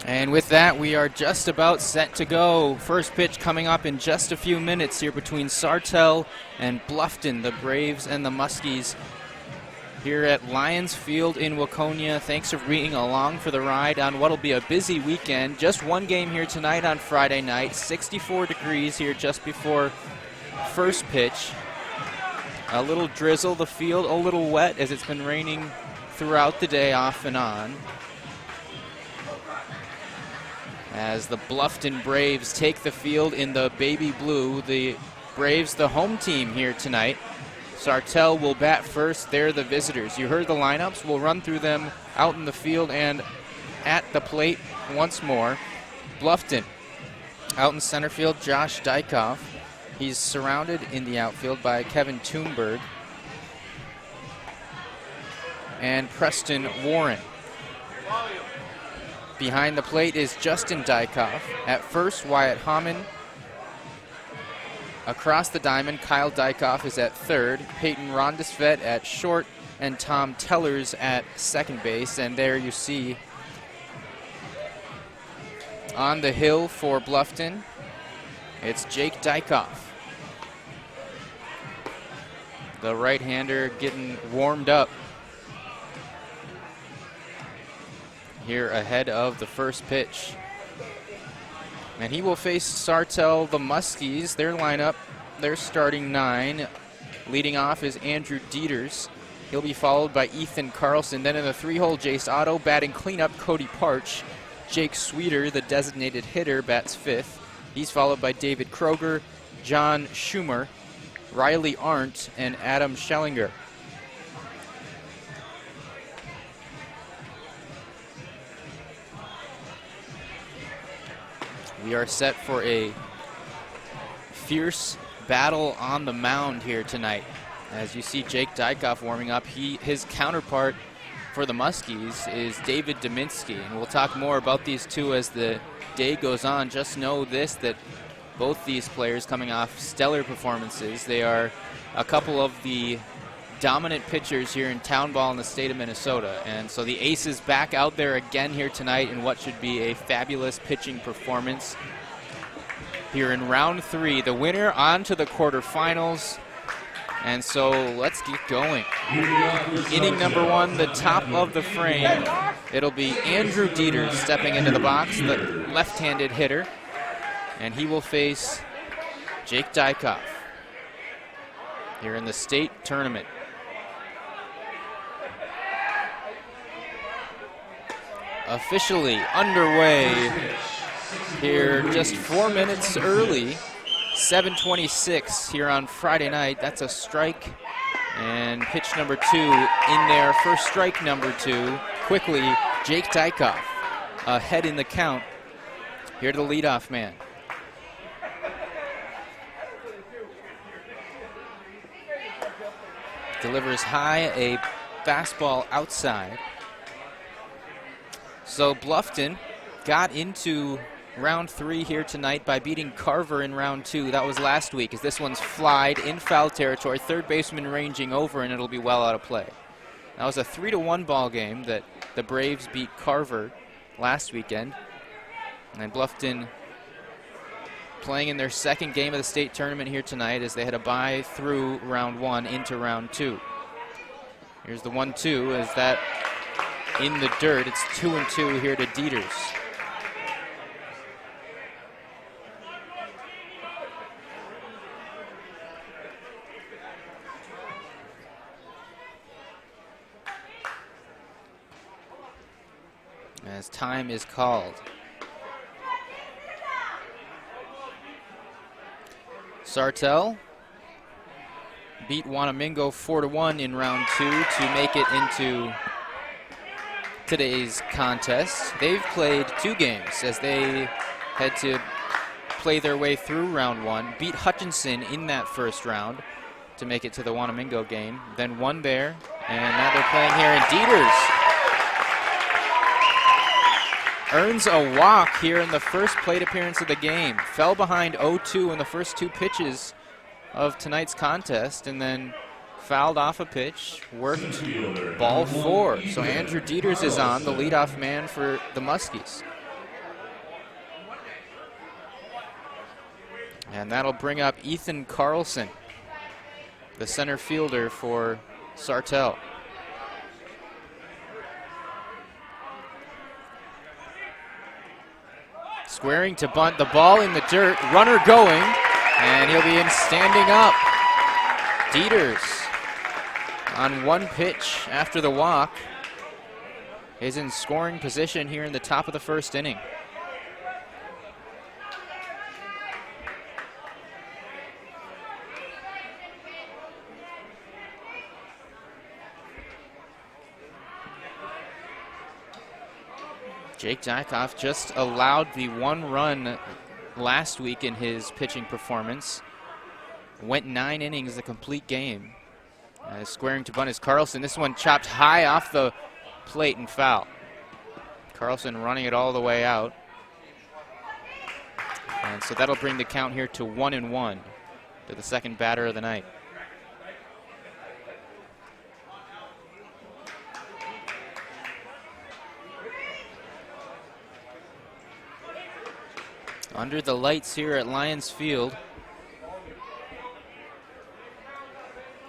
And with that, we are just about set to go. First pitch coming up in just a few minutes here between Sartell and Bluffton, the Braves and the Muskies, here at Lions Field in Waconia. Thanks for being along for the ride on what will be a busy weekend. Just one game here tonight on Friday night. 64 degrees here just before first pitch. A little drizzle, the field a little wet as it's been raining throughout the day off and on. As the Bluffton Braves take the field in the baby blue. The Braves, the home team here tonight. Sartell will bat first. They're the visitors. You heard the lineups. We'll run through them out in the field and at the plate once more. Bluffton out in center field, Josh Dykoff. He's surrounded in the outfield by Kevin Toomberg and Preston Warren. Behind the plate is Justin Dykoff. At first, Wyatt Hammond. Across the diamond, Kyle Dykoff is at third. Peyton Rondesvet at short, and Tom Tellers at second base. And there you see on the hill for Bluffton, it's Jake Dykoff. The right-hander getting warmed up here ahead of the first pitch. And he will face Sartell, the Muskies. Their lineup, their starting 9. Leading off is Andrew Dieters. He'll be followed by Ethan Carlson. Then in the 3-hole, Jace Otto. Batting cleanup, Cody Parch. Jake Sweeter, the designated hitter, bats 5th. He's followed by David Kroger, John Schumer, Riley Arndt, and Adam Schellinger. We are set for a fierce battle on the mound here tonight. As you see Jake Dykoff warming up, his counterpart for the Muskies is David Dominski. And we'll talk more about these two as the day goes on. Just know this, that both these players coming off stellar performances. They are a couple of the dominant pitchers here in town ball in the state of Minnesota. And so the Aces back out there again here tonight in what should be a fabulous pitching performance here in round 3. The winner on to the quarterfinals. And so let's get going. Inning number 1, the top of the frame. It'll be Andrew Dieters stepping into the box, the left-handed hitter. And he will face Jake Dykoff here in the state tournament. Officially underway here just 4 minutes early. 7:26 here on Friday night. That's a strike. And pitch number 2 in there. First strike number 2. Quickly, Jake Dykoff ahead in the count. Here to the leadoff man. Delivers high, a fastball outside. So Bluffton got into round 3 here tonight by beating Carver in round 2. That was last week, as this one's flied in foul territory. Third baseman ranging over, and it'll be well out of play. That was a 3-1 ball game that the Braves beat Carver last weekend. And Bluffton playing in their second game of the state tournament here tonight as they had a bye through round 1 into round 2. Here's the 1-2 as that in the dirt. It's 2-2 here to Dieters. As time is called. Sartell beat Wanamingo 4-1 in round 2 to make it into today's contest. They've played 2 games as they had to play their way through round 1. Beat Hutchinson in that first round to make it to the Wanamingo game. Then won there, and now they're playing here in Dieters. Earns a walk here in the first plate appearance of the game. Fell behind 0-2 in the first 2 pitches of tonight's contest, and then fouled off a pitch, worked ball 4. So Andrew Dieters is on, the leadoff man for the Muskies. And that'll bring up Ethan Carlson, the center fielder for Sartell. Squaring to bunt, the ball in the dirt, runner going, and he'll be in standing up. Dieters on one pitch after the walk is in scoring position here in the top of the first inning. Jake Dykoff just allowed the one run last week in his pitching performance. Went 9 innings, a complete game. Squaring to bunt is Carlson. This one chopped high off the plate and foul. Carlson running it all the way out. And so that'll bring the count here to 1-1 to the second batter of the night. Under the lights here at Lions Field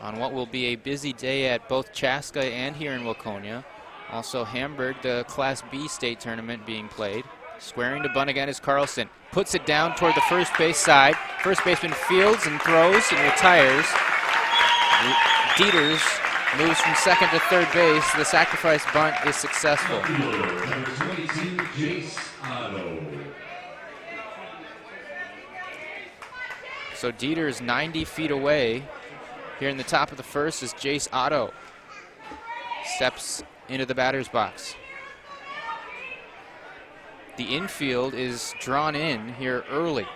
on what will be a busy day at both Chaska and here in Waconia. Also Hamburg, the Class B state tournament being played. Squaring to bunt again is Carlson. Puts it down toward the first base side. First baseman fields and throws and retires. Dieters moves from second to third base. The sacrifice bunt is successful. So Dieters 90 feet away. Here in the top of the first is Jace Otto. Steps into the batter's box. The infield is drawn in here early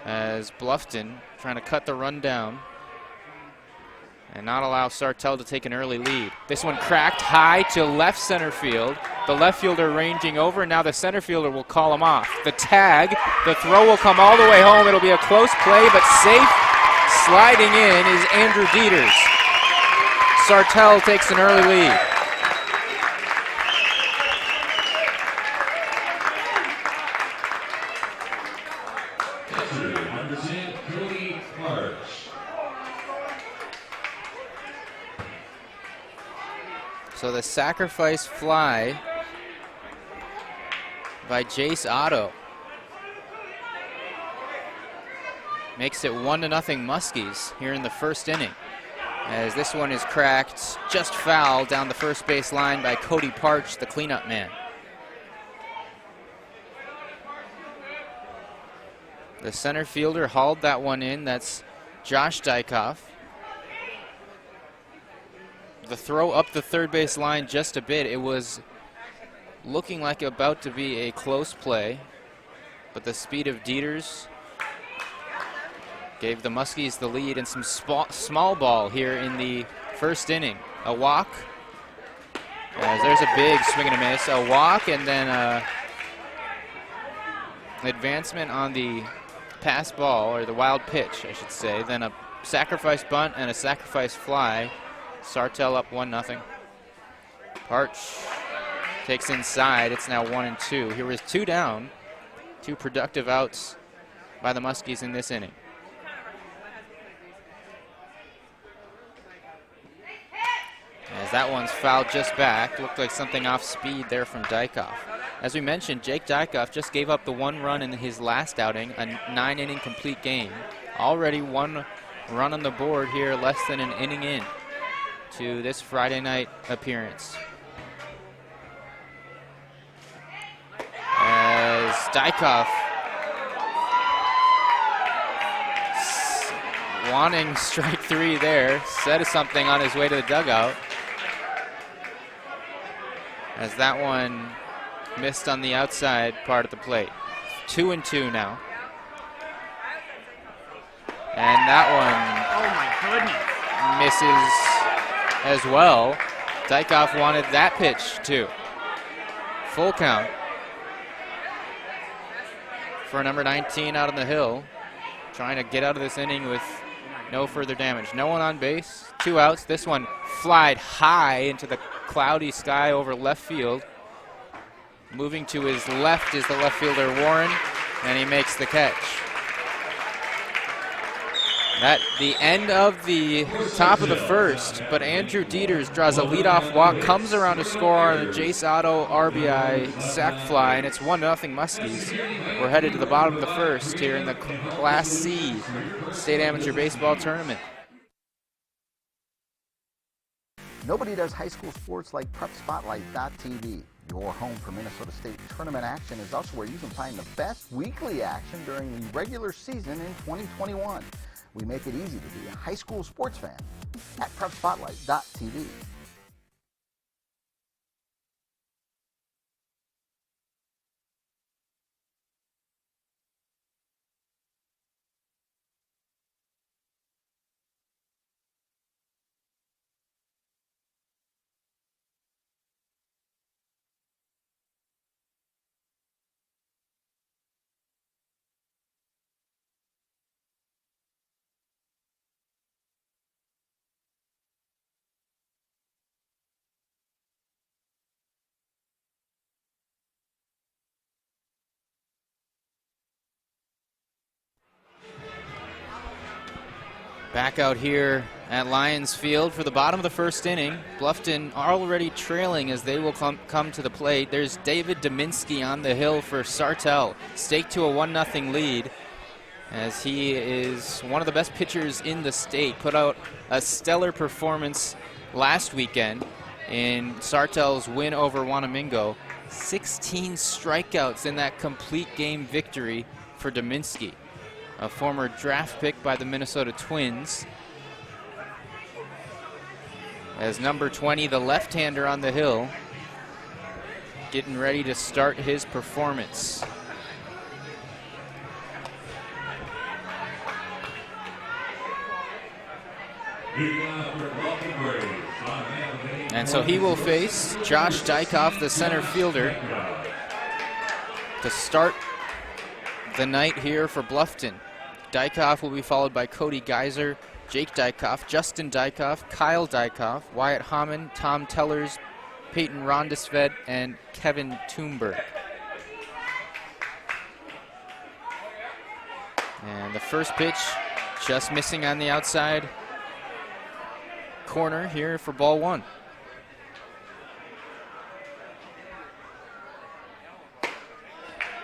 as Bluffton trying to cut the run down and not allow Sartell to take an early lead. This one cracked high to left center field. The left fielder ranging over, and now the center fielder will call him off. The tag, the throw will come all the way home. It'll be a close play, but safe. Sliding in is Andrew Dieters. Sartell takes an early lead. So the sacrifice fly by Jace Otto makes it 1-0 Muskies here in the first inning, as this one is cracked just foul down the first base line by Cody Parch, the cleanup man. The center fielder hauled that one in. That's Josh Dykoff. The throw up the third base line just a bit. It was looking like about to be a close play, but the speed of Dieters gave the Muskies the lead, and some small ball here in the first inning. A walk, as there's a big swing and a miss. A walk, and then an advancement on the pass ball, or the wild pitch, I should say. Then a sacrifice bunt and a sacrifice fly. Sartell up 1-0. Parch takes inside. It's now 1-2. Here was 2 down. 2 productive outs by the Muskies in this inning. As that one's fouled just back. Looked like something off speed there from Dykoff. As we mentioned, Jake Dykoff just gave up the 1 run in his last outing, a 9-inning complete game. Already 1 run on the board here, less than an inning in to this Friday night appearance. As Dykoff wanting strike 3 there, said something on his way to the dugout, as that one missed on the outside part of the plate. 2-2 now. And that one, oh my goodness, misses as well. Dykoff wanted that pitch too. Full count for number 19 out on the hill, trying to get out of this inning with no further damage. No one on base, 2 outs. This one flied high into the cloudy sky over left field. Moving to his left is the left fielder Warren, and he makes the catch. At the end of the top of the first, but Andrew Dieters draws a leadoff walk, comes around to score on a Jace Otto RBI sac fly, and it's 1-0 Muskies. We're headed to the bottom of the first here in the Class C State Amateur Baseball Tournament. Nobody does high school sports like PrepSpotlight.tv. Your home for Minnesota State tournament action is also where you can find the best weekly action during the regular season in 2021. We make it easy to be a high school sports fan at PrepSpotlight.tv. Back out here at Lions Field for the bottom of the first inning. Bluffton already trailing as they will come to the plate. There's David Dominski on the hill for Sartell, staked to a 1-0 lead, as he is one of the best pitchers in the state. Put out a stellar performance last weekend in Sartell's win over Wanamingo. 16 strikeouts in that complete game victory for Dominski, a former draft pick by the Minnesota Twins. As number 20, the left-hander on the hill, getting ready to start his performance. And so he will face Josh Dykoff, the center fielder, to start the night here for Bluffton. Dykoff will be followed by Cody Geiser, Jake Dykoff, Justin Dykoff, Kyle Dykoff, Wyatt Hammond, Tom Tellers, Peyton Rondesved, and Kevin Toomberg. And the first pitch just missing on the outside corner here for ball one.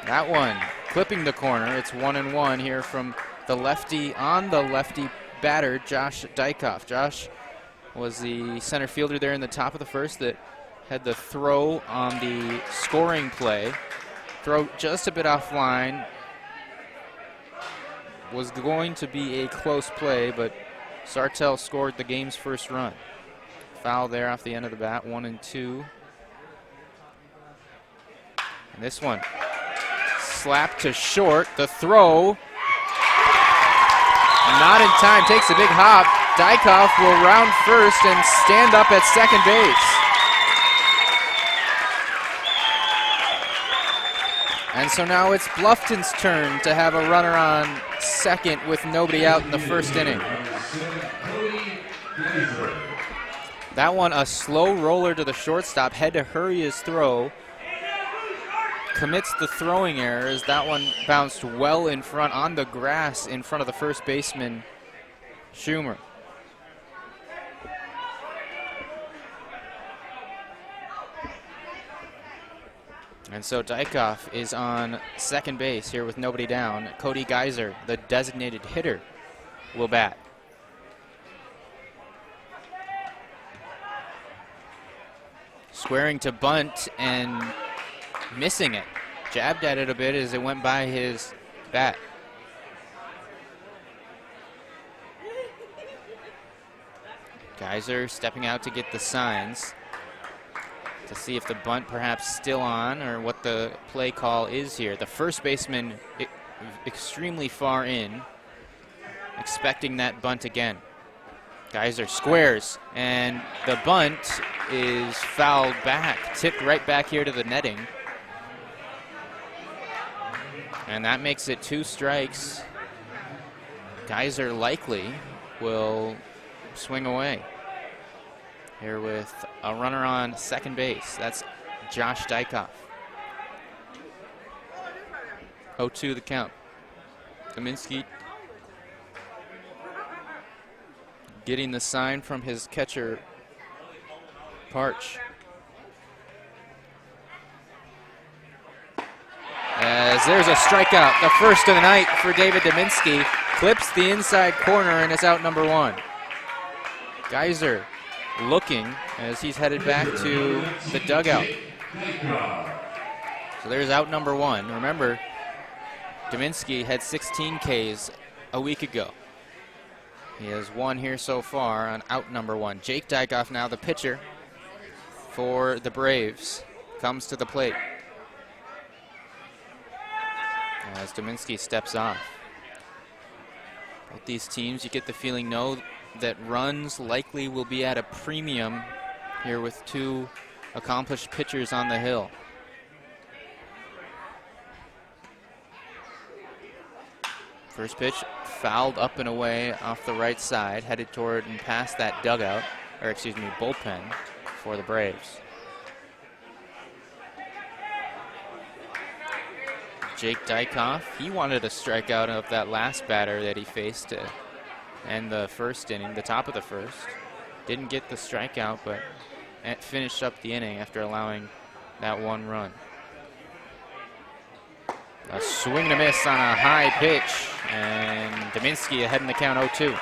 That one clipping the corner. It's 1-1 here from the lefty on the lefty batter, Josh Dykoff. Josh was the center fielder there in the top of the first that had the throw on the scoring play. Throw just a bit offline. Was going to be a close play, but Sartell scored the game's first run. Foul there off the end of the bat, 1-2. And this one, slap to short. The throw, not in time, takes a big hop. Dykoff will round first and stand up at second base. And so now it's Bluffton's turn to have a runner on second with nobody out in the first inning. That one, a slow roller to the shortstop, had to hurry his throw. Commits the throwing error as that one bounced well in front on the grass in front of the first baseman, Schumer. And so Dykoff is on second base here with nobody down. Cody Geiser, the designated hitter, will bat. Squaring to bunt and missing it. Jabbed at it a bit as it went by his bat. Geiser stepping out to get the signs to see if the bunt perhaps still on or what the play call is here. The first baseman extremely far in, expecting that bunt again. Geiser squares, and the bunt is fouled back, tipped right back here to the netting. And that makes it 2 strikes. Geiser likely will swing away here with a runner on second base. That's Josh Dykoff. 0-2 the count. Dominski getting the sign from his catcher, Parch. As there's a strikeout, the first of the night for David Dominski. Clips the inside corner and is out number 1. Geyser looking as he's headed back to the dugout. So there's out number 1. Remember, Dominski had 16 Ks a week ago. He has 1 here so far on out number 1. Jake Dykoff, now the pitcher for the Braves, comes to the plate as Dominski steps off. Both these teams, you get the feeling, know that runs likely will be at a premium here with 2 accomplished pitchers on the hill. First pitch fouled up and away off the right side, headed toward and past that dugout, or excuse me, bullpen for the Braves. Jake Dykoff, he wanted a strikeout of that last batter that he faced to end the first inning, the top of the first. Didn't get the strikeout, but finished up the inning after allowing that 1 run. A swing and a miss on a high pitch, and Dominski ahead in the count 0-2.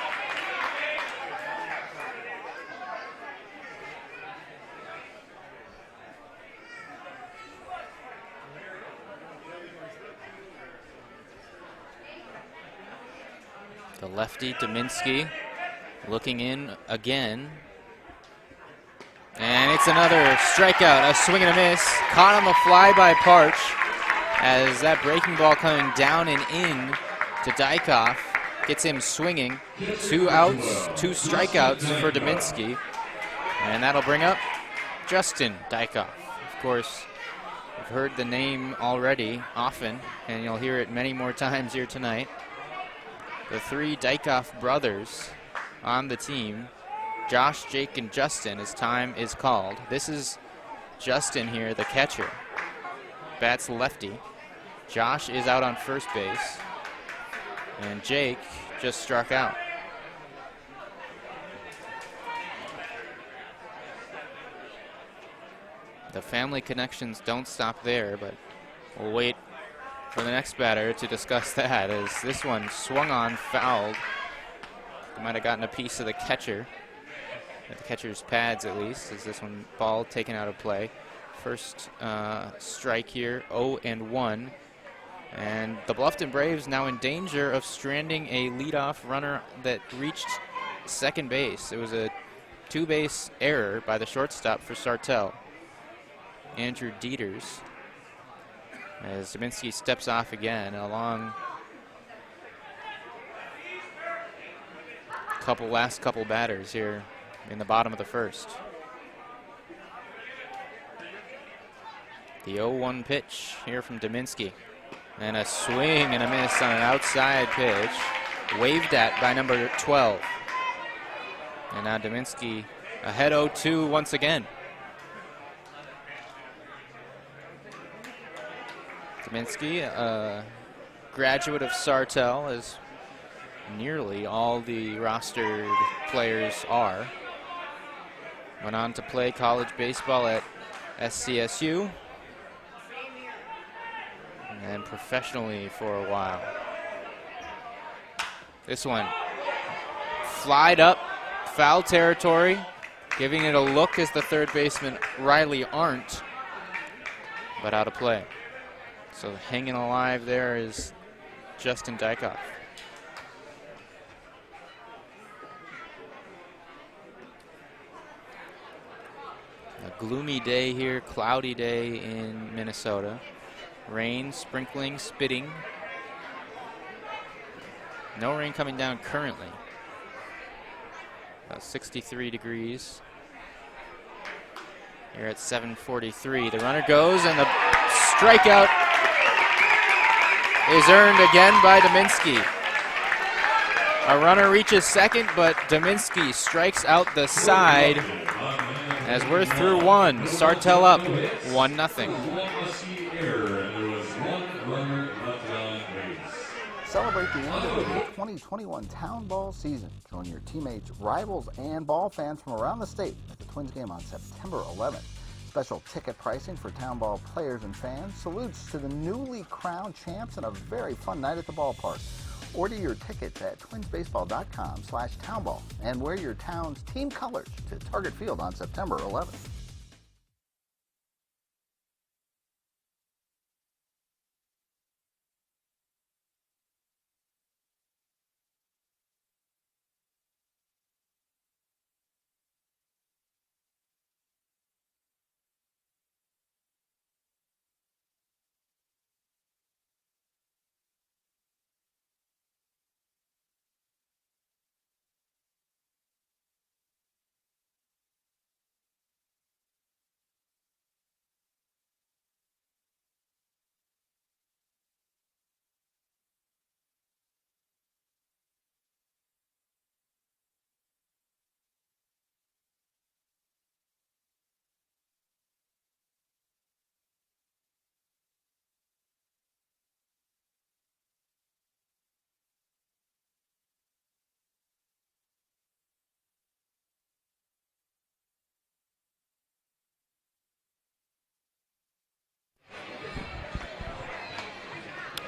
The lefty Dominski looking in again. And it's another strikeout, a swing and a miss. Caught on the fly by Parch as that breaking ball coming down and in to Dykoff gets him swinging. 2 outs, 2 strikeouts for Dominski. And that'll bring up Justin Dykoff. Of course, you've heard the name already often, and you'll hear it many more times here tonight. The 3 Dykoff brothers on the team, Josh, Jake, and Justin, as time is called. This is Justin here, the catcher. Bats lefty. Josh is out on first base. And Jake just struck out. The family connections don't stop there, but we'll wait for the next batter to discuss that, as this one swung on, fouled. He might have gotten a piece of the catcher, at the catcher's pads at least, as this one ball taken out of play. First strike here, 0-1. And the Bluffton Braves now in danger of stranding a leadoff runner that reached second base. It was a 2-base error by the shortstop for Sartell, Andrew Dieters, as Dominski steps off again. A long last couple batters here in the bottom of the first. The 0-1 pitch here from Dominski. And a swing and a miss on an outside pitch, waved at by number 12. And now Dominski ahead 0-2 once again. Dominski, a graduate of Sartell, as nearly all the rostered players are. Went on to play college baseball at SCSU and professionally for a while. This one flied up, foul territory, giving it a look as the third baseman Riley Arndt, but out of play. So hanging alive there is Justin Dykoff. A gloomy day here, cloudy day in Minnesota. Rain, sprinkling, spitting. No rain coming down currently. About 63 degrees. Here at 7:43. The runner goes, and the strikeout is earned again by Dominski. A runner reaches second, but Dominski strikes out the side as we're through 1. Sartell up 1-0. celebrate the end of the 2021 Town Ball season. Join your teammates, rivals, and ball fans from around the state at the Twins game on September 11th. Special ticket pricing for Town Ball players and fans, salutes to the newly crowned champs, and a very fun night at the ballpark. Order your tickets at twinsbaseball.com/townball and wear your town's team colors to Target Field on September 11th.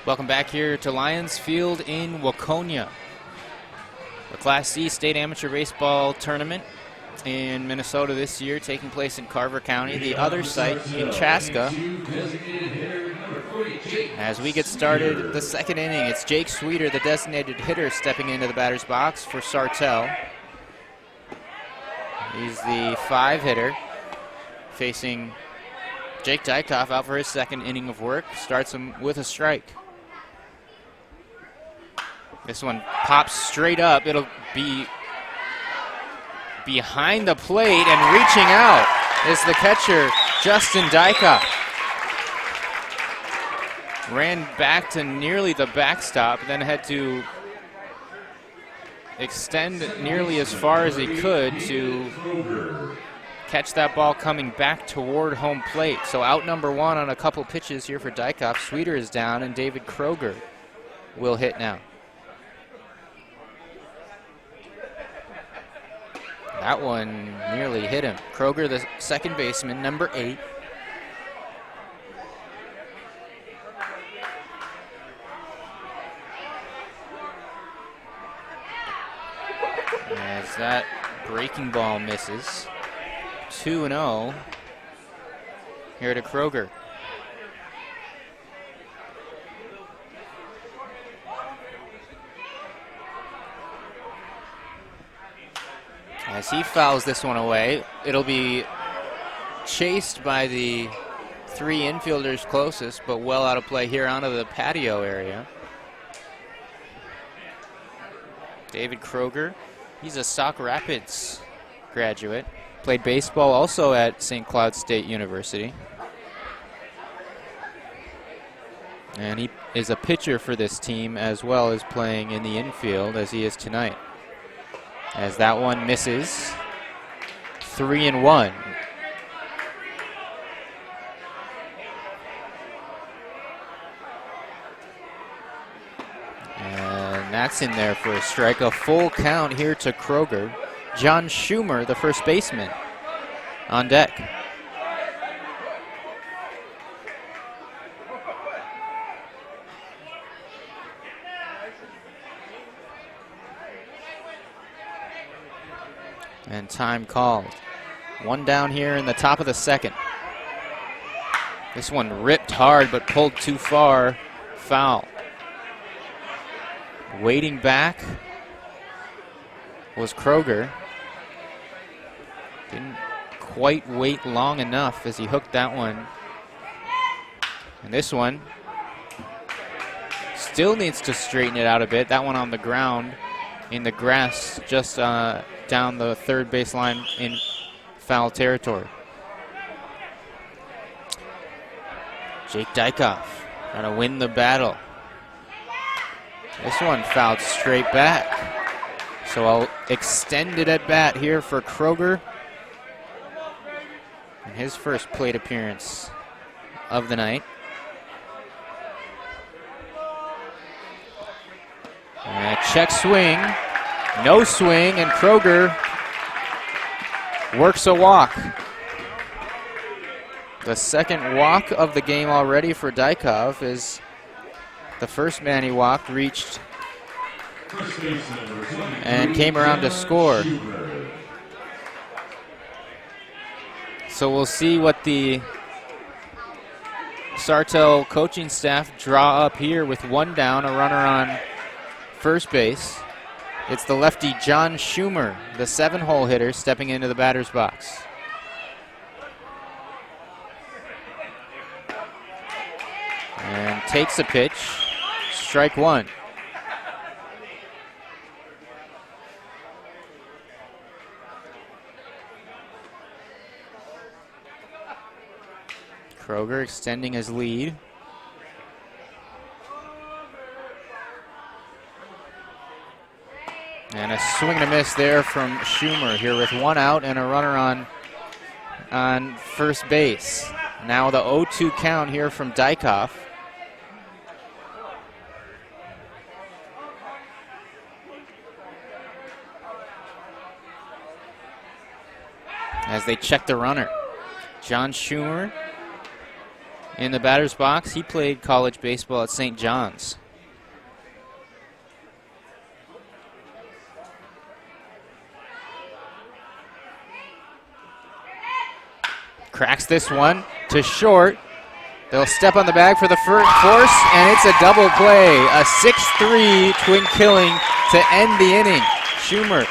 Welcome back here to Lions Field in Waconia. The Class C State Amateur Baseball Tournament in Minnesota this year, taking place in Carver County. The other site in Chaska. As we get started, the second inning, it's Jake Sweeter, the designated hitter, stepping into the batter's box for Sartell. He's the 5 hitter, facing Jake Dykoff out for his second inning of work. Starts him with a strike. This one pops straight up. It'll be behind the plate, and reaching out is the catcher, Justin Dykoff. Ran back to nearly the backstop, then had to extend nearly as far as he could to catch that ball coming back toward home plate. So out number 1 on a couple pitches here for Dykoff. Sweeter is down, and David Kroger will hit now. That one nearly hit him. Kroger, the second baseman, number 8. As that breaking ball misses. 2-0 here to Kroger. As he fouls this one away, it'll be chased by the 3 infielders closest, but well out of play here onto the patio area. David Kroger, he's a Sauk Rapids graduate. Played baseball also at St. Cloud State University. And he is a pitcher for this team as well as playing in the infield as he is tonight. As that one misses, 3-1. And that's in there for a strike. A full count here to Kroger. John Schumer, the first baseman, on deck. And time called. 1 down here in the top of the second. This one ripped hard but pulled too far. Foul. Waiting back was Kroger. Didn't quite wait long enough as he hooked that one. And this one still needs to straighten it out a bit. That one on the ground in the grass just down the third baseline in foul territory. Jake Dykoff trying to win the battle. This one fouled straight back. So I'll extend it at bat here for Kroger. And his first plate appearance of the night. check swing. No swing, and Kroger works a walk. The second walk of the game already for Dykov, as the first man he walked reached and came around to score. So we'll see what the Sartell coaching staff draw up here with one down, a runner on first base. It's the lefty John Schumer, the 7-hole hitter, stepping into the batter's box. And takes a pitch, strike one. Kroger extending his lead. And a swing and a miss there from Schumer here with one out and a runner on first base. Now the 0-2 count here from Dykov. As they check the runner. John Schumer in the batter's box. He played college baseball at St. John's. Cracks this one to short. They'll step on the bag for the force, and it's a double play. A 6-3 twin killing to end the inning. Schumer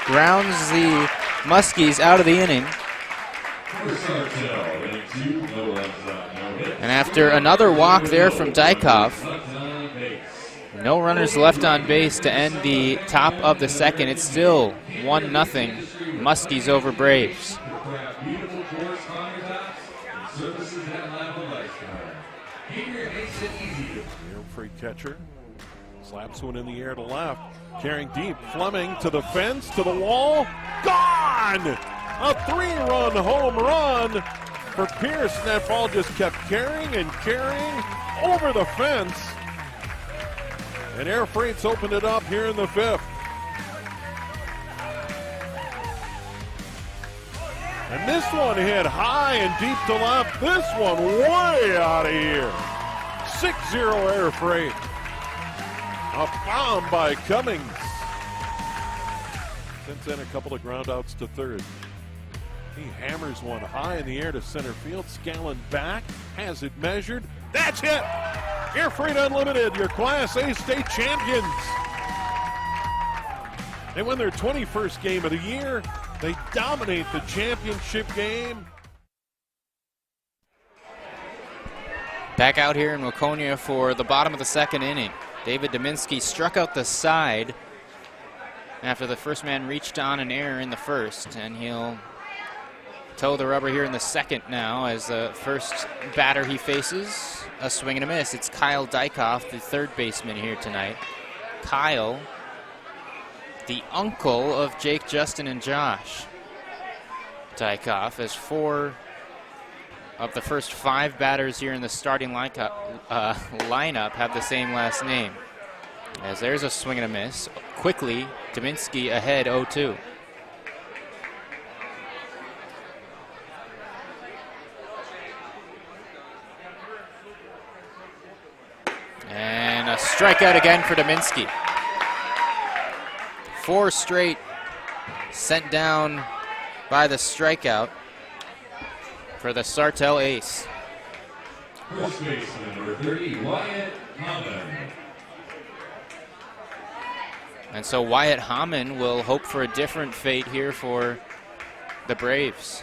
grounds the Muskies out of the inning. And after another walk there from Dykov, no runners left on base to end the top of the second. It's still 1-0, Muskies over Braves. Free catcher slaps one in the air to left, carrying deep. Fleming to the fence, to the wall, gone! A 3-run home run for Pierce. And that ball just kept carrying and carrying over the fence. And Air Freight's opened it up here in the fifth. And this one hit high and deep to left. This one way out of here. 6-0 Air Freight. A bomb by Cummings. Since then, a couple of groundouts to third. He hammers one high in the air to center field. Scallon back, has it measured. That's it! Air Freight Unlimited, your Class A state champions. They win their 21st game of the year. They dominate the championship game. Back out here in Waconia for the bottom of the second inning. David Dominski struck out the side after the first man reached on an error in the first, and he'll toe the rubber here in the second now as the first batter he faces, a swing and a miss. It's Kyle Dykov, the third baseman here tonight. Kyle, the uncle of Jake, Justin, and Josh Dykov, as 4 of the first 5 batters here in the starting lineup have the same last name. As there's a swing and a miss. Quickly, Dominski ahead 0-2. And a strikeout again for Dominski. 4 straight sent down by the strikeout for the Sartell ace. First baseman, number 30, Wyatt Hammond. And so Wyatt Hammond will hope for a different fate here for the Braves.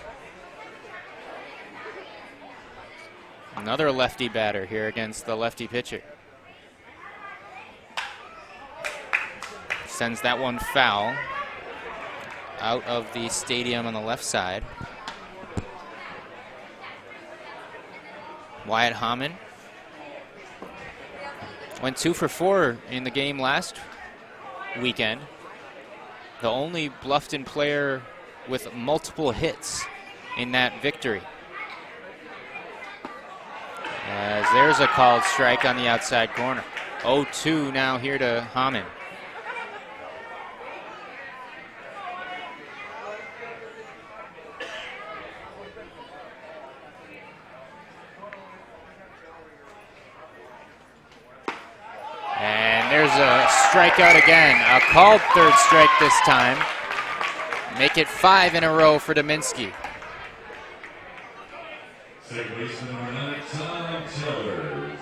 Another lefty batter here against the lefty pitcher. Sends that one foul out of the stadium on the left side. Wyatt Hammond went 2 for 4 in the game last weekend. The only Bluffton player with multiple hits in that victory. As there's a called strike on the outside corner. 0-2 now here to Hammond. a strikeout again. A called third strike this time. Make it 5 in a row for Dominski. Second baseman number 9, Tom Tellers.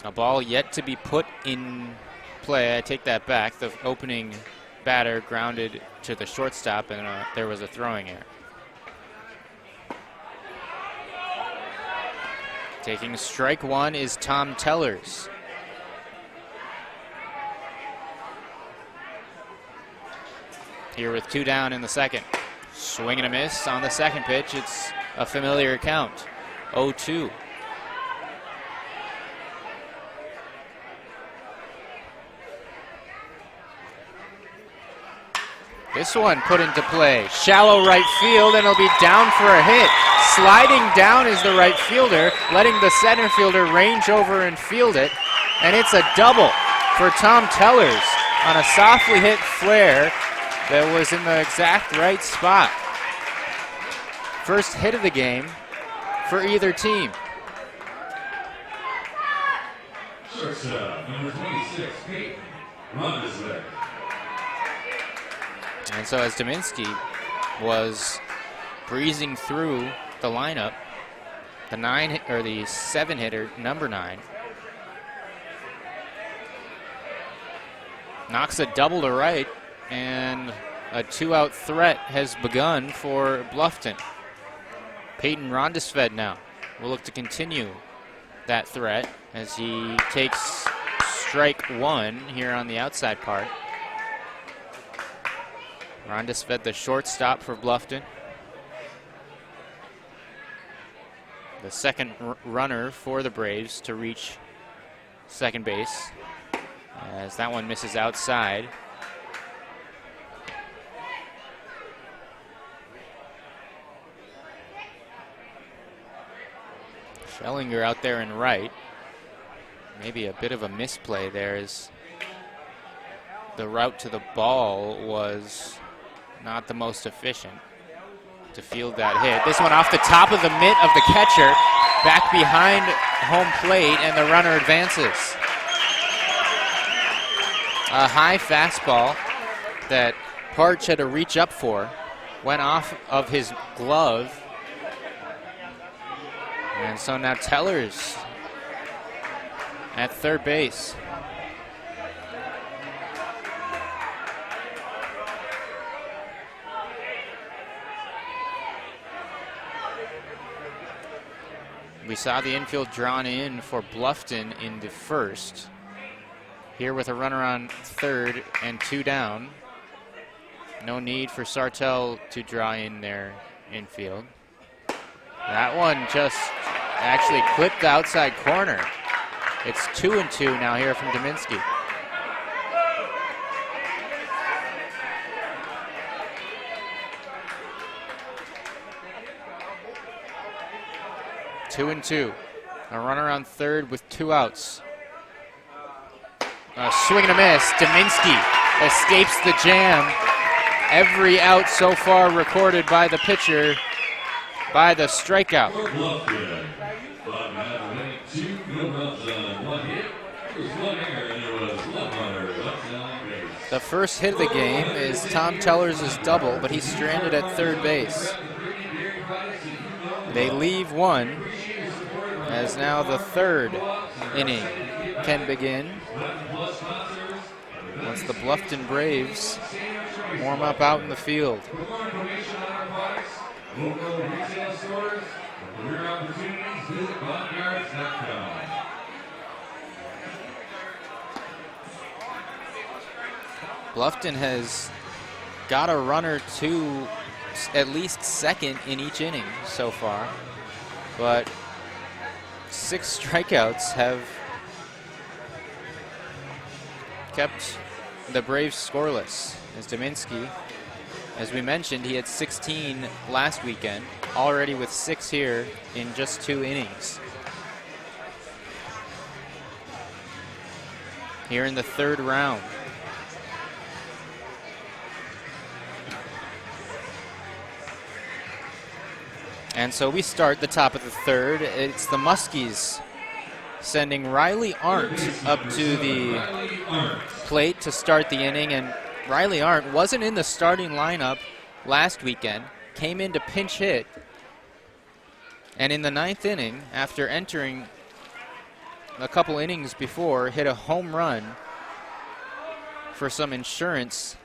A ball yet to be put in play. I take that back. The opening batter grounded to the shortstop, and there was a throwing error. Taking strike one is Tom Tellers. Here with 2 down in the second. Swing and a miss on the second pitch. It's a familiar count. 0-2. This one put into play. Shallow right field, and it'll be down for a hit. Sliding down is the right fielder, letting the center fielder range over and field it. And it's a double for Tom Tellers on a softly hit flare that was in the exact right spot. First hit of the game for either team. Shortstop, number 26, Peyton Rondersbeck. And so as Dominski was breezing through the lineup, the 7-hitter, number 9, knocks a double to right, and a 2-out threat has begun for Bluffton. Peyton Rondersbeck now will look to continue that threat as he takes strike one here on the outside part. Rondersbeck, the shortstop for Bluffton. The second runner for the Braves to reach second base, as that one misses outside. Schellinger out there in right. Maybe a bit of a misplay there, as the route to the ball was not the most efficient to field that hit. This one off the top of the mitt of the catcher, back behind home plate, and the runner advances. A high fastball that Parch had to reach up for, went off of his glove. And so now Tellers at third base. We saw the infield drawn in for Bluffton in the first. Here with a runner on third and 2 down. No need for Sartell to draw in their infield. That one just actually clipped the outside corner. It's 2-2 now here from Dominski. Two and two. A runner on third with 2 outs. A swing and a miss. Dominski escapes the jam. Every out so far recorded by the pitcher by the strikeout. The first hit of the game is Tom Tellers' double, but he's stranded at third base. They leave one, as now the third inning can begin once the Bluffton Braves warm up out in the field. Bluffton has got a runner to at least second in each inning so far, but 6 strikeouts have kept the Braves scoreless. As Dominski, as we mentioned, he had 16 last weekend, already with 6 here in just 2 innings. Here in the third round. And so we start the top of the third. It's the Muskies sending Riley Arndt up to the plate to start the inning. And Riley Arndt wasn't in the starting lineup last weekend, came in to pinch hit. And in the 9th inning, after entering a couple innings before, hit a home run for some insurance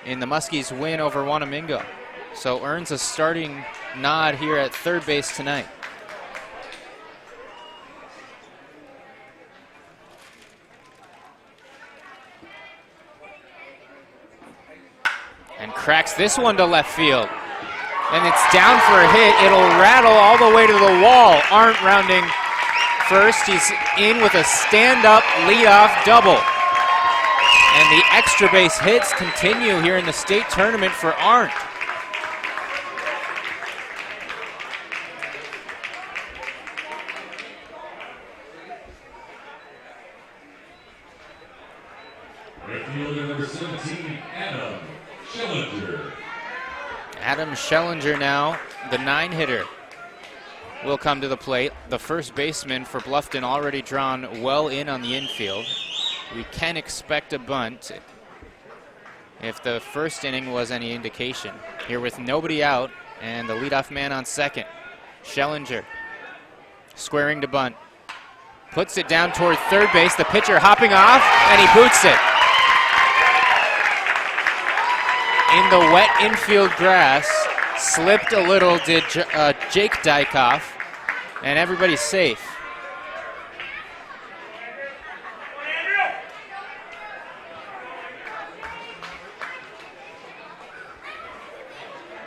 in the Muskies' win over Wanamingo. So earns a starting nod here at third base tonight. And cracks this one to left field. And it's down for a hit. It'll rattle all the way to the wall. Arndt rounding first. He's in with a stand-up leadoff double. And the extra base hits continue here in the state tournament for Arndt. Right fielder number 17, Adam Schellinger. Adam Schellinger now, the 9-hitter, will come to the plate. The first baseman for Bluffton already drawn well in on the infield. We can expect a bunt if the first inning was any indication. Here with nobody out and the leadoff man on second. Schellinger squaring to bunt. Puts it down toward third base. The pitcher hopping off, and he boots it. In the wet infield grass, slipped a little, did Jake Dykoff, and everybody's safe.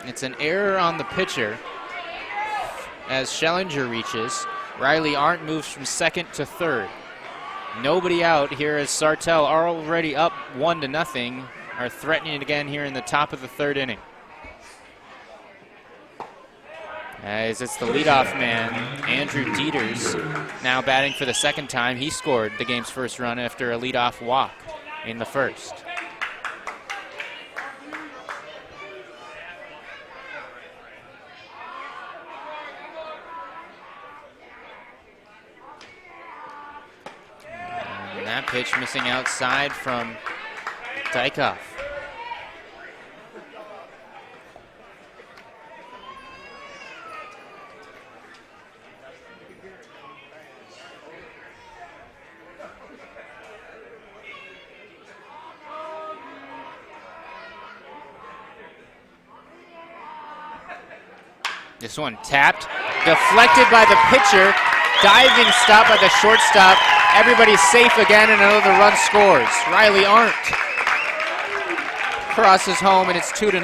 It's an error on the pitcher as Schellinger reaches. Riley Arndt moves from second to third. Nobody out here as Sartell are already up 1-0, are threatening it again here in the top of the third inning. As it's the leadoff man, Andrew Dieters, now batting for the second time. He scored the game's first run after a leadoff walk in the first. And that pitch missing outside from Dykoff. This one tapped, deflected by the pitcher, diving stop by the shortstop. Everybody's safe again, and another run scores. Riley Arndt crosses home, and it's 2-0.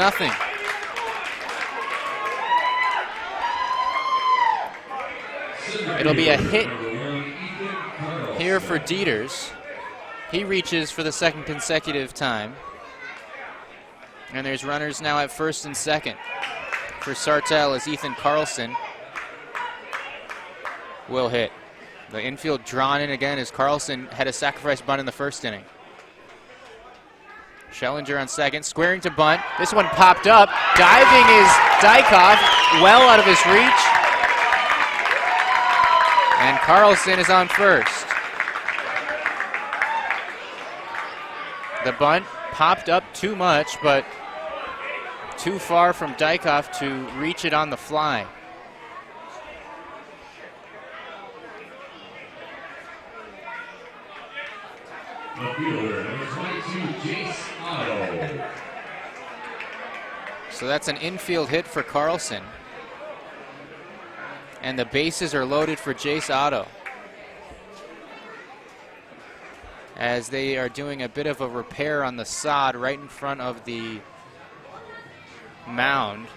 It'll be a hit here for Dieters. He reaches for the second consecutive time. And there's runners now at first and second for Sartell as Ethan Carlson will hit. The infield drawn in again as Carlson had a sacrifice bunt in the first inning. Schellinger on second, squaring to bunt. This one popped up. Diving is Dykoff, well out of his reach. And Carlson is on first. The bunt popped up too much, but too far from Dykoff to reach it on the fly. The fielder, number 22, Jace Otto. So that's an infield hit for Carlson. And the bases are loaded for Jace Otto, as they are doing a bit of a repair on the sod right in front of the mound,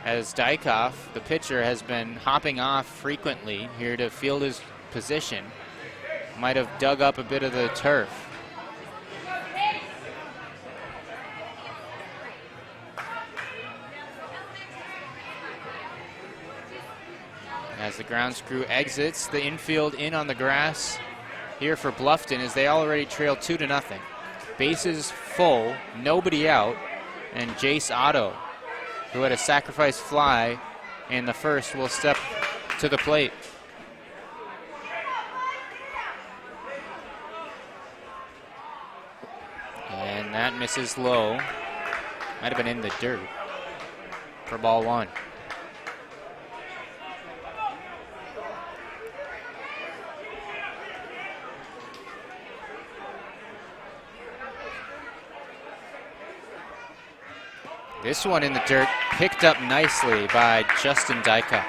as Dykoff, the pitcher, has been hopping off frequently here to field his position. Might have dug up a bit of the turf. As the grounds crew exits, the infield in on the grass here for Bluffton, as they already trail 2-0. Bases full, nobody out, and Jace Otto who had a sacrifice fly in the first, will step to the plate. And that misses low. Might have been in the dirt for ball one. This one in the dirt, picked up nicely by Justin Dykoff.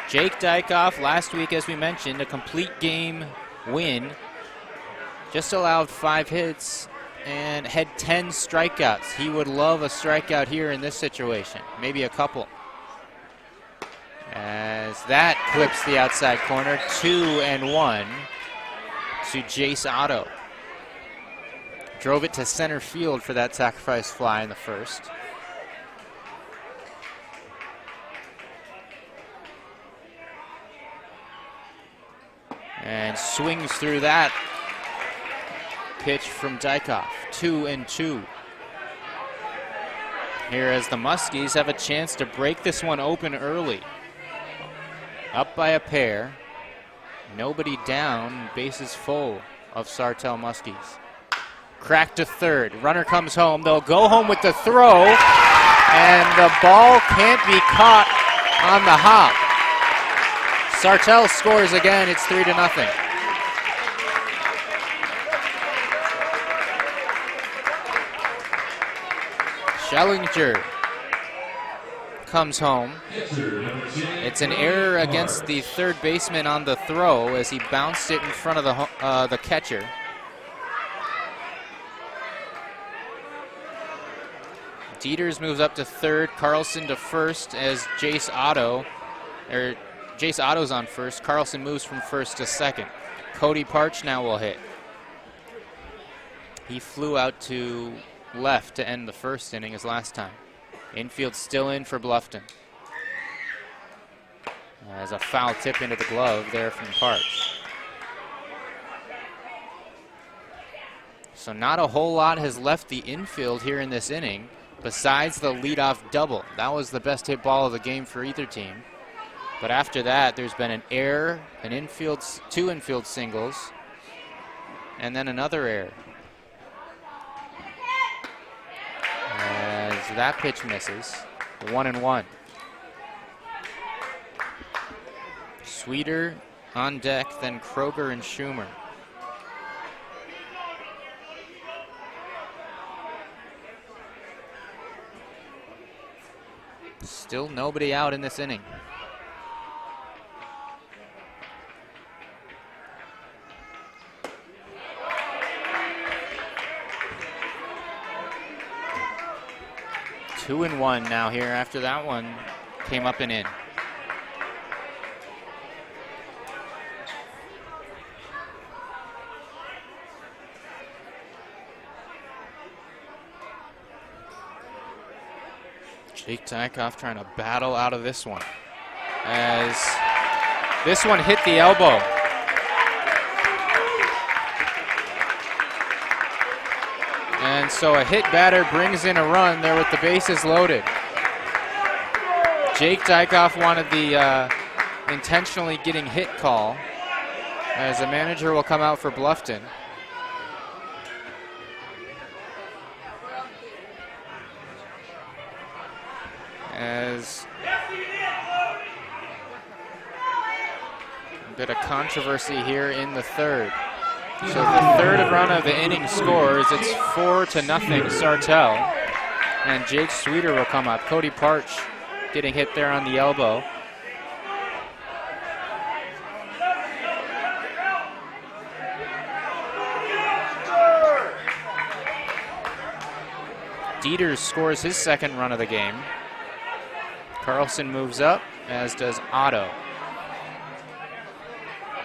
Jake Dykoff, last week, as we mentioned, a complete game win. Just allowed 5 hits and had 10 strikeouts. He would love a strikeout here in this situation, maybe a couple. As that clips the outside corner, 2-1 to Jace Otto. Drove it to center field for that sacrifice fly in the first. And swings through that pitch from Dykoff. 2-2. Here as the Muskies have a chance to break this one open early. Up by a pair. Nobody down. Bases full of Sartell Muskies. Crack to third. Runner comes home. They'll go home with the throw. And the ball can't be caught on the hop. Sartell scores again. It's 3-0. Schellinger comes home. It's an error against the third baseman on the throw as he bounced it in front of the catcher. Dieters moves up to third. Carlson to first as Jace Otto's on first. Carlson moves from first to second. Cody Parch now will hit. He flew out to left to end the first inning as last time. Infield still in for Bluffton. As a foul tip into the glove there from Parch. So not a whole lot has left the infield here in this inning besides the leadoff double. That was the best hit ball of the game for either team. But after that, there's been an error, two infield singles, and then another error. As that pitch misses, 1-1. Sweeter on deck, then Kroger and Schumer. Still nobody out in this inning. Two and one now here after that one came up and in. Jake Dykoff trying to battle out of this one as this one hit the elbow. And so a hit batter brings in a run there with the bases loaded. Jake Dykoff wanted the intentionally getting hit call as the manager will come out for Bluffton. As a bit of controversy here in the third. So the third run of the inning scores. It's 4-0 Sartell. And Jake Sweeter will come up. Cody Parch getting hit there on the elbow. Dieters scores his second run of the game. Carlson moves up, as does Otto.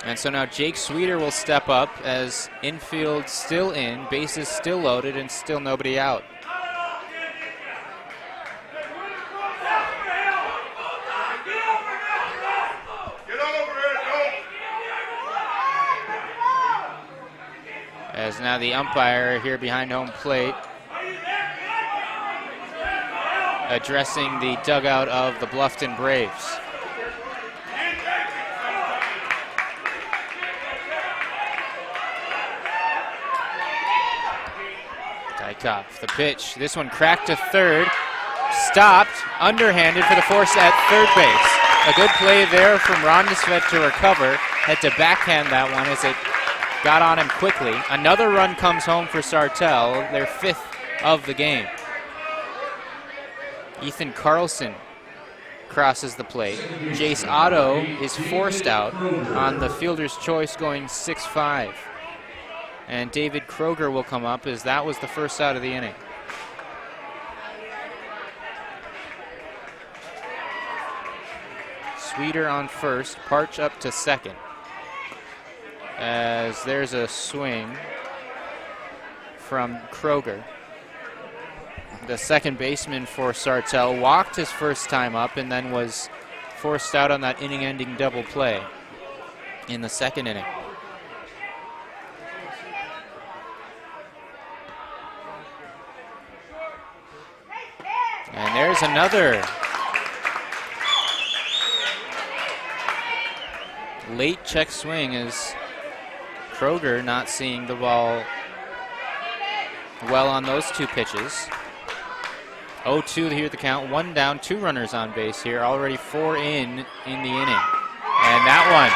And so now Jake Sweeter will step up as infield still in, bases still loaded, and still nobody out. As now the umpire here behind home plate addressing the dugout of the Bluffton Braves. Dykoff, the pitch. This one cracked to third. Stopped, underhanded for the force at third base. A good play there from Rondesvet to recover. Had to backhand that one as it got on him quickly. Another run comes home for Sartell, their 5th of the game. Ethan Carlson crosses the plate. Jace Otto is forced out on the fielder's choice, going 6-5. And David Kroger will come up as that was the first out of the inning. Sweeter on first, Parch up to second. As there's a swing from Kroger. The second baseman for Sartell walked his first time up and then was forced out on that inning-ending double play in the second inning. And there's another late check swing as Kroger not seeing the ball well on those 2 pitches. 0-2 here at the count. 1 down, 2 runners on base here. Already 4 in the inning. And that one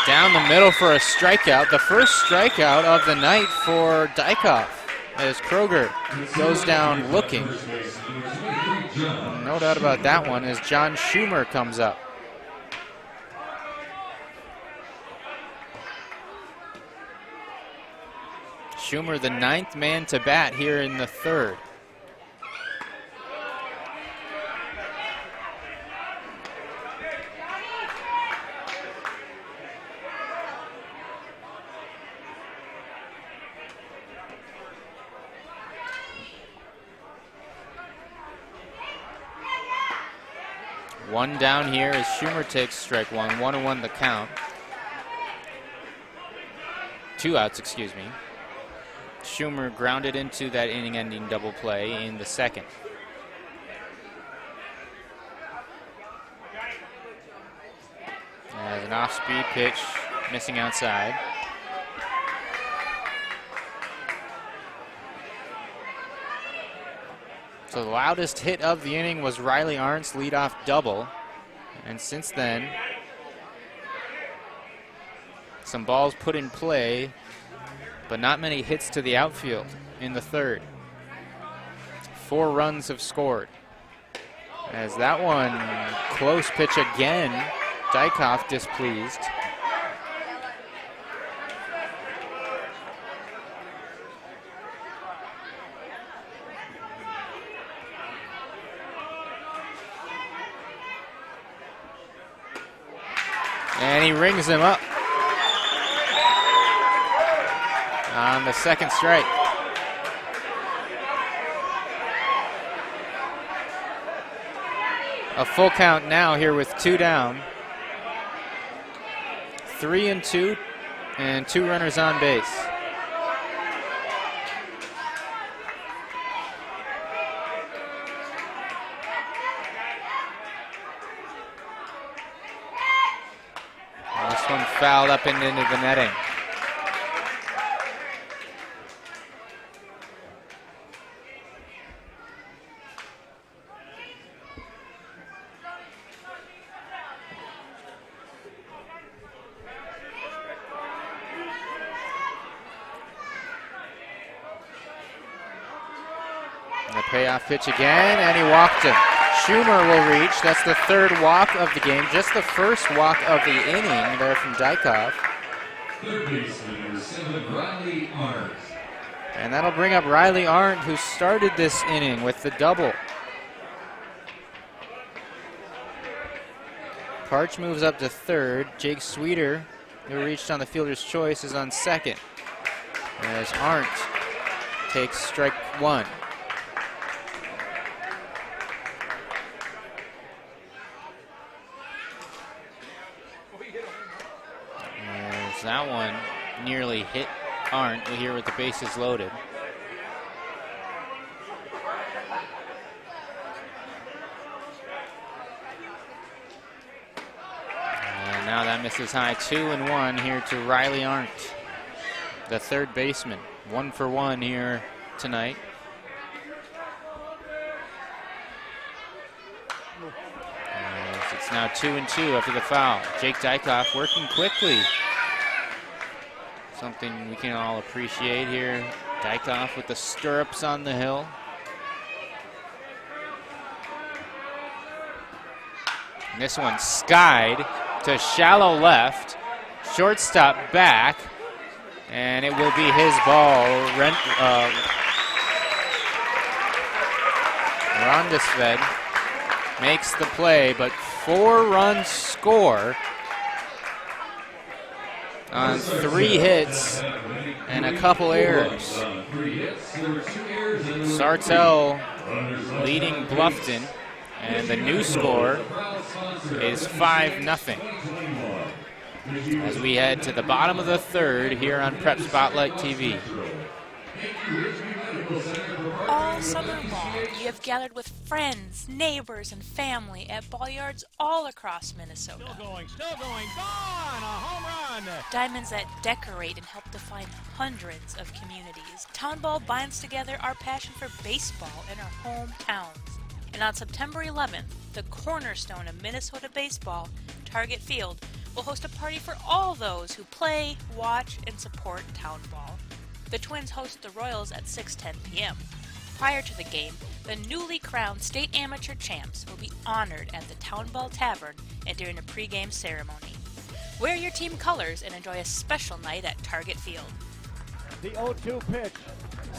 down the middle for a strikeout. The first strikeout of the night for Dykoff as Kroger goes down looking. No doubt about that one as John Schumer comes up. Schumer, the 9th man to bat here in the 3rd. One down here as Schumer takes strike one. 1-1 the count. 2 outs, excuse me. Schumer grounded into that inning-ending double play in the second. As an off-speed pitch, missing outside. So the loudest hit of the inning was Riley Arndt's leadoff double. And since then, some balls put in play, but not many hits to the outfield in the 3rd. 4 runs have scored. As that one, close pitch again. Dykoff displeased. And he rings him up on the second strike. A full count now here with 2 down. 3-2 and 2 runners on base. This one fouled up and into the netting. And the payoff pitch again, and he walked him. Schumer will reach. That's the 3rd walk of the game. Just the first walk of the inning there from Dykoff. Third baseman, number 7, Riley Arndt. And that'll bring up Riley Arndt, who started this inning with the double. Parch moves up to 3rd. Jake Sweeter, who reached on the fielder's choice, is on 2nd. As Arndt takes strike 1. That one nearly hit Arndt here with the bases loaded. that misses high. 2-1 here to Riley Arndt, the third baseman. 1 for 1 here tonight. It's now 2-2 after the foul. Jake Dykoff working quickly. Something we can all appreciate here. Dykoff with the stirrups on the hill. And this one skied to shallow left. Shortstop back. And it will be his ball. Rondesved makes the play, but 4-run score on 3 hits and a couple errors. Sartell leading Bluffton, and the new score is 5-0. As we head to the bottom of the third here on Prep Spotlight TV. All summer long, you have gathered with friends, neighbors, and family at ball yards all across Minnesota. Still going, gone, a home run! Diamonds that decorate and help define hundreds of communities. Town Ball binds together our passion for baseball in our hometowns. And on September 11th, the cornerstone of Minnesota baseball, Target Field, will host a party for all those who play, watch, and support Town Ball. The Twins host the Royals at 6:10 p.m. Prior to the game, the newly crowned state amateur champs will be honored at the Town Ball Tavern and during a pregame ceremony. Wear your team colors and enjoy a special night at Target Field. The 0-2 pitch.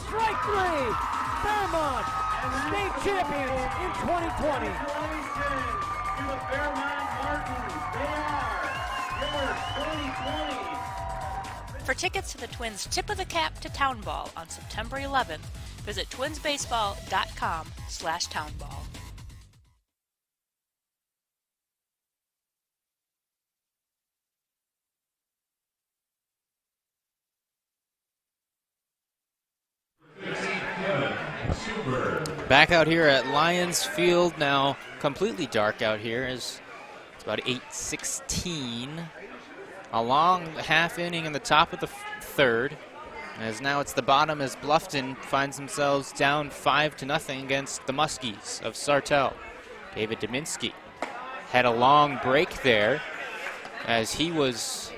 Strike 3! Fairmont, state champions in 2020. To the Fairmont Martins. They are your 2020. For tickets to the Twins' Tip of the Cap to Town Ball on September 11th, visit twinsbaseball.com/townball. Back out here at Lions Field now, completely dark out here as it's about 8:16. A long half inning in the top of the third, as now it's the bottom as Bluffton finds themselves down 5-0 against the Muskies of Sartell. David Dominski had a long break there as he was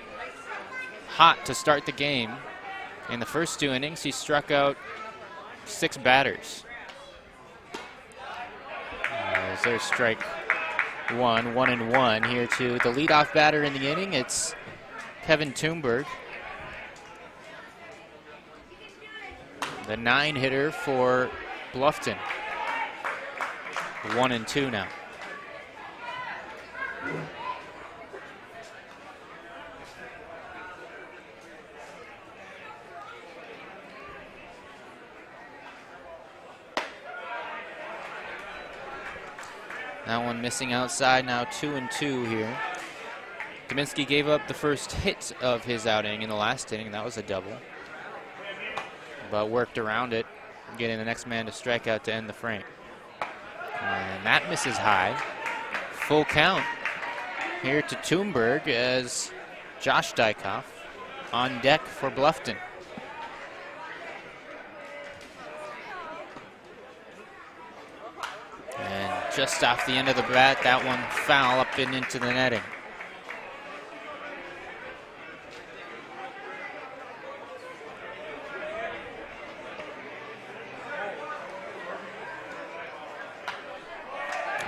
hot to start the game. In the first 2 innings, he struck out 6 batters. As there's strike 1, 1-1 here to the leadoff batter in the inning. It's Kevin Thunberg, the 9-hitter for Bluffton. 1-2 now. That one missing outside, now 2-2 here. Dominski gave up the first hit of his outing in the last inning. That was a double. But worked around it, getting the next man to strike out to end the frame. And that misses high. Full count here to Thunberg as Josh Dykoff on deck for Bluffton. And just off the end of the bat, that one foul up and into the netting.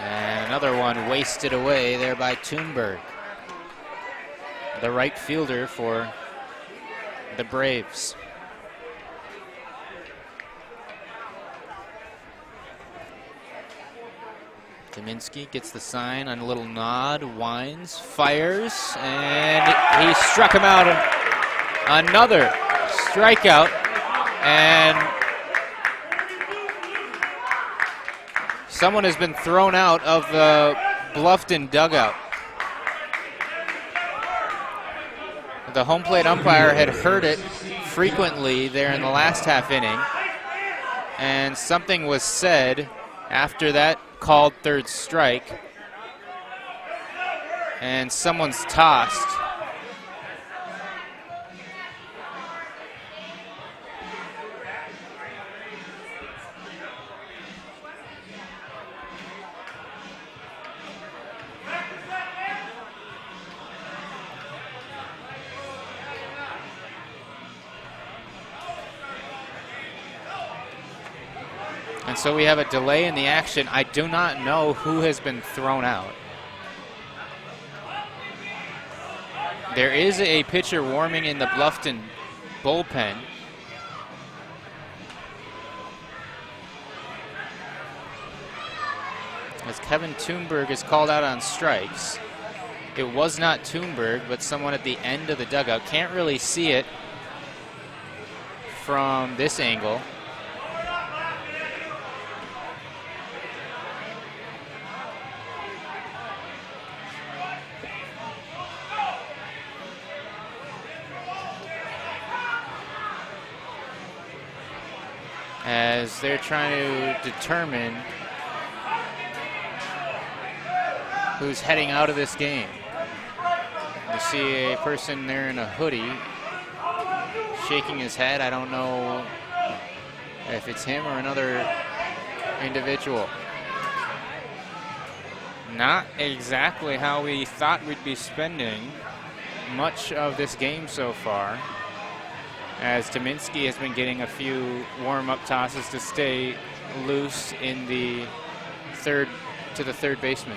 And another one wasted away there by Thunberg, the right fielder for the Braves. Dominski gets the sign on a little nod, winds, fires, and he struck him out. Another strikeout, and someone has been thrown out of the Bluffton dugout. The home plate umpire had heard it frequently there in the last half inning, and something was said after that called third strike. And someone's tossed. And so we have a delay in the action. I do not know who has been thrown out. There is a pitcher warming in the Bluffton bullpen. As Kevin Thunberg is called out on strikes. It was not Thunberg, but someone at the end of the dugout. Can't really see it from this angle. As they're trying to determine who's heading out of this game. You see a person there in a hoodie shaking his head. I don't know if it's him or another individual. Not exactly how we thought we'd be spending much of this game so far, as Tominski has been getting a few warm-up tosses to stay loose in the third to the third baseman.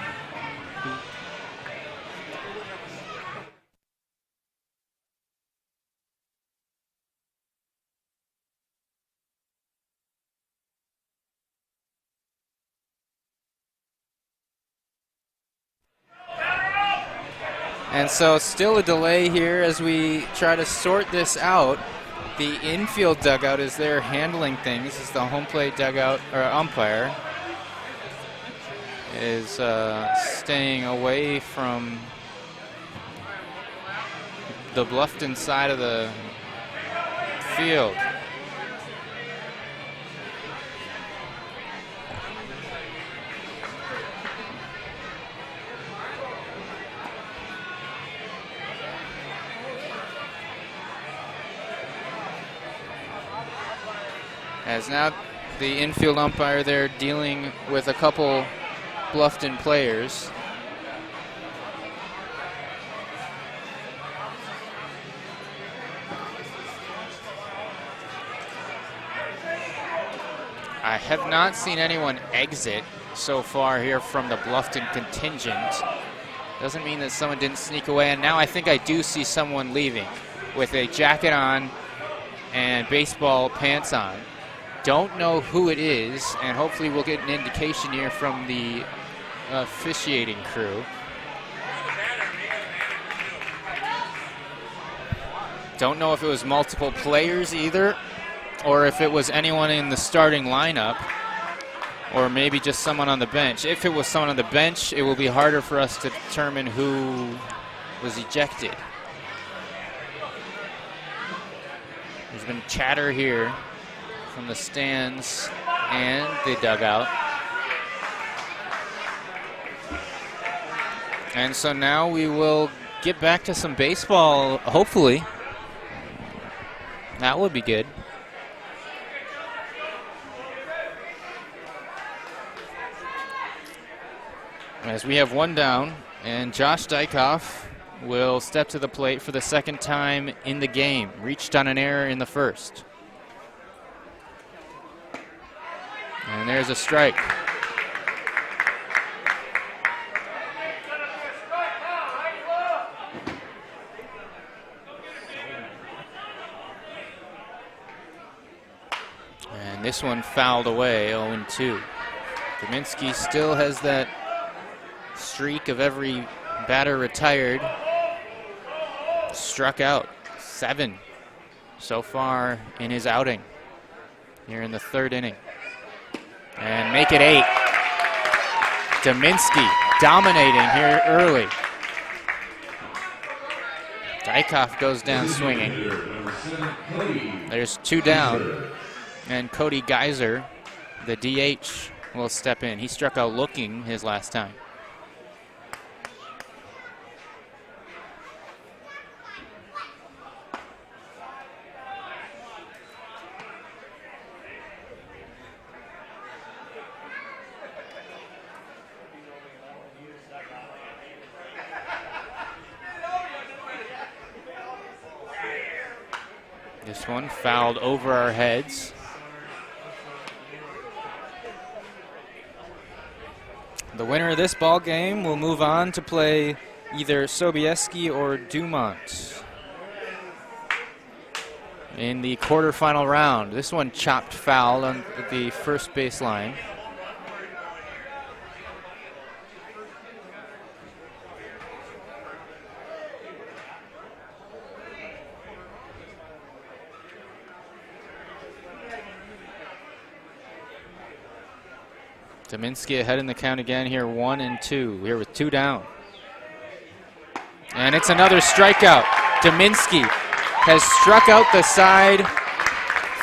And so still a delay here as we try to sort this out. The infield dugout is there handling things as the home plate dugout or umpire is staying away from the Bluffton side of the field. As now the infield umpire there dealing with a couple Bluffton players. I have not seen anyone exit so far here from the Bluffton contingent. Doesn't mean that someone didn't sneak away, and now I think I do see someone leaving with a jacket on and baseball pants on. Don't know who it is, and hopefully we'll get an indication here from the officiating crew. Don't know if it was multiple players either, or if it was anyone in the starting lineup, or maybe just someone on the bench. If it was someone on the bench, it will be harder for us to determine who was ejected. There's been chatter here from the stands and the dugout. And so now we will get back to some baseball, hopefully. That would be good. As we have one down, and Josh Dykoff will step to the plate for the second time in the game. Reached on an error in the first. And there's a strike. And this one fouled away, 0-2. Tominski still has that streak of every batter retired. Struck out 7 so far in his outing here in the third inning. And make it 8. Tominski dominating here early. Dykoff goes down swinging. There's 2 down. And Cody Geiser, the DH, will step in. He struck out looking his last time. This one fouled over our heads. The winner of this ball game will move on to play either Sobieski or Dumont in the quarterfinal round. This one chopped foul on the first baseline. Dominski ahead in the count again here, 1-2. Here with 2 down. And it's another strikeout. Dominski has struck out the side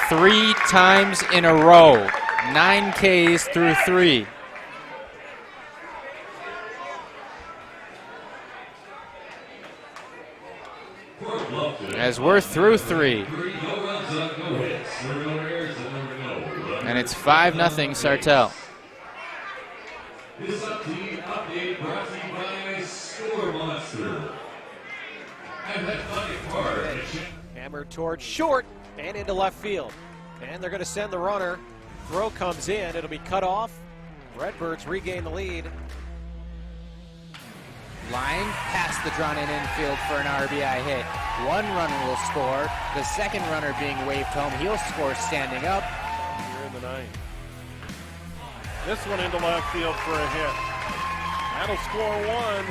3 times in a row. 9 Ks through 3. As we're through 3. And it's 5-0 Sartell. This update brought to you by Score Monster. I've had plenty of cars. Hammer towards short and into left field. And they're going to send the runner. Throw comes in. It'll be cut off. Redbirds regain the lead. Line past the drawn-in infield for an RBI hit. 1 runner will score. The second runner being waved home. He'll score standing up. Here in the 9th. This one into left field for a hit. That'll score 1.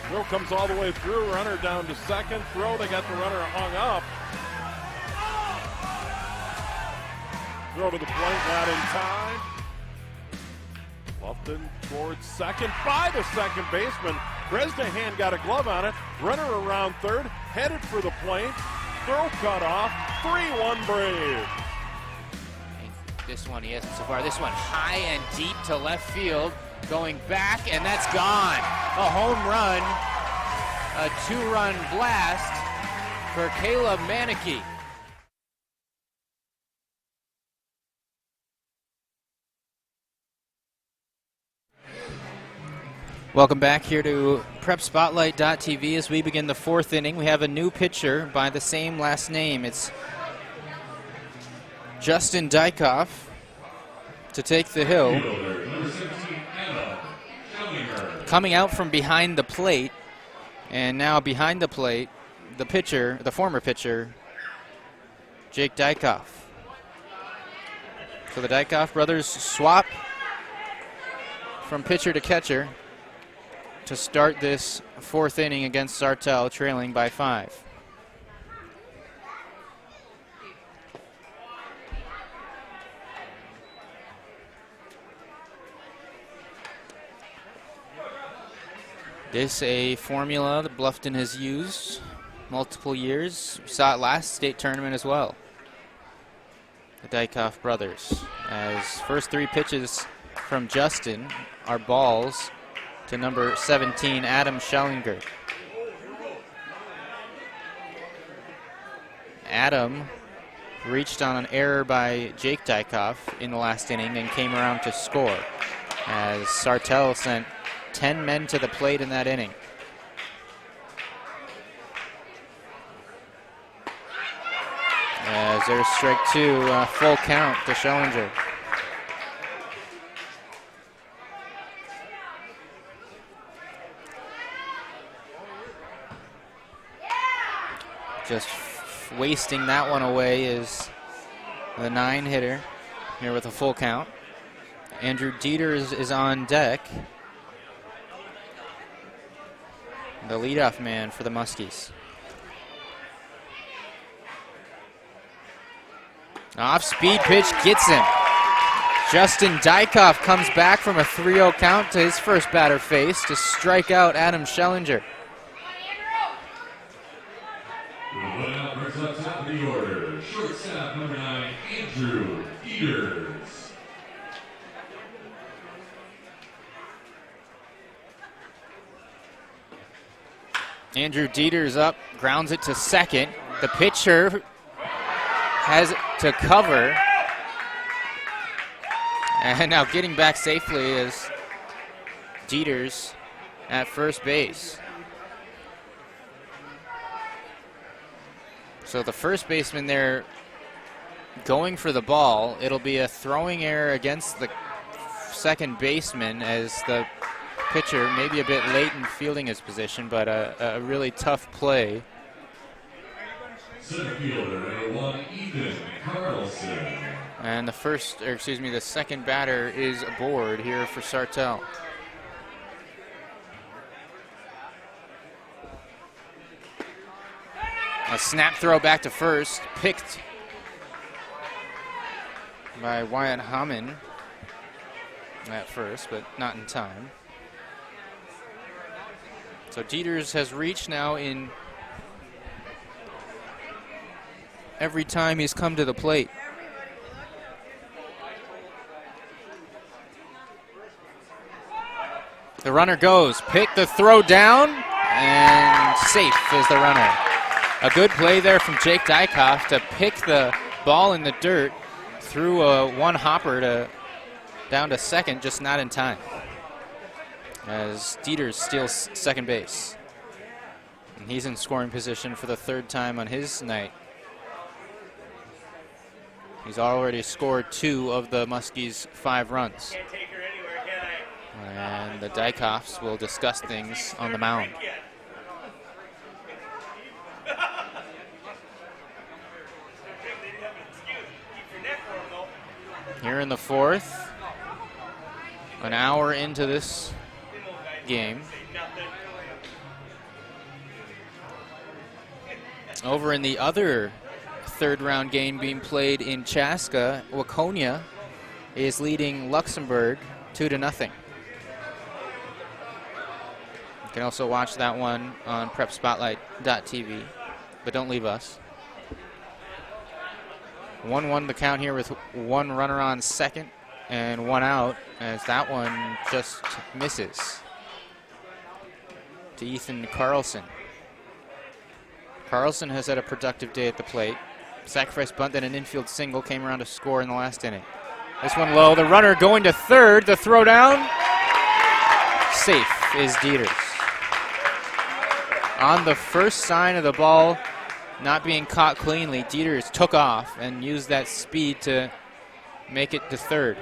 Throw comes all the way through. Runner down to second. Throw, they got the runner hung up. Throw to the plate, not in time. Bluffton towards second by the second baseman. Bresnahan got a glove on it. Runner around third, headed for the plate. Throw cut off. 3-1 Braves. This one he hasn't so far. This one high and deep to left field. Going back, and that's gone. A home run. A 2-run blast for Caleb Manicky. Welcome back here to PrepSpotlight.tv as we begin the 4th inning. We have a new pitcher by the same last name. It's Justin Dykoff to take the hill. Coming out from behind the plate, and now behind the plate, the pitcher, the former pitcher, Jake Dykoff. So the Dykoff brothers swap from pitcher to catcher to start this 4th inning against Sartell, trailing by 5. This a formula that Bluffton has used multiple years. We saw it last state tournament as well. The Dykoff brothers. As first 3 pitches from Justin are balls to number 17, Adam Schellinger. Adam reached on an error by Jake Dykoff in the last inning and came around to score, as Sartell sent 10 men to the plate in that inning. As there's strike 2, full count to Schellinger. Just wasting that one away is the 9 hitter here with a full count. Andrew Dieter is on deck. The leadoff man for the Muskies. Off-speed pitch gets him. Justin Dykoff comes back from a 3-0 count to his first batter face to strike out Adam Schellinger. One out brings up top of the order. Shortstop number 9, Andrew Peters. Andrew Dieter's up, grounds it to second. The pitcher has it to cover. And now getting back safely is Dieters at first base. So the first baseman there going for the ball. It'll be a throwing error against the second baseman as the pitcher maybe a bit late in fielding his position, but a really tough play. Center fielder, number 1, Ethan Carlson. And the second batter is aboard here for Sartell. A snap throw back to first, picked by Wyatt Hammond at first, but not in time. So Dieters has reached now in every time he's come to the plate. The runner goes, pick the throw down, and safe is the runner. A good play there from Jake Dykoff to pick the ball in the dirt, threw a one hopper down to second, just not in time, as Dieters steals second base. And he's in scoring position for the third time on his night. He's already scored 2 of the Muskies' 5 runs. And the Dykoffs will discuss things on the mound. Here in the 4th, an hour into this game. Over in the other third-round game being played in Chaska, Waconia is leading Luxembourg 2-0. You can also watch that one on prepspotlight.tv, but don't leave us. 1-1 the count here with 1 runner on second and 1 out, as that one just misses to Ethan Carlson. Carlson has had a productive day at the plate. Sacrifice bunt, then an infield single, came around to score in the last inning. This one low, the runner going to third, the throw down. Safe is Dieters. On the first sign of the ball not being caught cleanly, Dieters took off and used that speed to make it to third.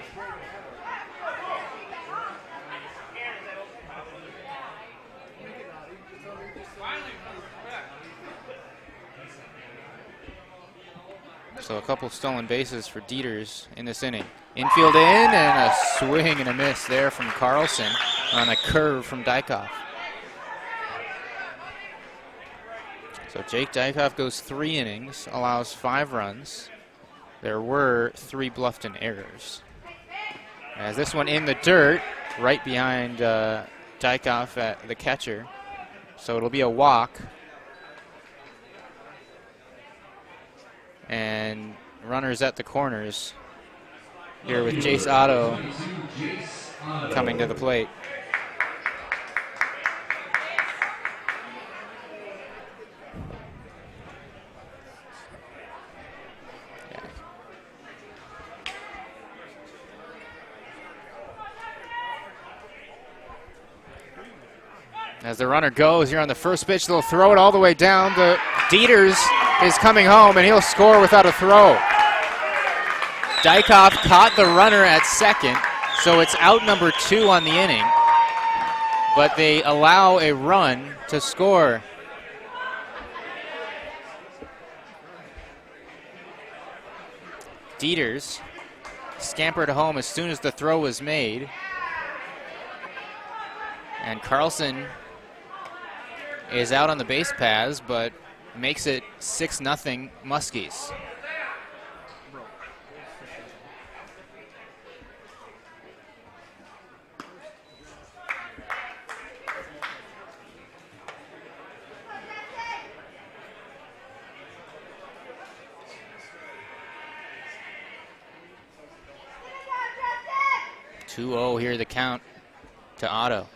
So a couple stolen bases for Dieters in this inning. Infield in, and a swing and a miss there from Carlson on a curve from Dykoff. So Jake Dykoff goes 3 innings, allows 5 runs. There were 3 Bluffton errors. As this one in the dirt, right behind Dykoff at the catcher. So it'll be a walk. And runners at the corners here with Jace Otto coming to the plate. As the runner goes here on the first pitch, they'll throw it all the way down. The Dieters is coming home, and he'll score without a throw. Dykoff caught the runner at second, so it's out number 2 on the inning. But they allow a run to score. Dieters scampered home as soon as the throw was made. And Carlson is out on the base paths, but makes it 6-0 Muskies. Here the count to Otto,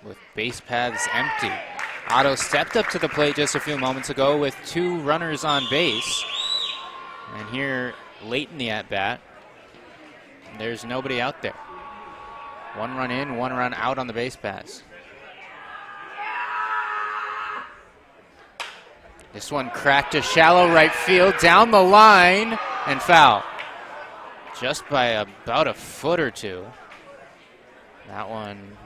with base paths empty. Otto stepped up to the plate just a few moments ago with 2 runners on base. And here, late in the at-bat, there's nobody out there. 1 run in, 1 run out on the base paths. This one cracked to shallow right field, down the line, and foul. Just by about a foot or two. That one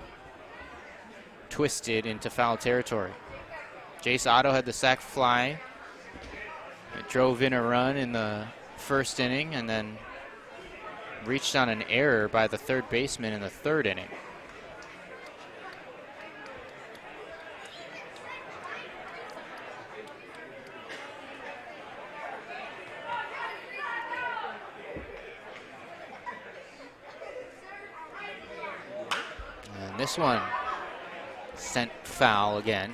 twisted into foul territory. Jace Otto had the sac fly. It drove in a run in the first inning and then reached on an error by the third baseman in the third inning. And this one sent foul again.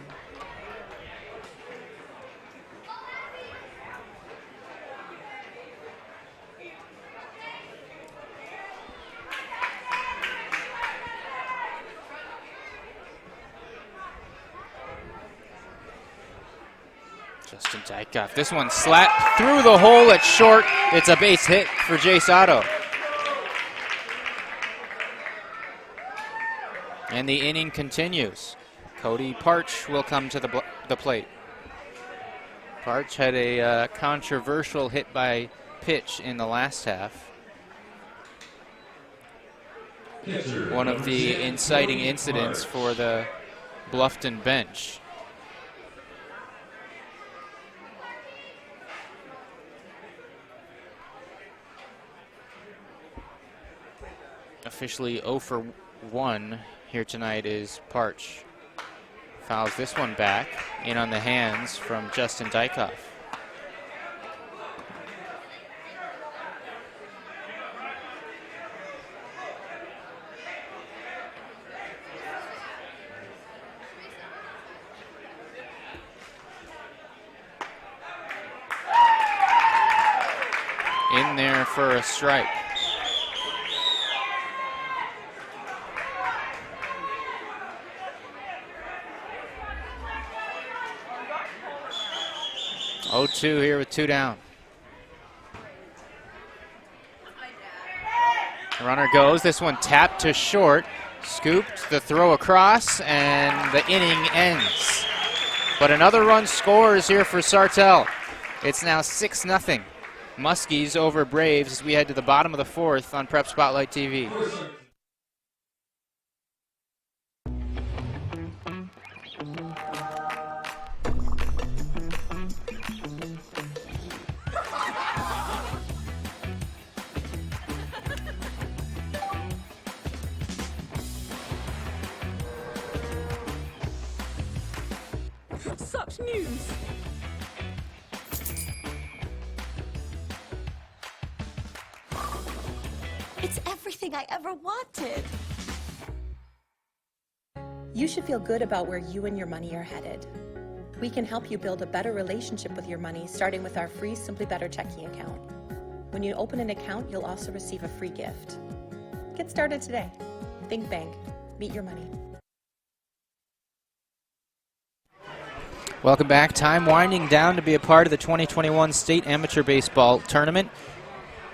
Justin Dykoff. This one slapped through the hole at short. It's a base hit for Jace Otto. And the inning continues. Cody Parch will come to the plate. Parch had a controversial hit by pitch in the last half. One of the inciting incidents for the Bluffton bench. Officially 0 for 1 here tonight is Parch. Fouls this one back, in on the hands from Justin Dykoff. In there for a strike. Oh, 2 here with 2 down. The runner goes. This one tapped to short. Scooped, the throw across, and the inning ends. But another run scores here for Sartell. It's now 6-0. Muskies over Braves as we head to the bottom of the fourth on Prep Spotlight TV. Such news! It's everything I ever wanted. You should feel good about where you and your money are headed. We can help you build a better relationship with your money, starting with our free Simply Better checking account. When you open an account, you'll also receive a free gift. Get started today. Think Bank. Meet your money. Welcome back. Time winding down to be a part of the 2021 State Amateur Baseball Tournament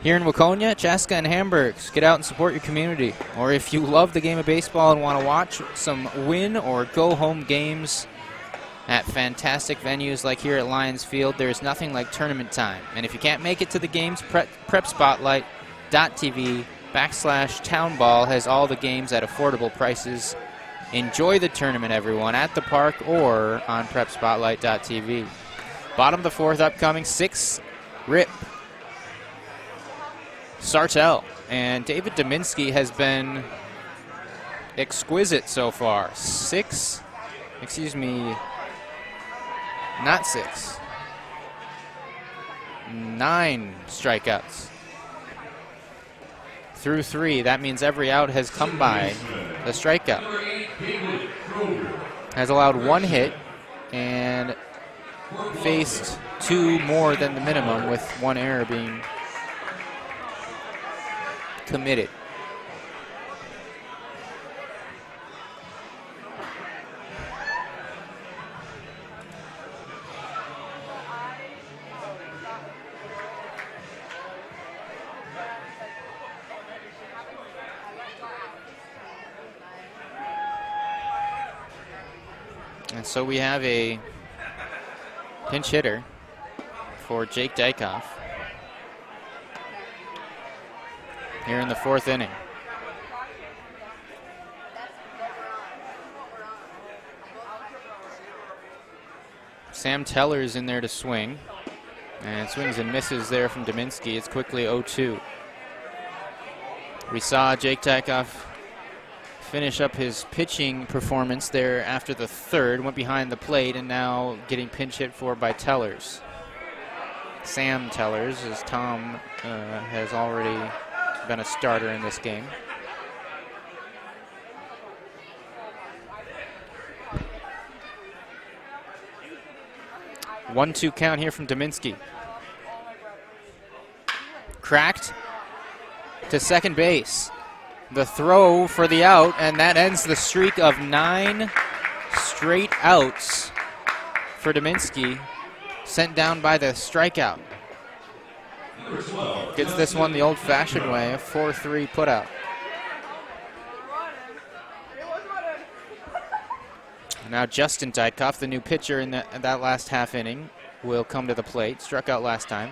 here in Waconia, Chaska, and Hamburg. Get out and support your community. Or if you love the game of baseball and want to watch some win or go home games at fantastic venues like here at Lions Field, there's nothing like tournament time. And if you can't make it to the games, prepspotlight.tv/townball has all the games at affordable prices. Enjoy the tournament, everyone, at the park or on prepspotlight.tv. Bottom of the fourth upcoming, 6 rip. Sartell. And David Dominski has been exquisite so far. 9 strikeouts. Through 3, that means every out has come by a strikeout. Has allowed 1 hit and faced 2 more than the minimum, with 1 error being committed. And so we have a pinch hitter for Jake Dykoff here in the 4th inning. Sam Teller's in there to swing. And swings and misses there from Dominski. It's quickly 0-2. We saw Jake Dykoff finish up his pitching performance there after the 3rd, went behind the plate, and now getting pinch hit for by Tellers. Sam Tellers, as Tom has already been a starter in this game. One-two count here from Dominski. Cracked to second base. The throw for the out, and that ends the streak of 9 straight outs for Dominski, sent down by the strikeout. Gets this one the old-fashioned way, a 4-3 putout. Now Justin Dykoff, the new pitcher in that last half inning, will come to the plate. Struck out last time.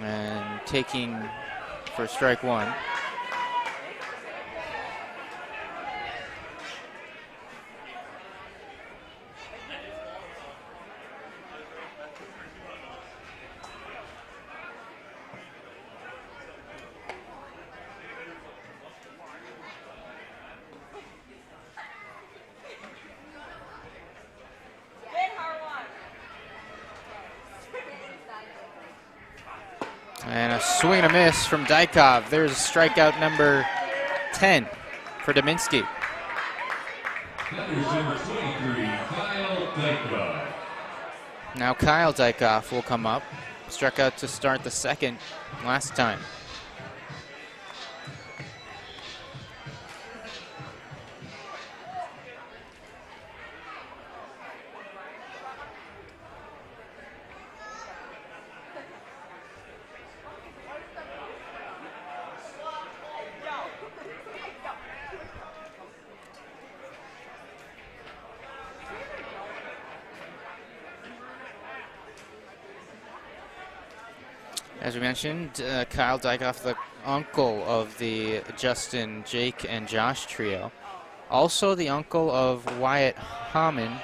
And taking for strike one. And a swing and a miss from Dykoff. There's strikeout number 10 for Dominski. That is number 23, Kyle Dykoff. Now Kyle Dykoff will come up. Struck out to start the 2nd last time. As we mentioned, Kyle Dykoff, the uncle of the Justin, Jake, and Josh trio. Also the uncle of Wyatt Hammond,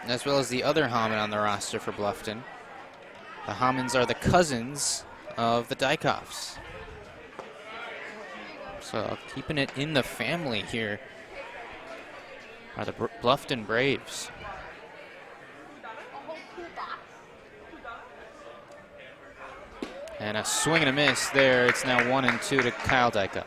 as well as the other Hammond on the roster for Bluffton. The Hammonds are the cousins of the Dykoffs. So keeping it in the family here are the Bluffton Braves. And a swing and a miss there. It's now 1-2 to Kyle Dykoff.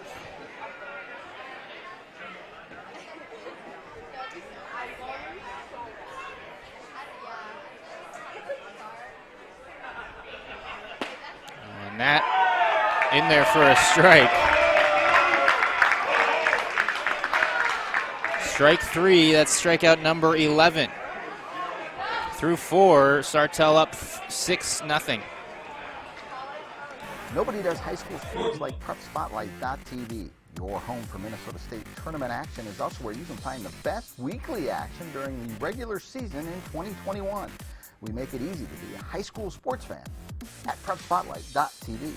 And that in there for a strike. Strike 3, that's strikeout number 11. Through 4, Sartell up 6-0. Nobody does high school sports like PrepSpotlight.tv. Your home for Minnesota State tournament action is also where you can find the best weekly action during the regular season in 2021. We make it easy to be a high school sports fan at PrepSpotlight.tv.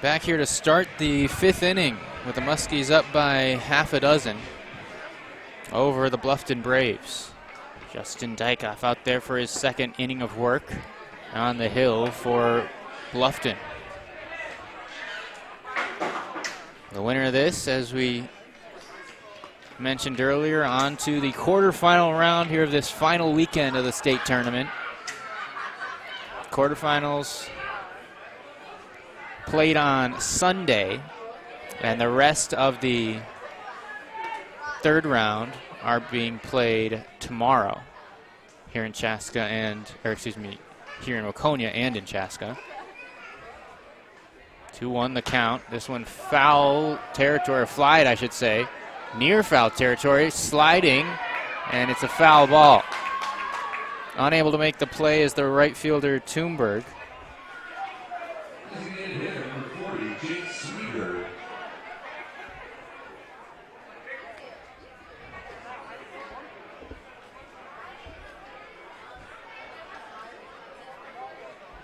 Back here to start the 5th inning with the Muskies up by half a dozen over the Bluffton Braves. Justin Dykoff out there for his 2nd inning of work on the hill for Bluffton. The winner of this, as we mentioned earlier, on to the quarterfinal round here of this final weekend of the state tournament. Quarterfinals played on Sunday, and the rest of the 3rd round are being played tomorrow here in Chaska here in Waconia and in Chaska. 2-1 the count. This one foul territory, or flied I should say, near foul territory, sliding, and it's a foul ball. Unable to make the play is the right fielder Toomberg. Designated hitter number 40, Jake Sweeter.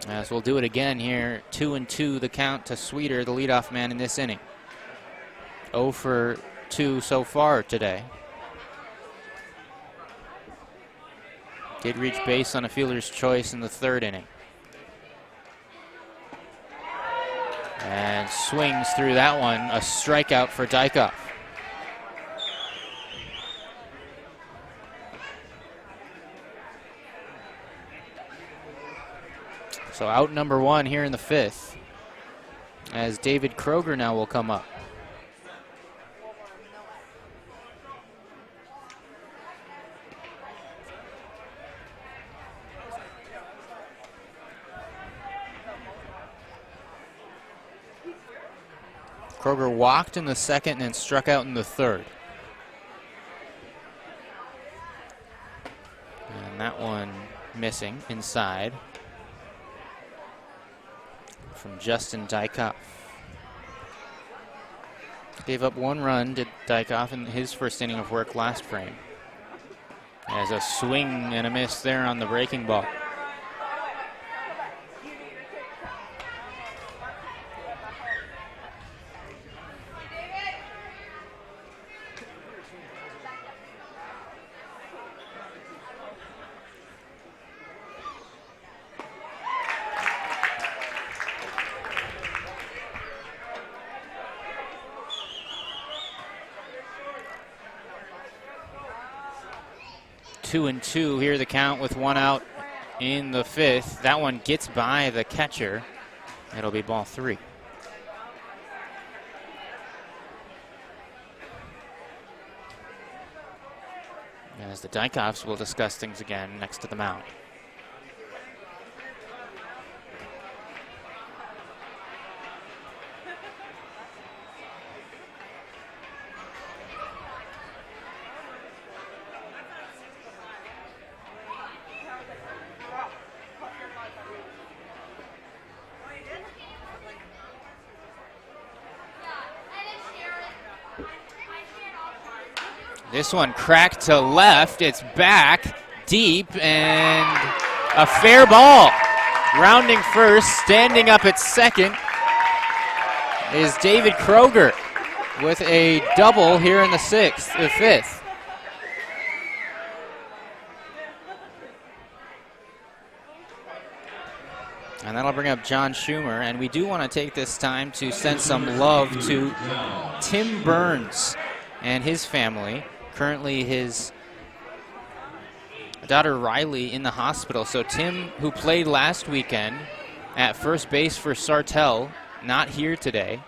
As we'll do it again here, 2-2 the count to Sweeter, the leadoff man in this inning. 0 for 2 so far today. Did reach base on a fielder's choice in the 3rd inning. And swings through that one, a strikeout for Dykoff. So out number 1 here in the 5th, as David Kroger now will come up. Kroger walked in the 2nd and then struck out in the 3rd. And that one missing inside from Justin Dykoff. Gave up 1 run to Dykoff in his 1st inning of work last frame. As a swing and a miss there on the breaking ball. Two and two here, the count with 1 out in the 5th. That one gets by the catcher. It'll be ball 3. As the Dykoffs will discuss things again next to the mound. This one cracked to left. It's back deep and a fair ball. Rounding first, standing up at 2nd is David Kroger with a double here in the 5th. And that'll bring up John Schumer. And we do want to take this time to send some love to Tim Burns and his family. Currently his daughter Riley in the hospital. So Tim, who played last weekend at first base for Sartell, not here today.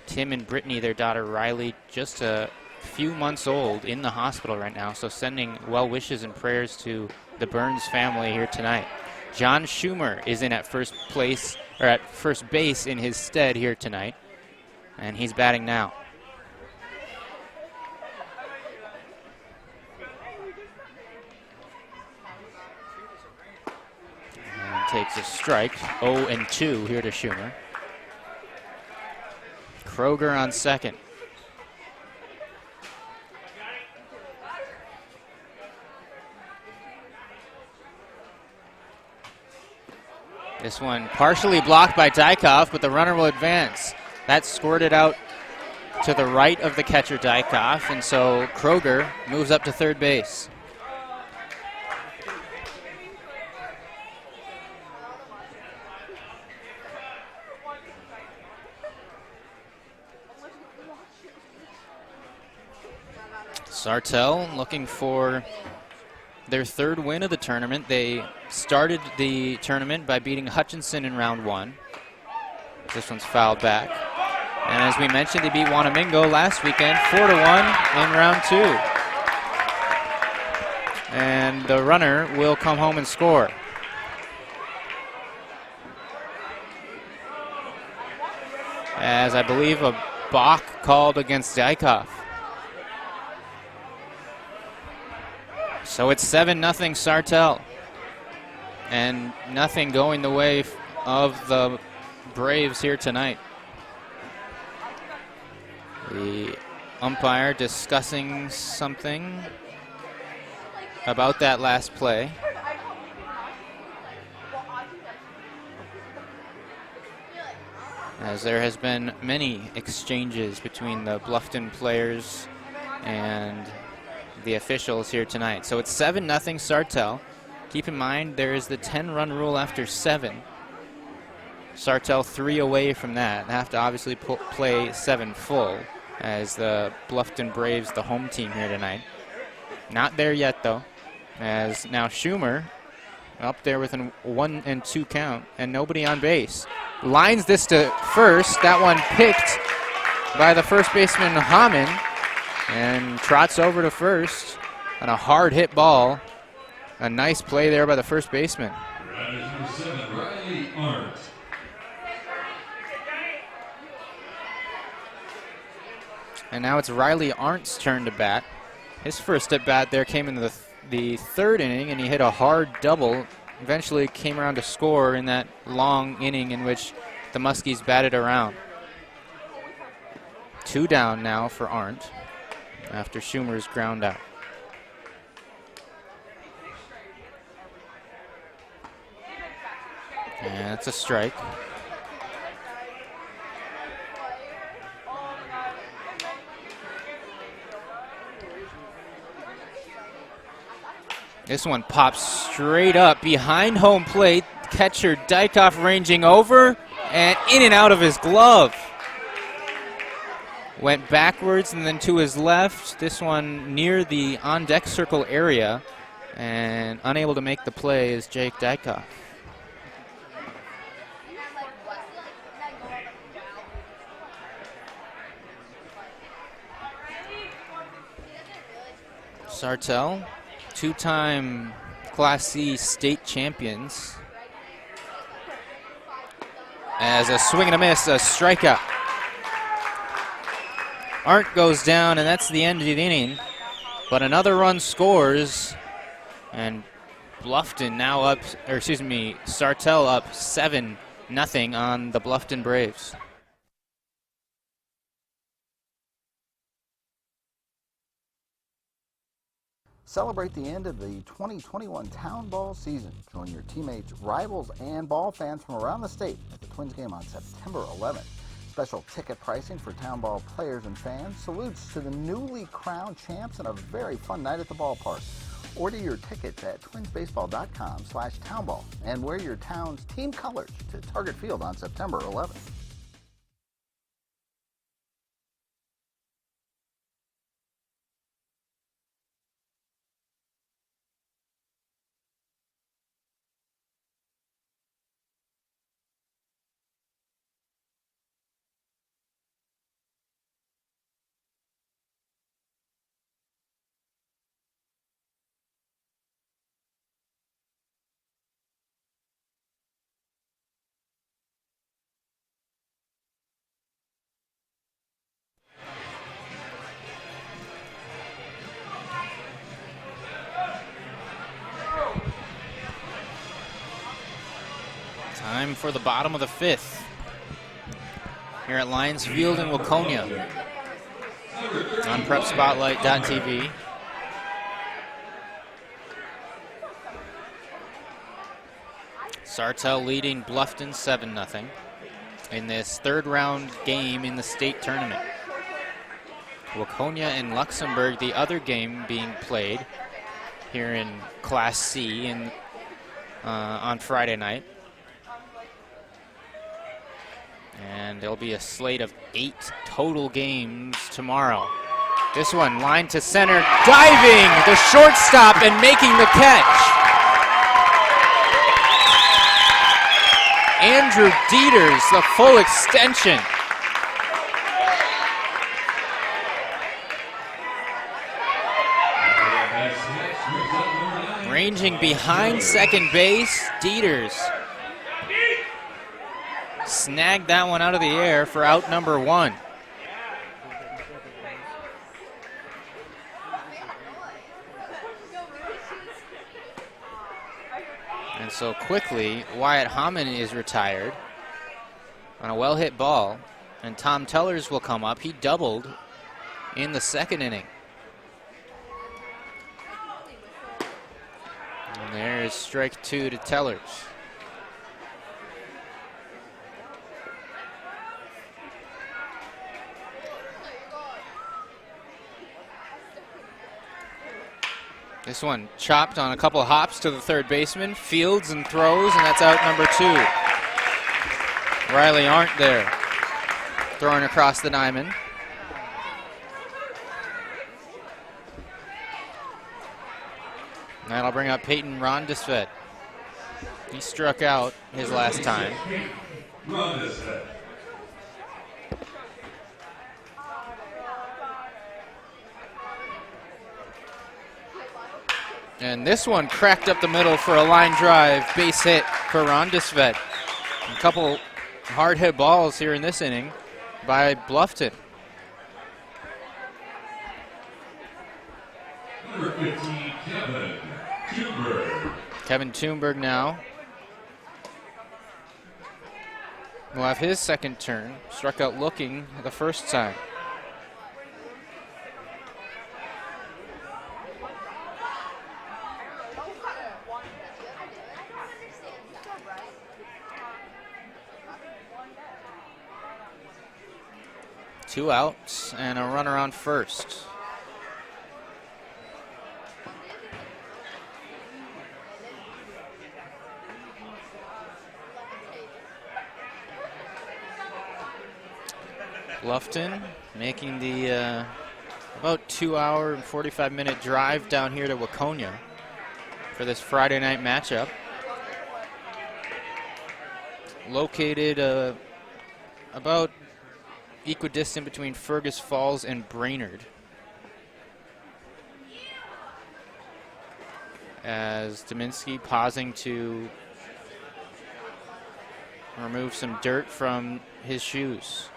Tim and Brittany, their daughter Riley, just a few months old, in the hospital right now. So sending well wishes and prayers to the Burns family here tonight. John Schumer is in at first base in his stead here tonight, and he's batting now. Takes a strike. 0-2 here to Schumer. Kroger on 2nd. This one partially blocked by Dykhoff, but the runner will advance. That squirted out to the right of the catcher, Dykhoff, and so Kroger moves up to third base. Sartell looking for their third win of the tournament. They started the tournament by beating Hutchinson in round 1. This one's fouled back. And as we mentioned, they beat Wanamingo last weekend 4-1 in round 2. And the runner will come home and score. As I believe a balk called against Dykhoff. So it's 7-0 Sartell. And nothing going the way of the Braves here tonight. The umpire discussing something about that last play. As there has been many exchanges between the Bluffton players and the officials here tonight. So it's 7-0 Sartell. Keep in mind there is the 10-run rule after 7. Sartell 3 away from that. They have to obviously play 7 full as the Bluffton Braves, the home team here tonight. Not there yet though, as now Schumer up there with a 1-2 count and nobody on base. Lines this to first. That one picked by the first baseman Hamann and trots over to first on a hard hit ball. A nice play there by the first baseman. Number 7, Riley Arndt. And now it's Riley Arndt's turn to bat. His first at bat there came in the third inning, and he hit a hard double. Eventually came around to score in that long inning in which the Muskies batted around. 2 down now for Arndt after Schumer's ground out. And that's a strike. This one pops straight up behind home plate. Catcher Dykhoff ranging over and in and out of his glove. Went backwards and then to his left. This one near the on-deck circle area and unable to make the play is Jake Dykhoff. Sartell, 2-time Class C state champions. As a swing and a miss, a strikeout. Arndt goes down, and that's the end of the inning. But another run scores, and Bluffton now up, or excuse me, Sartell up 7-0 on the Bluffton Braves. Celebrate the end of the 2021 Town Ball season. Join your teammates, rivals, and ball fans from around the state at the Twins game on September 11th. Special ticket pricing for Town Ball players and fans. Salutes to the newly crowned champs and a very fun night at the ballpark. Order your tickets at twinsbaseball.com/townball and wear your town's team colors to Target Field on September 11th. Time for the bottom of the 5th here at Lions Field in Waconia on PrepSpotlight.tv. Sartell leading Bluffton 7-0 in this third round game in the state tournament. Waconia and Luxembourg, the other game being played here in Class C on Friday night. And there'll be a slate of 8 total games tomorrow. This one, line to center, diving the shortstop and making the catch. Andrew Dieters, the full extension. Ranging behind second base, Dieters snagged that one out of the air for out number 1. And so quickly, Wyatt Hammond is retired on a well-hit ball, and Tom Tellers will come up. He doubled in the second inning. And there's strike 2 to Tellers. This one chopped on a couple of hops to the third baseman, fields and throws, and that's out number 2. Riley Arndt there, throwing across the diamond. And that'll bring up Peyton Rondesvet. He struck out his last time. And this one cracked up the middle for a line drive, base hit for Rondesvet. A couple hard hit balls here in this inning by Bluffton. Number 15, Kevin Thunberg. Kevin Thunberg now will have his second turn. Struck out looking the first time. Two outs and a runner on first. Bluffton making the about 2 hour and 45-minute drive down here to Waconia for this Friday night matchup. Located about equidistant between Fergus Falls and Brainerd. As Dominski pausing to remove some dirt from his shoes.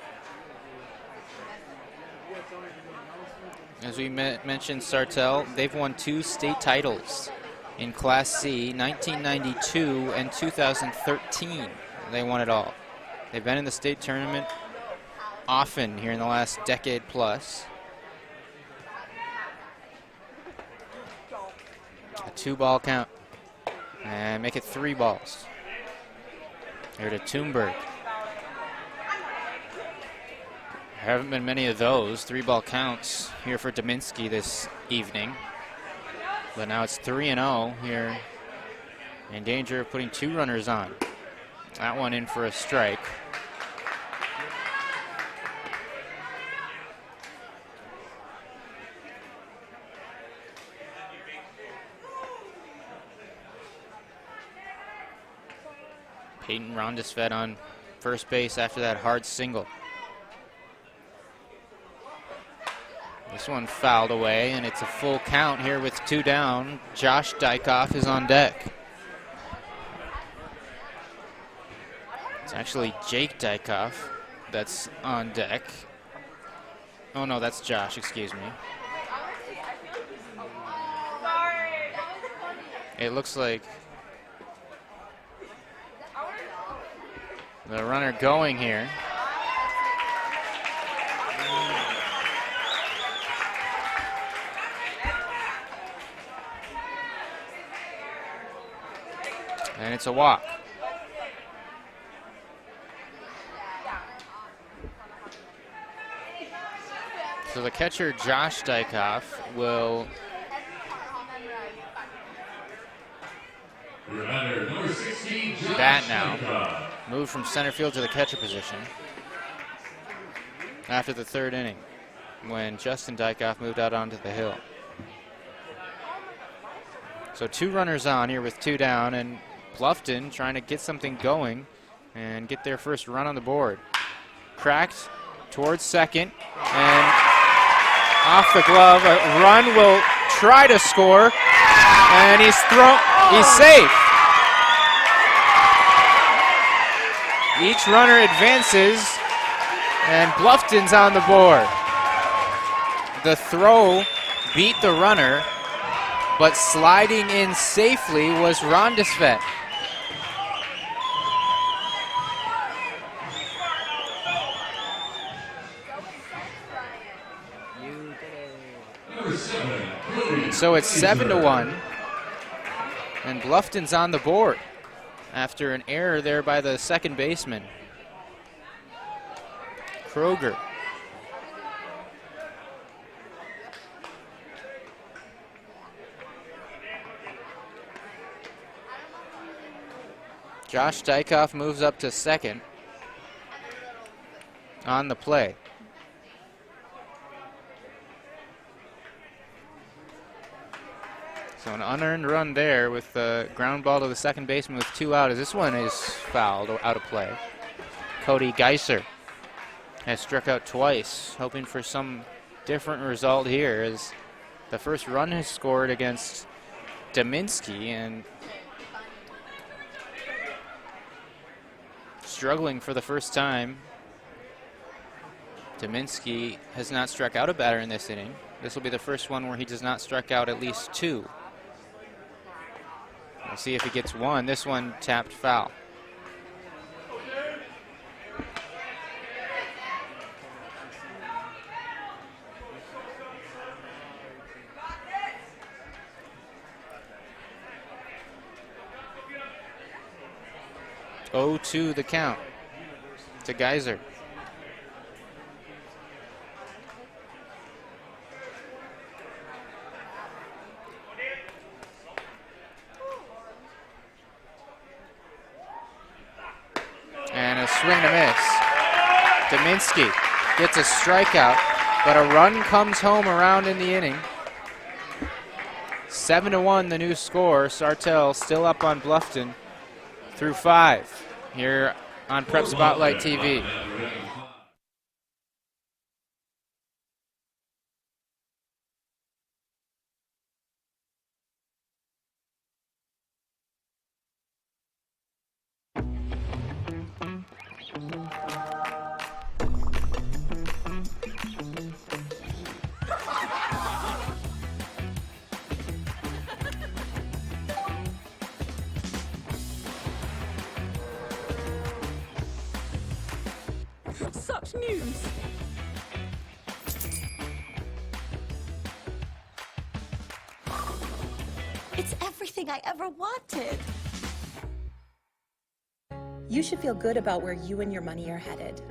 As we mentioned, Sartell, they've won 2 state titles in Class C, 1992 and 2013. They won it all. They've been in the state tournament often here in the last decade plus. A 2-ball count. And make it 3 balls. Here to Thunberg. There haven't been many of those 3-ball counts here for Dominski this evening. But now it's 3-0 here. In danger of putting 2 runners on. That one in for a strike. Peyton Rondesvet on first base after that hard single. This one fouled away, and it's a full count here with 2 down. Josh Dykoff is on deck. It's actually Jake Dykoff that's on deck. Oh no, that's Josh, excuse me. It looks like the runner going here. And it's a walk. So the catcher, Josh Dykoff, will Number 16, Josh bat now. Dykoff. Move from center field to the catcher position after the third inning when Justin Dykoff moved out onto the hill. So 2 runners on here with 2 down, and Bluffton trying to get something going and get their first run on the board. Cracked towards second, and off the glove, a run will try to score, and he's safe. Each runner advances, and Bluffton's on the board. The throw beat the runner, but sliding in safely was Rondesvet. So it's 7-1, and Bluffton's on the board after an error there by the second baseman, Kroger. Josh Dykoff moves up to second on the play. So an unearned run there with the ground ball to the second baseman with 2 out, as this one is fouled or out of play. Cody Geiser has struck out twice, hoping for some different result here, as the first run is scored against Dominski, and struggling for the first time. Dominski has not struck out a batter in this inning. This will be the first one where he does not strike out at least 2. We'll see if he gets 1. This one tapped foul. Oh, 2 the count to Geiser. And a swing and a miss. Dominski gets a strikeout, but a run comes home around in the inning. 7-1 the new score. Sartell still up on Bluffton through 5 here on Prep Spotlight TV. Such news! It's everything I ever wanted. You should feel good about where you and your money are headed.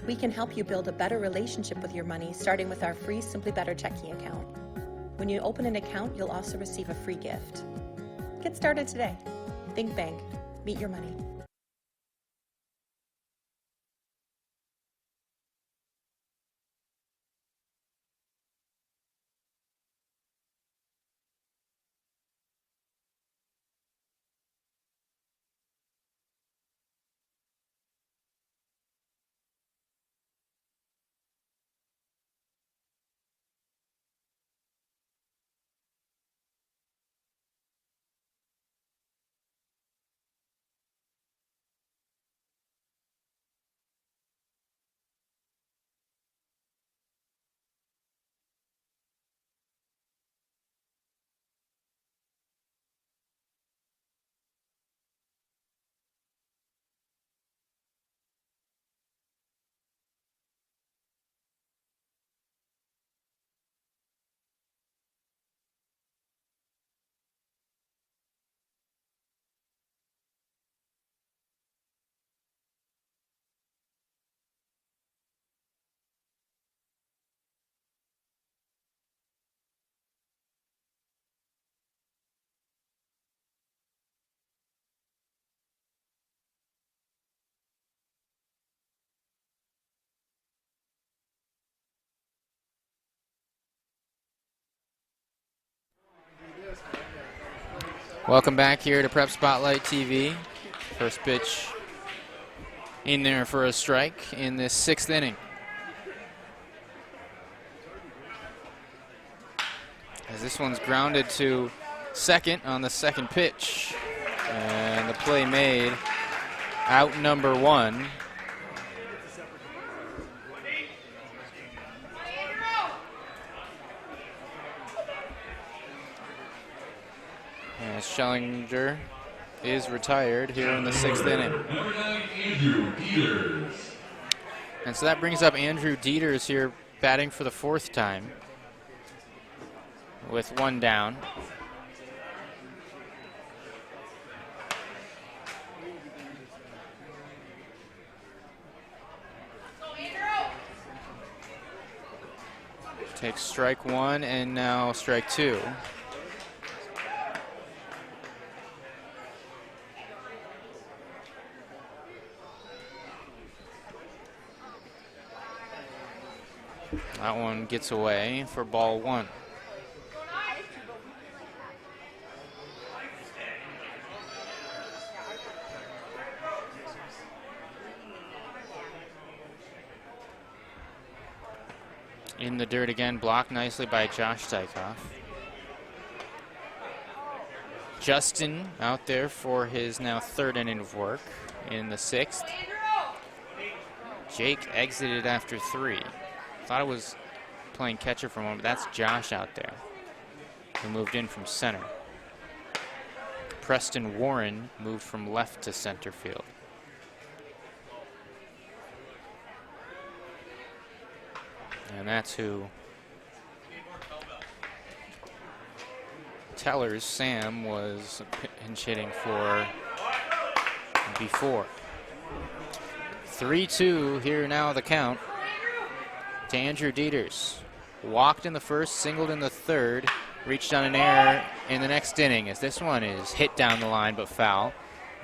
We can help you build a better relationship with your money, starting with our free Simply Better checking account. When you open an account, you'll also receive a free gift. Get started today. Think Bank. Meet your money. Welcome back here to Prep Spotlight TV. First pitch in there for a strike in this 6th inning. As this one's grounded to second on the second pitch. And the play made, out number 1. And Schellinger is retired here in the 6th inning. Number 9, Andrew Dieters. And so that brings up Andrew Dieters here batting for the 4th time with 1 down. Takes strike 1 and now strike 2. That one gets away for ball 1. In the dirt again, blocked nicely by Josh Dykoff. Justin out there for his now 3rd inning of work in the 6th. Jake exited after 3. Thought it was playing catcher for a moment, but that's Josh out there, who moved in from center. Preston Warren moved from left to center field. And that's who Teller's Sam was pinch hitting for before. 3-2 here now the count to Andrew Dieters. Walked in the 1st, singled in the 3rd, reached on an error in the next inning as this one is hit down the line but foul.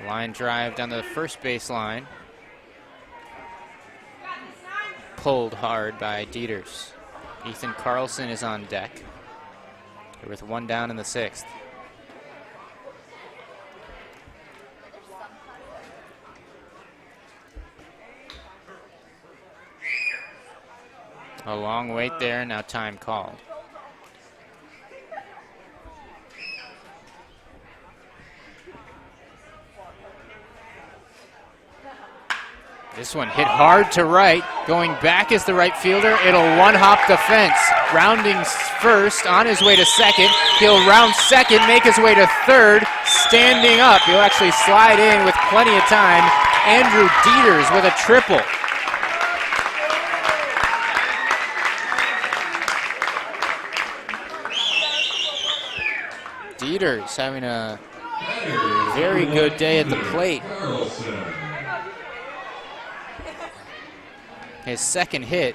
Line drive down the first base line. Pulled hard by Dieters. Ethan Carlson is on deck with 1 down in the 6th. A long wait there, now time called. This one hit hard to right. Going back is the right fielder. It'll one-hop the fence. Rounding first, on his way to second. He'll round second, make his way to 3rd. Standing up, he'll actually slide in with plenty of time. Andrew Dieters with a triple. Dieters having a very good day at the plate. His 2nd hit,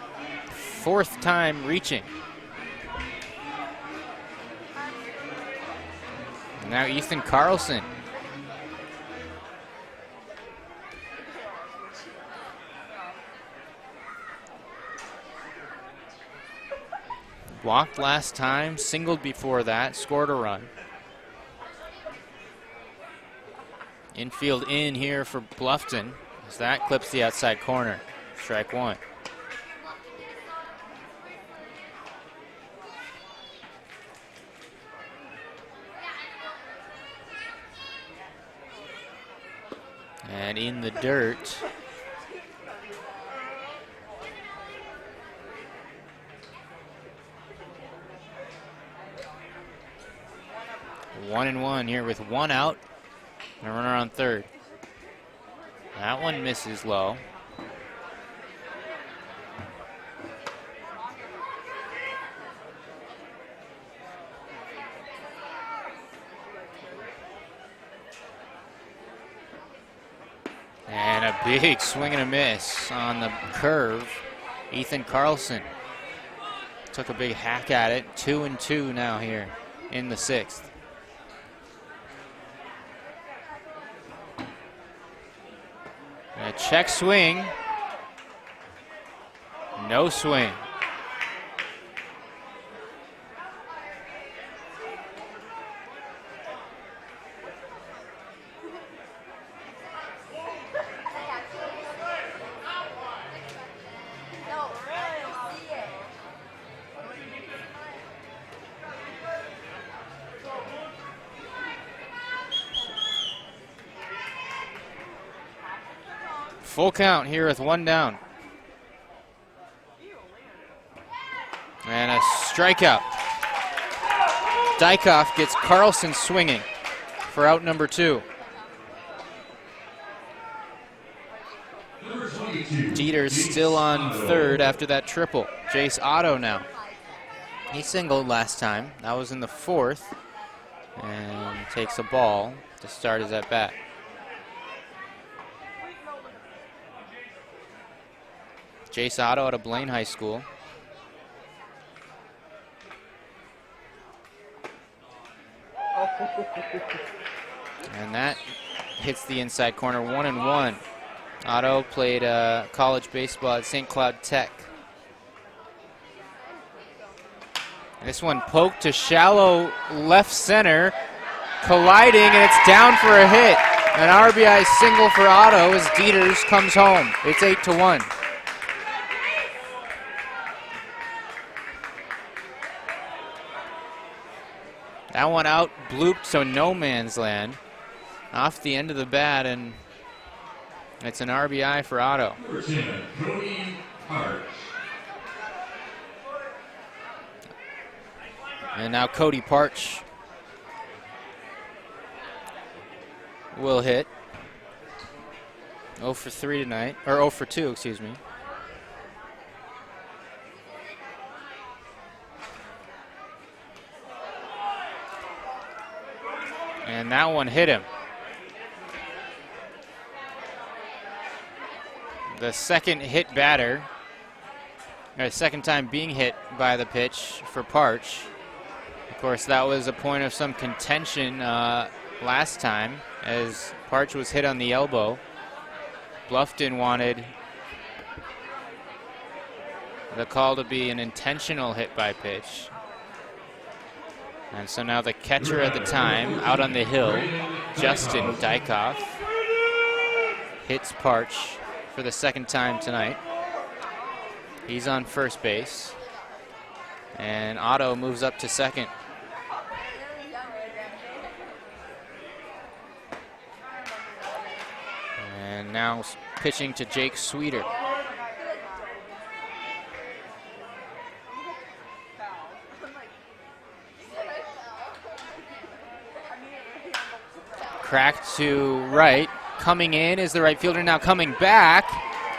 4th time reaching. Now Ethan Carlson. Walked last time, singled before that, scored a run. Infield in here for Bluffton as that clips the outside corner. Strike 1. And in the dirt. One and one here with 1 out and a runner on 3rd. That one misses low. And a big swing and a miss on the curve. Ethan Carlson took a big hack at it. 2-2 now here in the 6th. A check swing. No swing. Full count here with one down. And a strikeout. Dykoff gets Carlson swinging for out number 2. Dieter's still on third after that triple. Jace Otto now. He singled last time. That was in the 4th. And takes a ball to start his at-bat. Jace Otto out of Blaine High School. And that hits the inside corner, 1-1. Otto played college baseball at St. Cloud Tech. This one poked to shallow left center, colliding, and it's down for a hit. An RBI single for Otto as Dieters comes home. It's 8-1. That one out, blooped, so no man's land. Off the end of the bat, and it's an RBI for Otto. Cody Parch. And now Cody Parch will hit. 0 for 3 tonight, or 0 for 2, excuse me. And that one hit him. The second hit batter, or second time being hit by the pitch for Parch. Of course, that was a point of some contention last time as Parch was hit on the elbow. Bluffton wanted the call to be an intentional hit by pitch. And so now the catcher at the time, out on the hill, Justin Dykoff, hits Parch for the second time tonight. He's on first base. And Otto moves up to second. And now pitching to Jake Sweeter. Cracked to right. Coming in is the right fielder, now coming back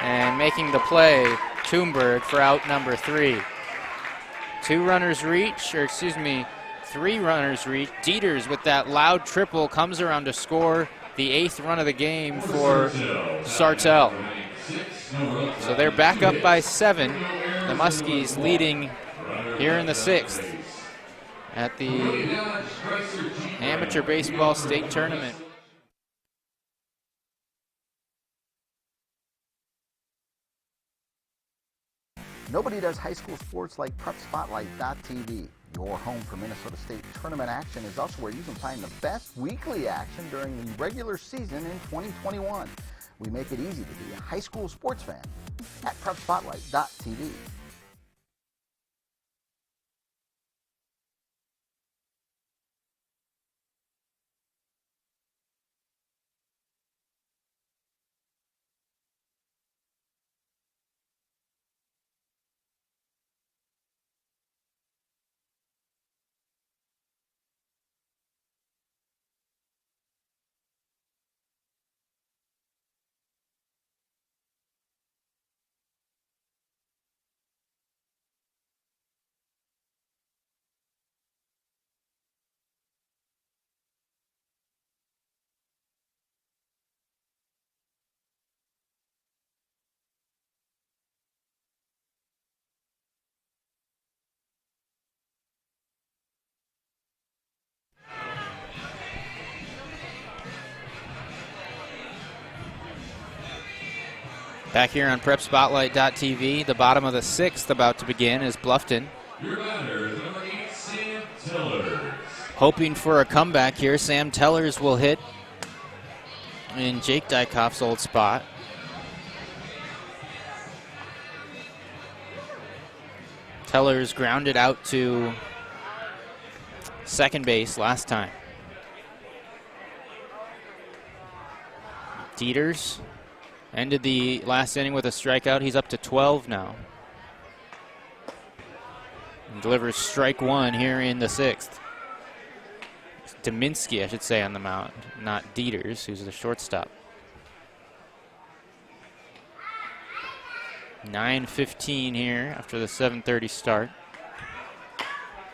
and making the play, Thunberg, for out number 3. 2 runners reach, or excuse me, 3 runners reach. Dieters with that loud triple comes around to score the 8th run of the game for Sartell. So they're back up by 7. The Muskies leading here in the 6th at the Amateur Baseball State Tournament. Nobody does high school sports like PrepSpotlight.tv. Your home for Minnesota State tournament action is also where you can find the best weekly action during the regular season in 2021. We make it easy to be a high school sports fan at PrepSpotlight.tv. Back here on PrepSpotlight.tv, the bottom of the 6th about to begin is Bluffton. Your batter is number 8, Sam Tellers. Hoping for a comeback here. Sam Tellers will hit in Jake Dykoff's old spot. Tellers grounded out to second base last time. Dieters Ended the last inning with a strikeout. He's up to 12 now. And delivers strike one here in the 6th. It's Dominski, I should say, on the mound, not Dieters, who's the shortstop. 9:15 here after the 7:30 start.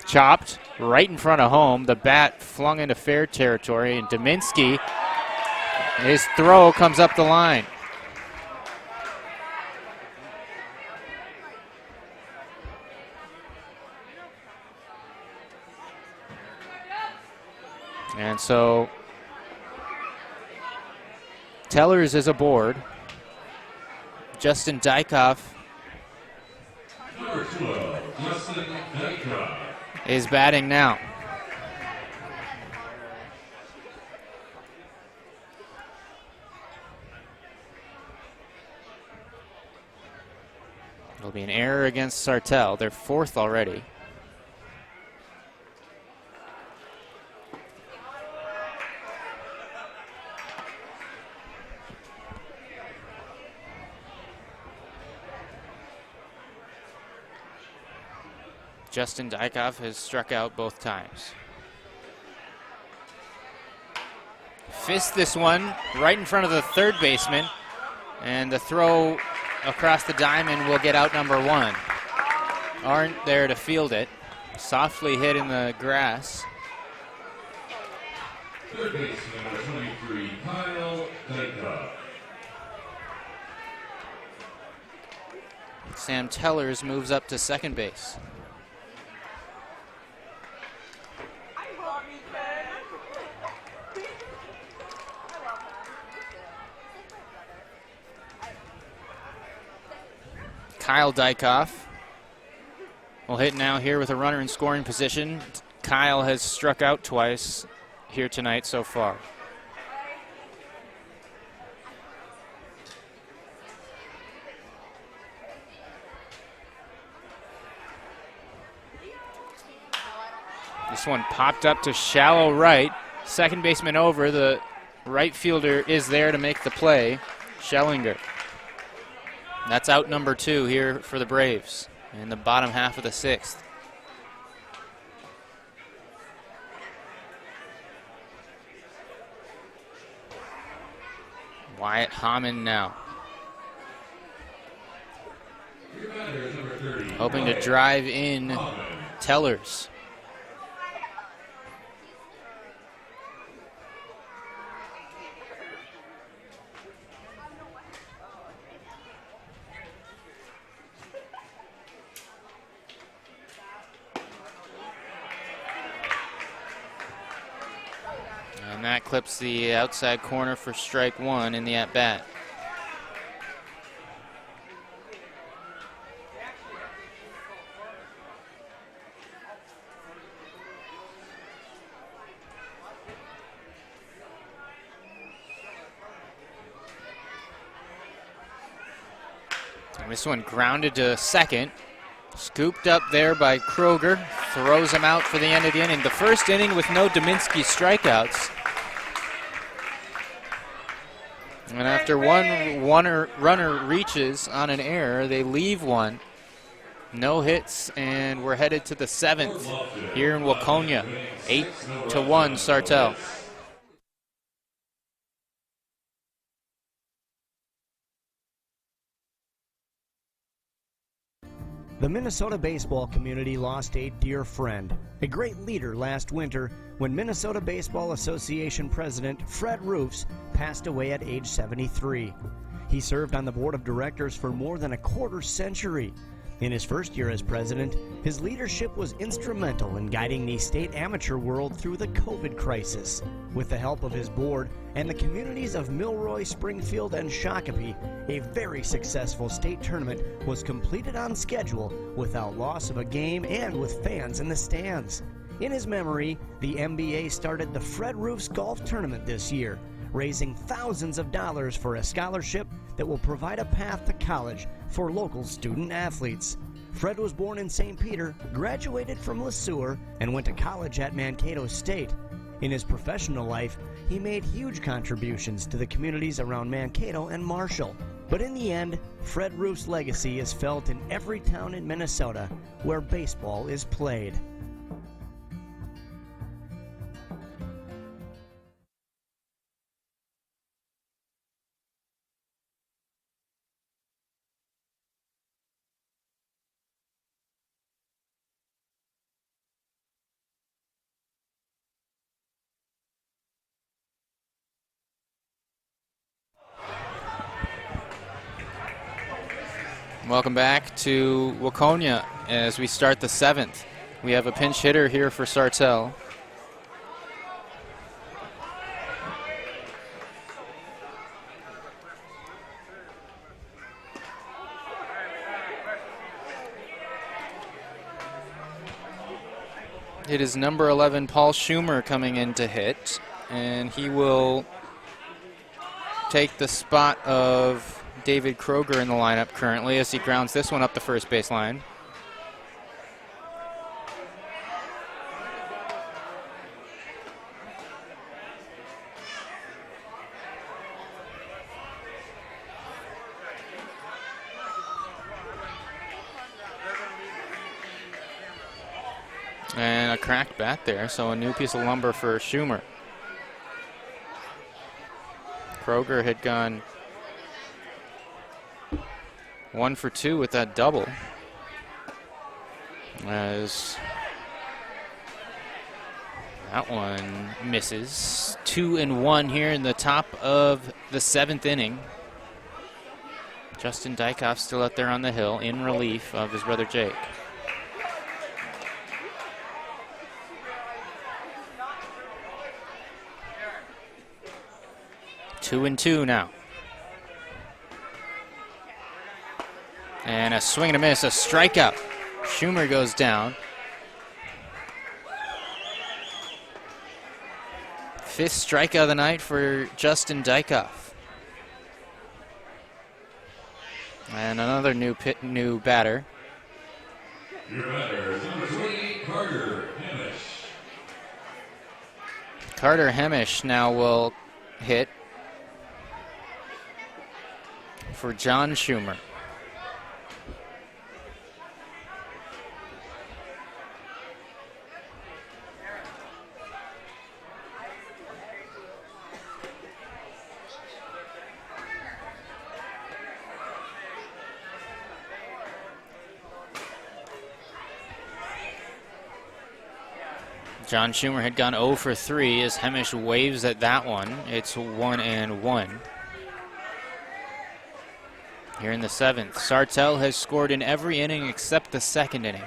Chopped right in front of home. The bat flung into fair territory, and Dominski, his throw comes up the line. And so Tellers is aboard. Justin Dykoff Number 12, Justin Dykoff. is batting now. It'll be an error against Sartell. They're 4th already. Justin Dykoff has struck out both times. Fist this one right in front of the third baseman, and the throw across the diamond will get out number 1. Aren't there to field it. Softly hit in the grass. Third baseman, number 23, Kyle Dykoff. Sam Tellers moves up to second base. Kyle Dykoff will hit now here with a runner in scoring position. Kyle has struck out twice here tonight so far. This one popped up to shallow right. Second baseman over. The right fielder is there to make the play. Schellinger. That's out number 2 here for the Braves in the bottom half of the 6th. Wyatt Hammond now. Hoping to drive in Tellers. And that clips the outside corner for strike 1 in the at-bat. And this one grounded to second. Scooped up there by Kroger. Throws him out for the end of the inning. The first inning with no Dominski strikeouts. And after one runner reaches on an error, they leave one. No hits, and we're headed to the 7th here in Waconia. 8-1 Sartell. The Minnesota baseball community lost a dear friend, a great leader last winter when Minnesota Baseball Association President Fred Roofs passed away at age 73. He served on the board of directors for more than a quarter century. In his first year as president, his leadership was instrumental in guiding the state amateur world through the COVID crisis. With the help of his board and the communities of Milroy, Springfield, and Shakopee, a very successful state tournament was completed on schedule without loss of a game and with fans in the stands. In his memory, the MBA started the Fred Roofs Golf Tournament this year, raising thousands of dollars for a scholarship that will provide a path to college for local student athletes. Fred was born in St. Peter, graduated from Le Sueur, and went to college at Mankato State. In his professional life, he made huge contributions to the communities around Mankato and Marshall. But in the end, Fred Roof's legacy is felt in every town in Minnesota where baseball is played. Welcome back to Waconia as we start the 7th. We have a pinch hitter here for Sartell. It is number 11, Paul Schumer, coming in to hit, and he will take the spot of David Kroger in the lineup currently as he grounds this one up the first base line. And a cracked bat there, so a new piece of lumber for Schumer. Kroger had gone 1 for 2 with that double, as that one misses. 2-1 here in the top of the 7th inning. Justin Dykoff still out there on the hill in relief of his brother Jake. Two and two now. And a swing and a miss, a strikeout. Schumer goes down. 5th strikeout of the night for Justin Dykoff. And another new batter. Your batter is number 28, Carter Hamish. Carter Hamish now will hit for John Schumer. John Schumer had gone 0 for 3 as Hemish waves at that one. It's 1-1. Here in the 7th, Sartell has scored in every inning except the 2nd inning.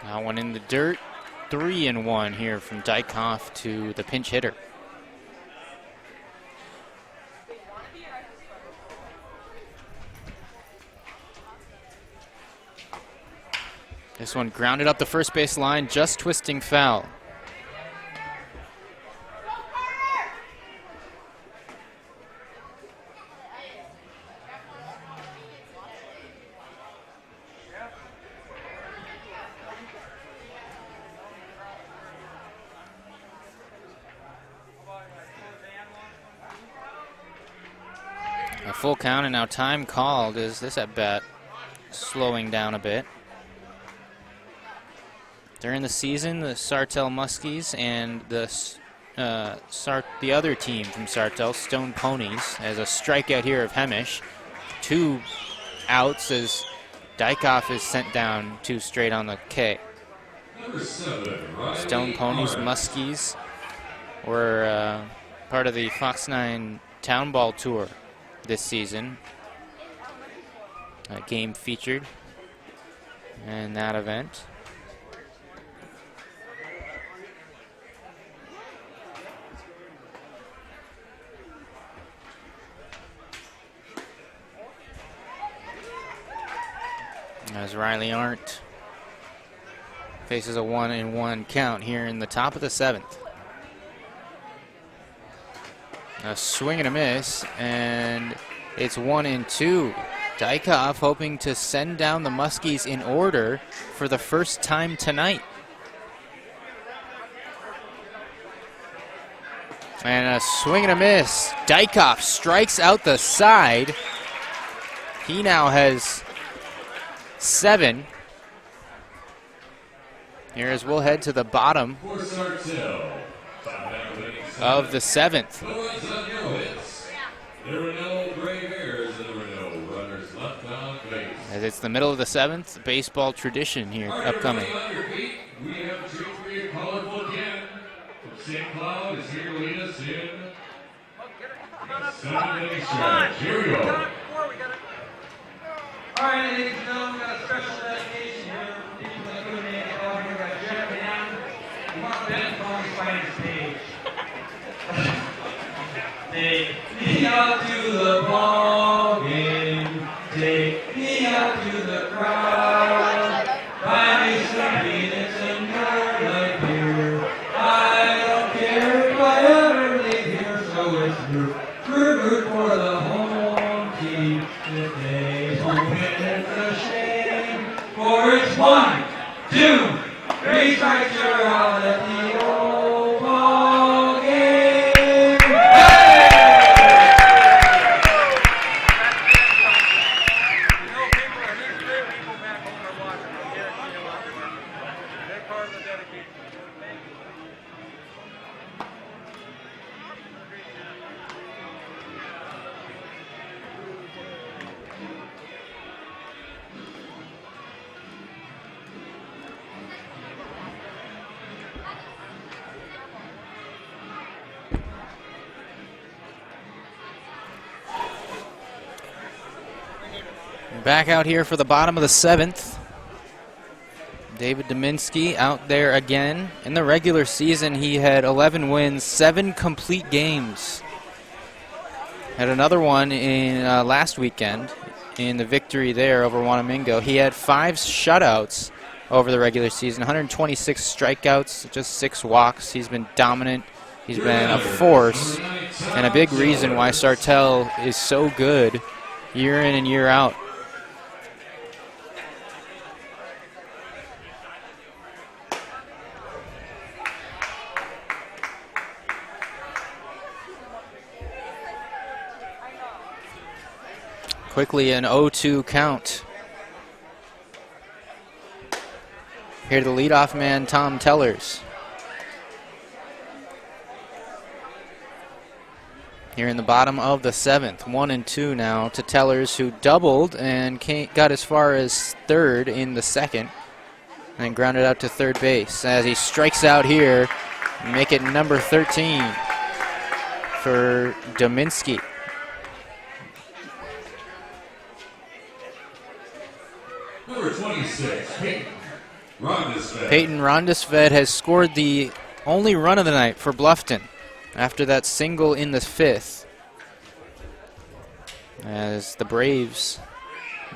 Now one in the dirt. 3-1 here from Dykoff to the pinch hitter. This one grounded up the first base line, just twisting foul. A full count and now time called. Is this at bat slowing down a bit? During the season, the Sartell Muskies and the other team from Sartell, Stone Ponies, has a strikeout here of Hemish. 2 outs as Dykoff is sent down 2 straight on the K. Number 7, Riley Stone Ponies, Hart. Muskies were part of the Fox 9 Town Ball Tour this season. A game featured in that event. As Riley Arndt faces a 1-1 count here in the top of the 7th. A swing and a miss, and it's 1-2. Dykhoff hoping to send down the Muskies in order for the first time tonight. And a swing and a miss. Dykhoff strikes out the side. He now has 7. Here as we'll head to the bottom For Sartell, of the 7th. there were no gray hairs and there were no runners left on base. As it's the middle of the 7th, baseball tradition here upcoming. On your feet, we have a treat for you, colorful again. From St. Cloud is here to lead us in 7-inning stretch. Here we go. All right, ladies and gentlemen, we've got a special dedication here. People that couldn't make it out here got Jeff and we want Ben from his finest page. Take me out to the ball game. Take me out to the crowd. Buy me some peanuts and yard like here. I don't care if I ever leave here, so it's root for the home team today. Home win, it's a shame, for it's 1, 2, 3 strikes, you're out at the old ball game. Hey! You know, people, and these great people back home are watching. I guarantee you what they're working on. They're part of the dedication. Thank you. Back out here for the bottom of the 7th. David Dominski out there again. In the regular season, he had 11 wins, 7 complete games. Had another one in last weekend in the victory there over Wanamingo. He had 5 shutouts over the regular season, 126 strikeouts, just 6 walks. He's been dominant. He's been a force and a big reason why Sartell is so good year in and year out. Quickly an 0-2 count. Here to the leadoff man, Tom Tellers. Here in the bottom of the 7th, 1-2 now to Tellers, who doubled and got as far as 3rd in the 2nd, and grounded out to 3rd base as he strikes out here, make it number 13 for Dominski. Number 26, Peyton Rondesved. Peyton Rondesved has scored the only run of the night for Bluffton after that single in the 5th. As the Braves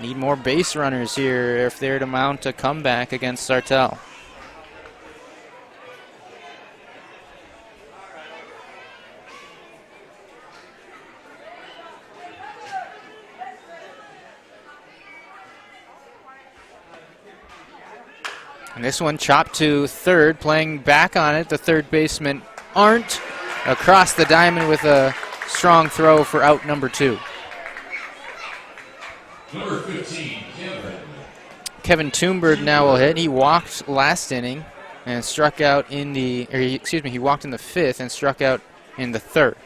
need more base runners here if they're to mount a comeback against Sartell. And this one chopped to 3rd, playing back on it. The 3rd baseman, Arndt, across the diamond with a strong throw for out number 2. Number 15, Kevin Toomberg now will hit. He walked last inning and struck out in the, he walked in the 5th and struck out in the 3rd.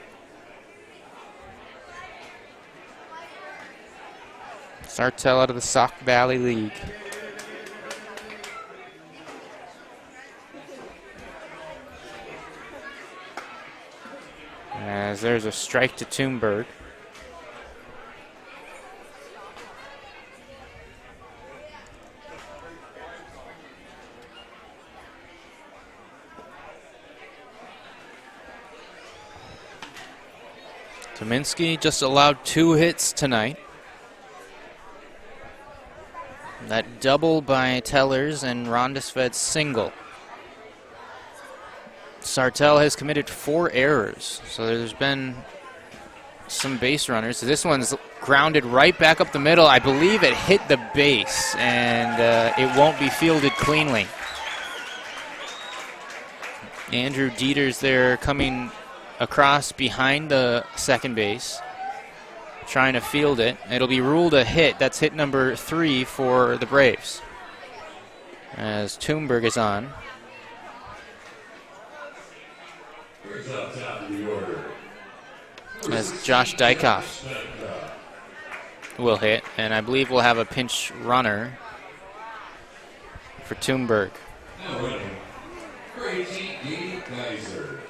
Sartell out of the Sauk Valley League. As there's a strike to Toomberg. Dominski just allowed 2 hits tonight. That double by Tellers and Rondesved's single. Sartell has committed 4 errors, so there's been some base runners. So this one's grounded right back up the middle. I believe it hit the base, and it won't be fielded cleanly. Andrew Dieters there coming across behind the second base, trying to field it. It'll be ruled a hit. That's hit number 3 for the Braves, as Thunberg is on. As Josh Dykoff will hit, and I believe we'll have a pinch runner for Thunberg. Now running, for 18, Gabe Geyser.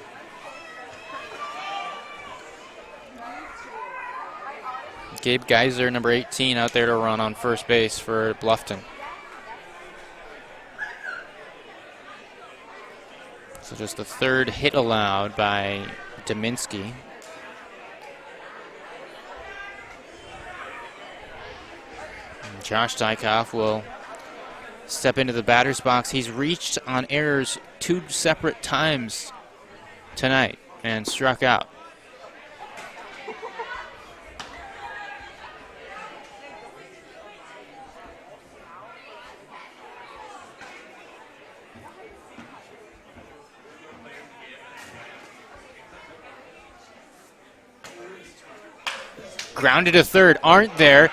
Gabe Geyser, number 18, out there to run on first base for Bluffton. So just the 3rd hit allowed by Dominski. And Josh Dykoff will step into the batter's box. He's reached on errors 2 separate times tonight and struck out. Grounded to third, Arndt there,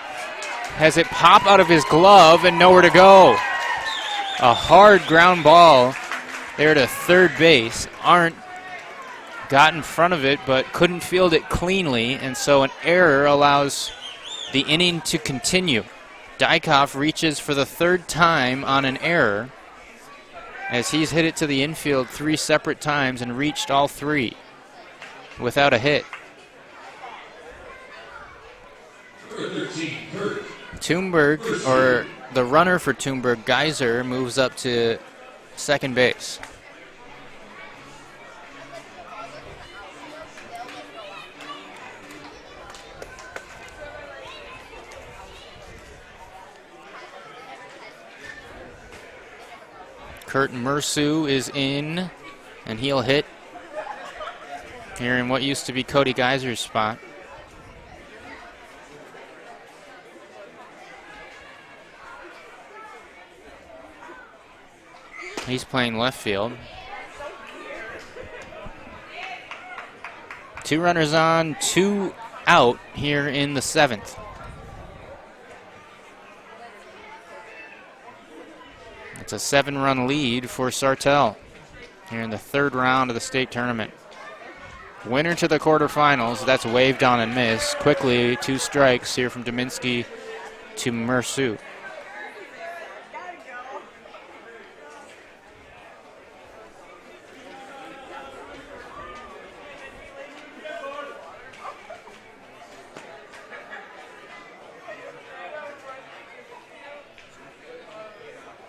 has it pop out of his glove and nowhere to go. A hard ground ball there to third base. Arndt got in front of it but couldn't field it cleanly, and so an error allows the inning to continue. Dykoff reaches for the 3rd time on an error, as he's hit it to the infield 3 separate times and reached all 3 without a hit. Thunberg, or the runner for Thunberg, Geyser, moves up to second base. Kurt Mersu is in, and he'll hit here in what used to be Cody Geyser's spot. He's playing left field. 2 runners on, 2 out here in the 7th. It's a 7-run lead for Sartell here in the 3rd round of the state tournament. Winner to the quarterfinals. That's waved on and missed. Quickly, 2 strikes here from Dominski to Mersu.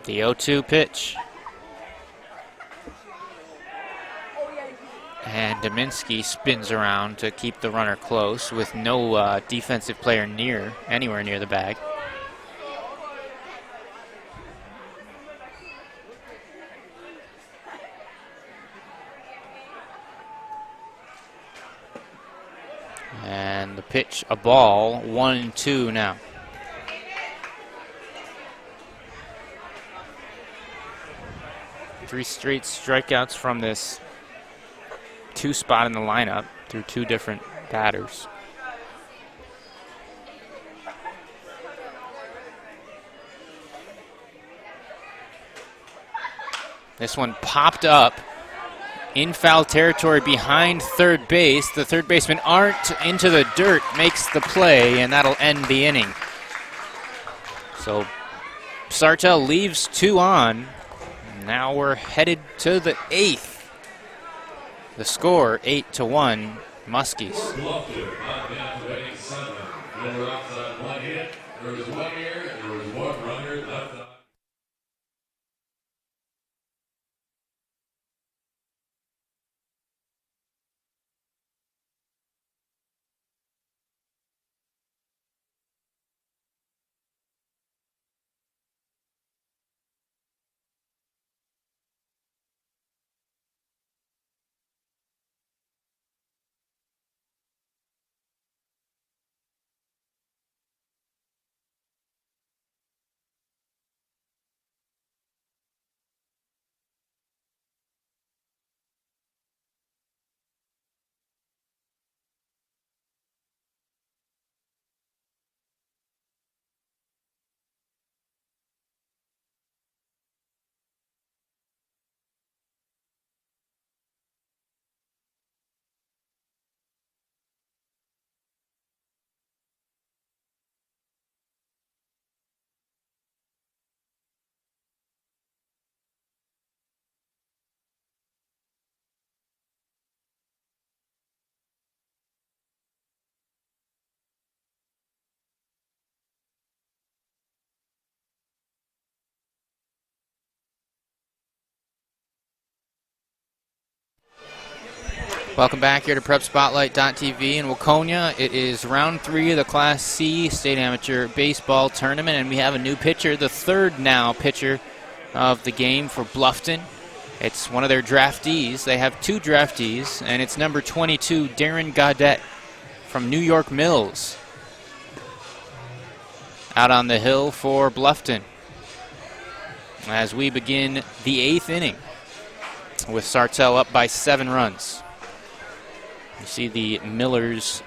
The 0-2 pitch. And Dominski spins around to keep the runner close with no defensive player anywhere near the bag. And the pitch, a ball, 1-2 now. Three straight strikeouts from this 2 spot in the lineup through 2 different batters. This one popped up in foul territory behind third base. The third baseman Arndt into the dirt makes the play, and that'll end the inning. So Sartell leaves 2 on. Now we're headed to the 8th. The score, 8-1, Muskies. There was 1 error, there was 1 runner left on. Welcome back here to PrepSpotlight.tv in Waconia. It is round 3 of the Class C State Amateur Baseball Tournament, and we have a new pitcher, the third now pitcher of the game for Bluffton. It's one of their draftees. They have 2 draftees, and it's number 22, Darren Gaudette from New York Mills. Out on the hill for Bluffton as we begin the 8th inning with Sartell up by 7 runs. You see the Millers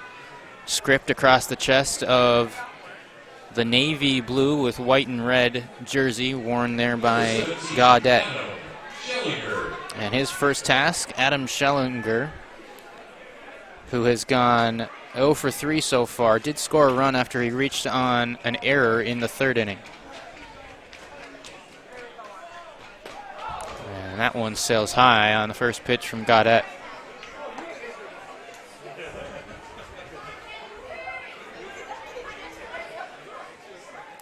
script across the chest of the navy blue with white and red jersey worn there by Gaudette. And his first task, Adam Schellinger, who has gone 0 for 3 so far, did score a run after he reached on an error in the 3rd inning. And that one sails high on the first pitch from Gaudette.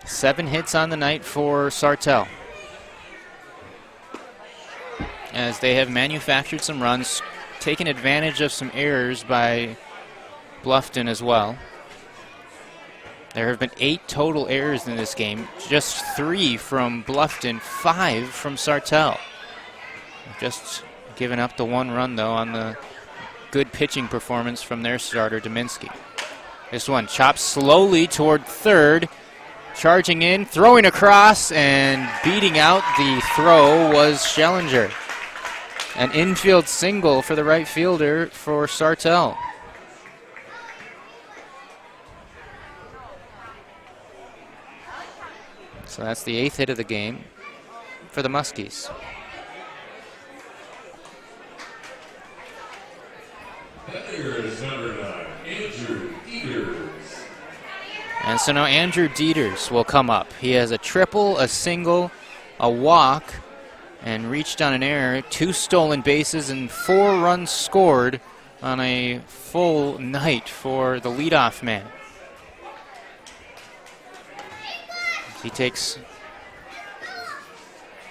Seven hits on the night for Sartell, as they have manufactured some runs, taken advantage of some errors by Bluffton as well. There have been 8 total errors in this game, just 3 from Bluffton, 5 from Sartell. Just giving up the 1 run, though, on the good pitching performance from their starter, Dominski. This one chopped slowly toward third. Charging in, throwing across, and beating out the throw was Schellinger. An infield single for the right fielder for Sartell. So that's the 8th hit of the game for the Muskies. Here is number 9, Andrew Dieters. And so now Andrew Dieters will come up. He has a triple, a single, a walk, and reached on an error, 2 stolen bases, and 4 runs scored on a full night for the leadoff man. He takes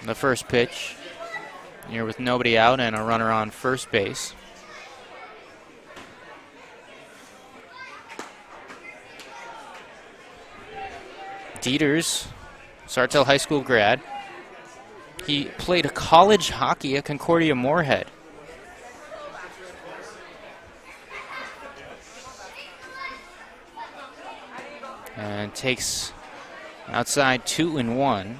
the first pitch here with nobody out and a runner on first base. Dieters, Sartell High School grad. He played college hockey at Concordia Moorhead. And takes outside 2-1.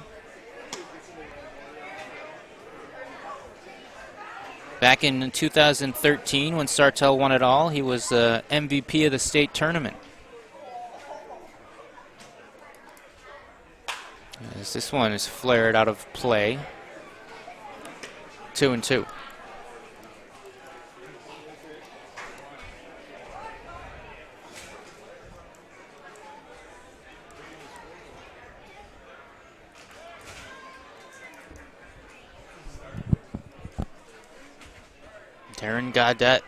Back in 2013, when Sartell won it all, he was the MVP of the state tournament. As this one is flared out of play. 2-2. Darren Gaudette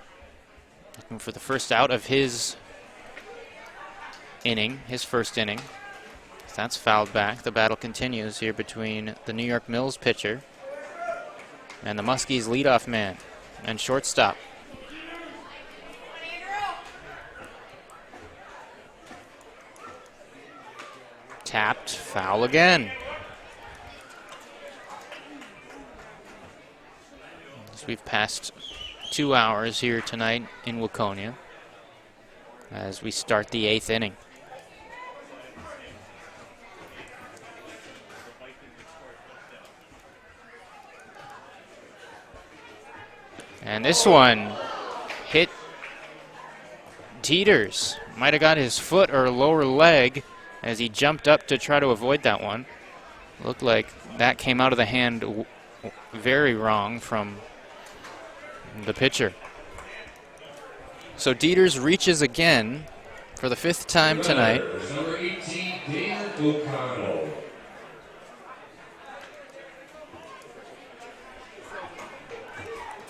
looking for the first out of his inning, his first inning. That's fouled back. The battle continues here between the New York Mills pitcher and the Muskies leadoff man and shortstop. Tapped, foul again. As we've passed 2 hours here tonight in Waconia as we start the 8th inning. And this one hit Dieters. Might have got his foot or lower leg as he jumped up to try to avoid that one. Looked like that came out of the hand very wrong from the pitcher. So Dieters reaches again for the 5th time tonight. Number 18, Dan O'Connell.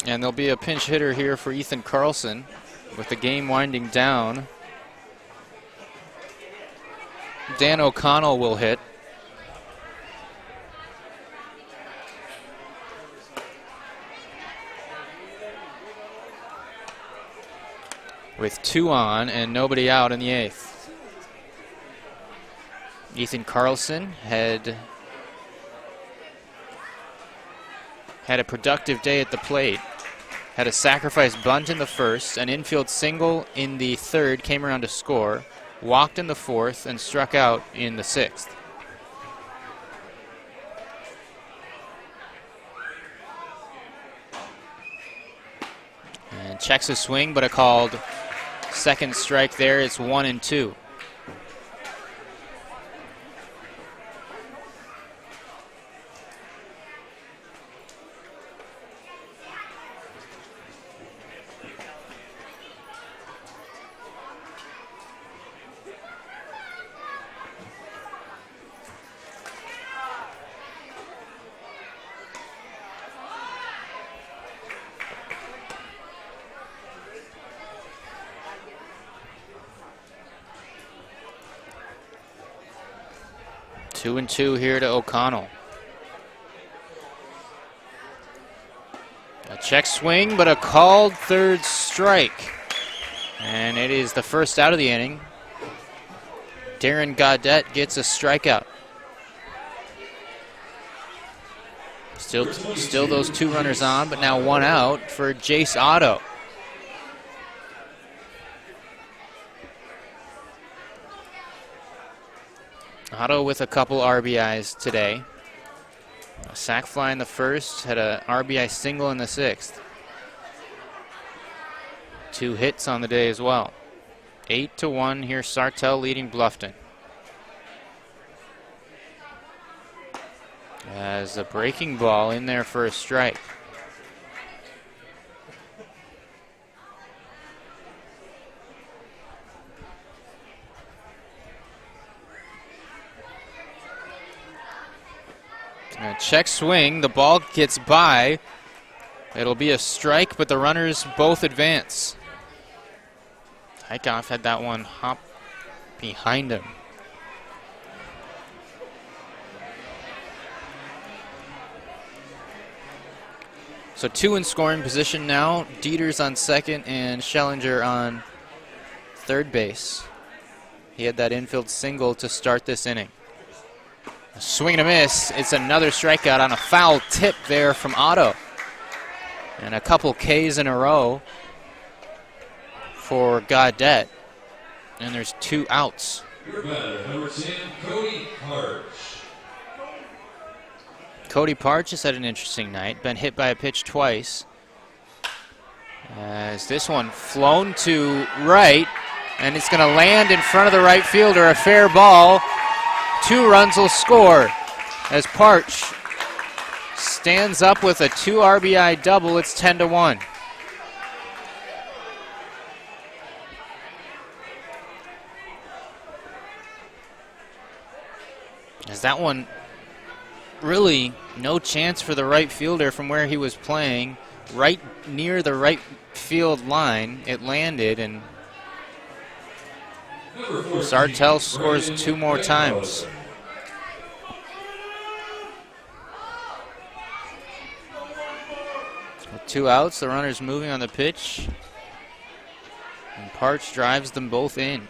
And there'll be a pinch hitter here for Ethan Carlson with the game winding down. Dan O'Connell will hit. with 2 on and nobody out in the 8th. Ethan Carlson had a productive day at the plate. Had a sacrifice bunt in the 1st, an infield single in the 3rd, came around to score, walked in the 4th, and struck out in the 6th. And checks a swing, but a called second strike there. It's 1-2. Two and two here to O'Connell. A check swing, but a called third strike. And it is the first out of the inning. Darren Gaudette gets a strikeout. Still those 2 runners on, but now 1 out for Jace Otto. Otto with a couple RBIs today. A sac fly in the 1st, had a RBI single in the 6th. 2 hits on the day as well. 8-1 here, Sartell leading Bluffton. As a breaking ball in there for a strike. A check swing, the ball gets by. It'll be a strike, but the runners both advance. Dykoff had that one hop behind him. So 2 in scoring position now. Dieters on second and Schellinger on third base. He had that infield single to start this inning. A swing and a miss. It's another strikeout on a foul tip there from Otto. And a couple Ks in a row for Gaudette. And there's 2 outs. Your batter, number 10, Cody Parch. Cody Parch has had an interesting night. Been hit by a pitch twice. As this one flown to right, and it's going to land in front of the right fielder. A fair ball. 2 runs will score as Parch stands up with a 2 RBI double. It's 10-1. As that one, really no chance for the right fielder from where he was playing, right near the right field line. It landed, and Sartell scores 2 more times. With 2 outs, the runner's moving on the pitch, and Parch drives them both in.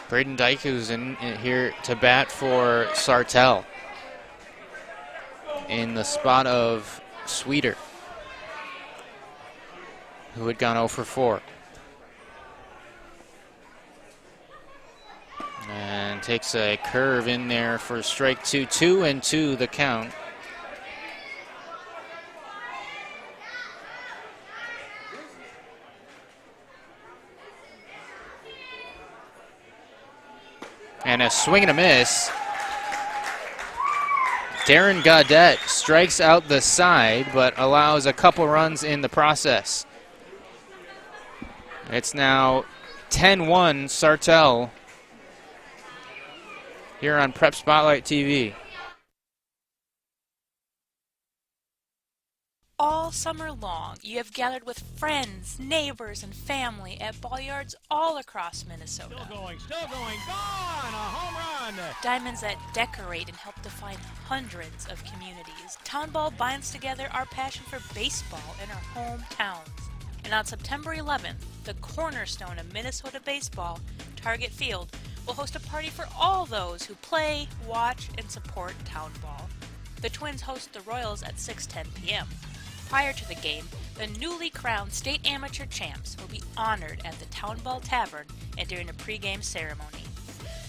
Braden Dyke, who's in here to bat for Sartell in the spot of Sweeter, who had gone 0 for 4. And takes a curve in there for strike 2. 2-2 the count. And a swing and a miss. Darren Gaudette strikes out the side, but allows a couple runs in the process. It's now 10-1 Sartell here on Prep Spotlight TV. All summer long, you have gathered with friends, neighbors, and family at ball yards all across Minnesota. Still going, gone! A home run! Diamonds that decorate and help define hundreds of communities. Town Ball binds together our passion for baseball in our hometowns. And on September 11th, the cornerstone of Minnesota baseball, Target Field, will host a party for all those who play, watch, and support Town Ball. The Twins host the Royals at 6:10 p.m. Prior to the game, the newly crowned state amateur champs will be honored at the Town Ball Tavern and during a pregame ceremony.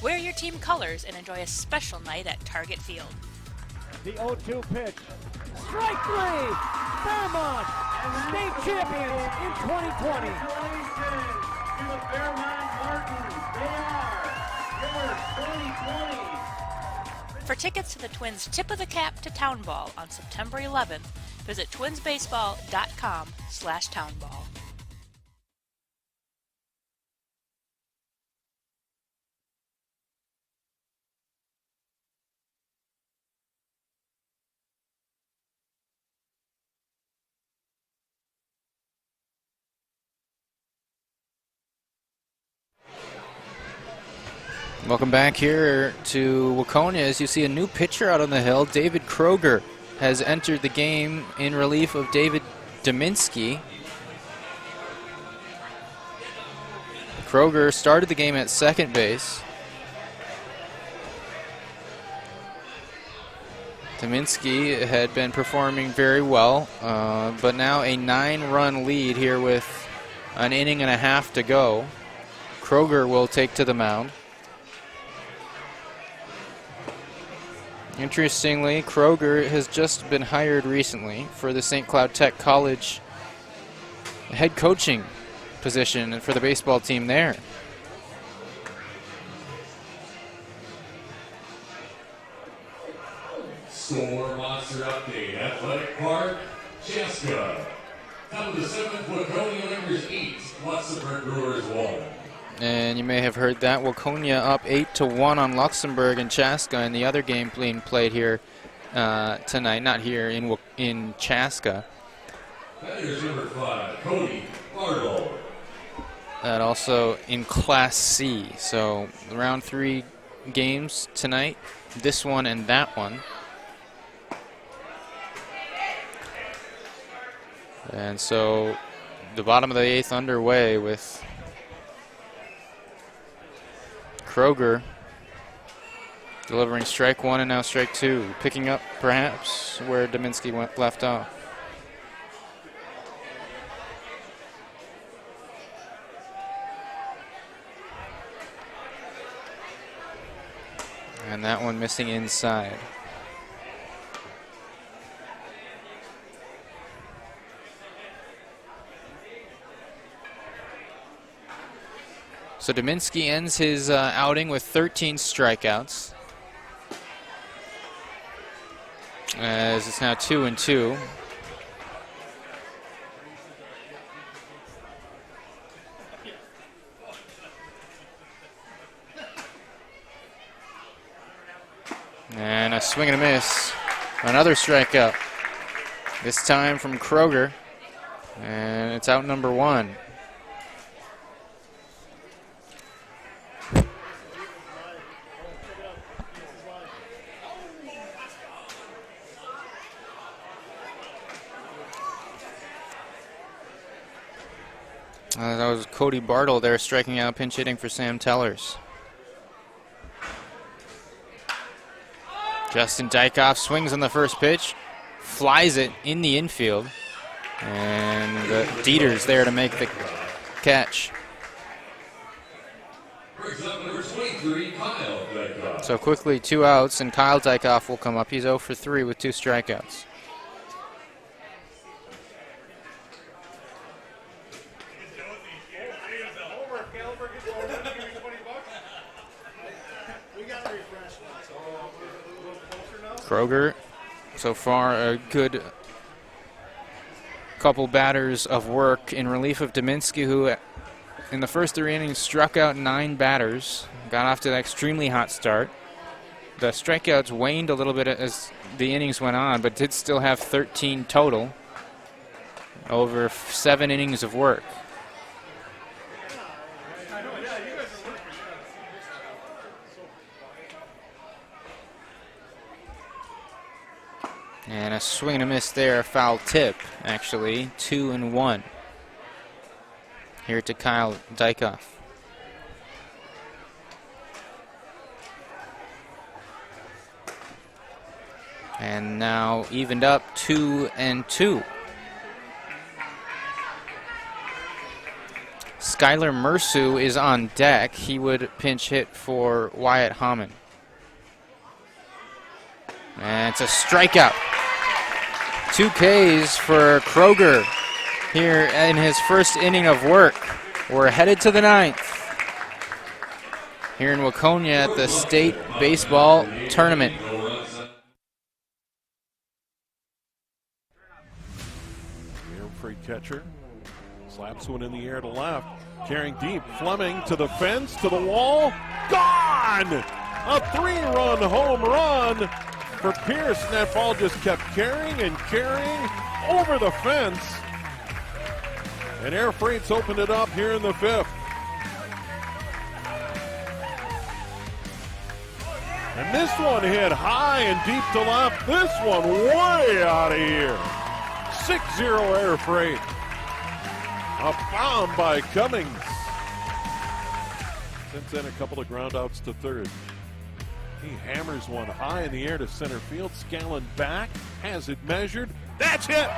Wear your team colors and enjoy a special night at Target Field. The 0-2 pitch. Strike three! Fairmont, state champions in 2020. Congratulations to the Fairmont Martins. They are your 2020. For tickets to the Twins' Tip of the Cap to Town Ball on September 11th, visit twinsbaseball.com/townball. Welcome back here to Waconia as you see a new pitcher out on the hill. David Kroger has entered the game in relief of David Dominski. Kroger started the game at second base. Dominski had been performing very well, but now a 9-run lead here with an inning and a half to go. Kroger will take to the mound. Interestingly, Kroger has just been hired recently for the St. Cloud Tech College head coaching position for the baseball team there. Score Monster Update, Athletic Park, Chaska. Top of the 7th, Waconia Lakers 8, Luxembourg Brewers 1. And you may have heard that. Waconia up 8-1 on Luxembourg and Chaska, and the other game being played here tonight, not here in Chaska. That is number 5, Cody Bartle. That also in Class C. So round 3 games tonight, this one and that one. And so the bottom of the 8th underway with Kroger delivering strike 1 and now strike 2, picking up perhaps where Dominski left off. And that one missing inside. So Dominski ends his outing with 13 strikeouts, as it's now 2-2. And a swing and a miss. Another strikeout. This time from Kroger. And it's out number 1. That was Cody Bartle there striking out, pinch hitting for Sam Tellers. Justin Dykoff swings on the first pitch, flies it in the infield, and Dieter's there to make the catch. Brings up number 23, Kyle Dykoff. So quickly 2 outs, and Kyle Dykoff will come up. He's 0 for 3 with 2 strikeouts. Kroger, so far a good couple batters of work in relief of Dominski, who in the first 3 innings, struck out 9 batters, got off to an extremely hot start. The strikeouts waned a little bit as the innings went on, but did still have 13 total over 7 innings of work. And a swing and a miss there, a foul tip, actually. 2-1 here to Kyle Dykoff. And now evened up 2-2. Skylar Mersu is on deck. He would pinch hit for Wyatt Hammond. And it's a strikeout. 2 Ks for Kroger here in his first inning of work. We're headed to the 9th here in Waconia at the state baseball tournament. Free catcher. Slaps one in the air to left. Carrying deep. Fleming to the fence, to the wall. Gone! A 3-run home run for Pierce. And that ball just kept carrying and carrying over the fence. And Air Freight's opened it up here in the 5th. And this one hit high and deep to left. This one way out of here. 6-0 Air Freight. A bomb by Cummings. Since then, a couple of ground outs to third. He hammers one high in the air to center field. Scallon back, has it measured. That's it!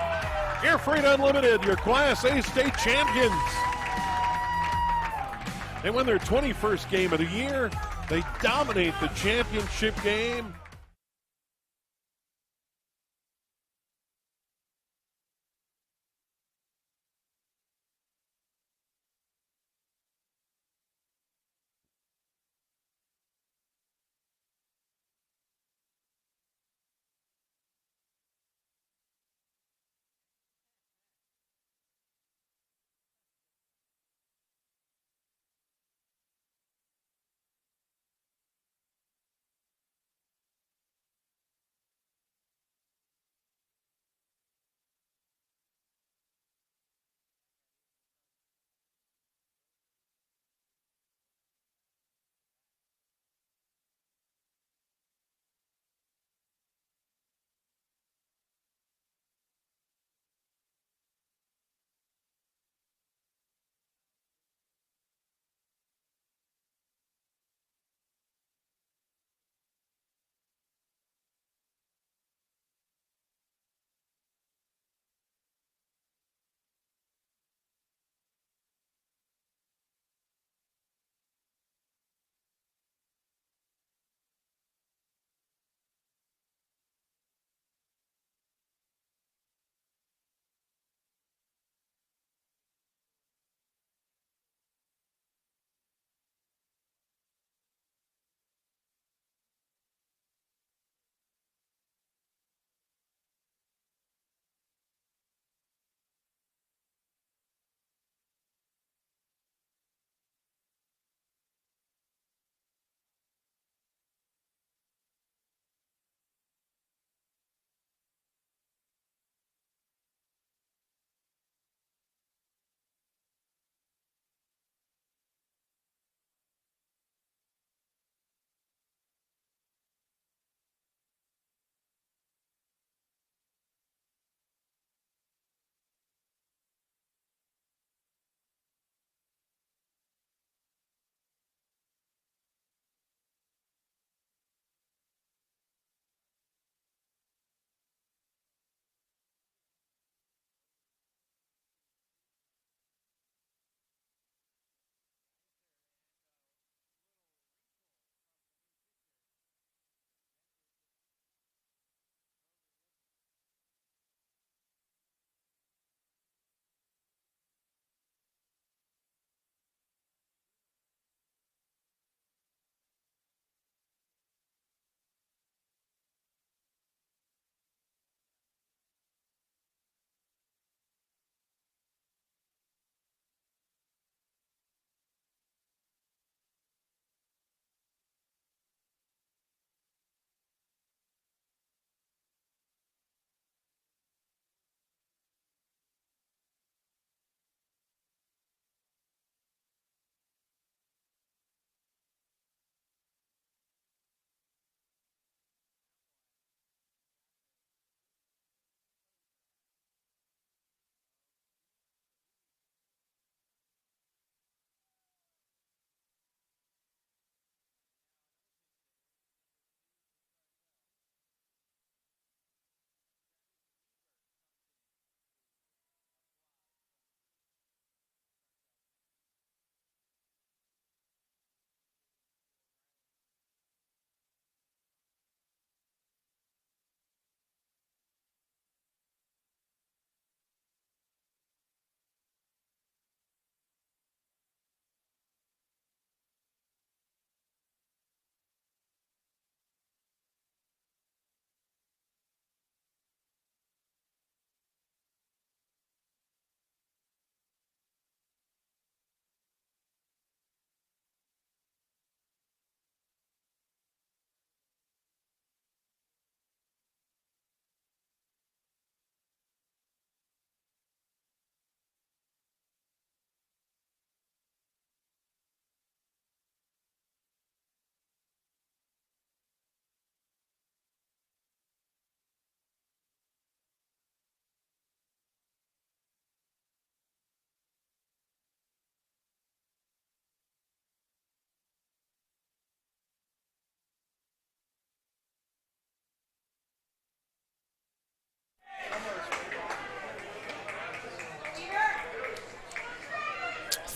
Air Freight Unlimited, your Class A state champions. They win their 21st game of the year. They dominate the championship game.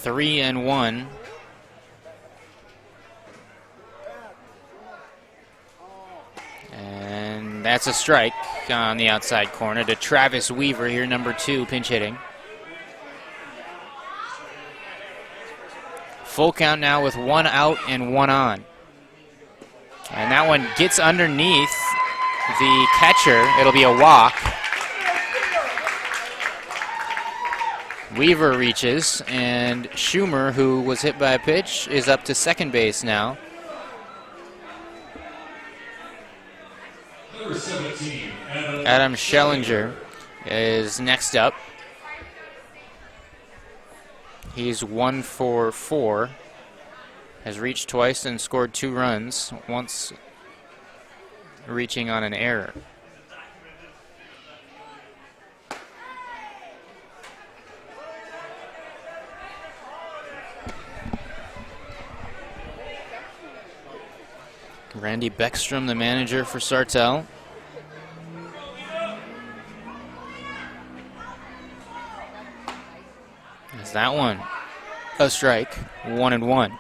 3-1. And that's a strike on the outside corner to Travis Weaver here, number 2, pinch hitting. Full count now with 1 out and 1 on. And that one gets underneath the catcher. It'll be a walk. Weaver reaches, and Schumer, who was hit by a pitch, is up to second base now. Number 17, Adam Schellinger is next up. He's 1 for 4. Has reached twice and scored 2 runs, once reaching on an error. Randy Beckstrom, the manager for Sartell. Is that one a strike? 1-1.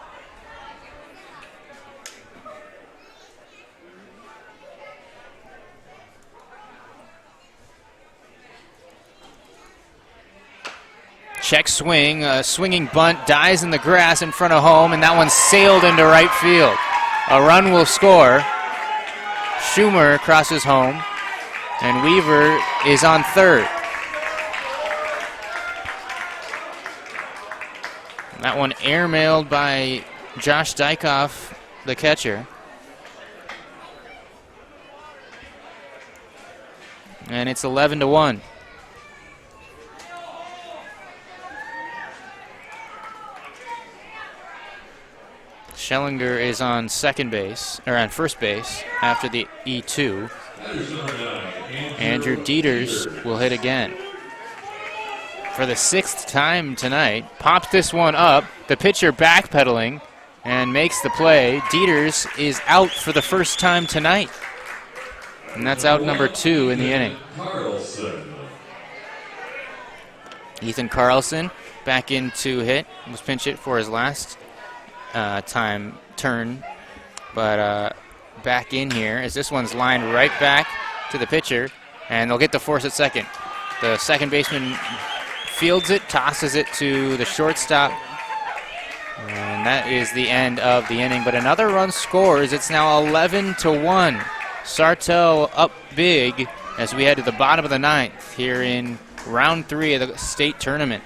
Check swing, a swinging bunt dies in the grass in front of home, and that one sailed into right field. A run will score. Schumer crosses home, and Weaver is on third. That one airmailed by Josh Dykoff, the catcher. And it's 11-1. Schellinger is on second base, or on first base, after the E2. Andrew Dieters will hit again. For the 6th time tonight, pops this one up, the pitcher backpedaling, and makes the play. Dieters is out for the first time tonight. And that's out number 2 in the inning. Ethan Carlson back in to hit, was pinch hit for his last turn, but back in here as this one's lined right back to the pitcher, and they'll get the force at second. The second baseman fields it, tosses it to the shortstop, and that is the end of the inning. But another run scores. It's now 11-1. Sartell up big as we head to the bottom of the 9th here in round 3 of the state tournament.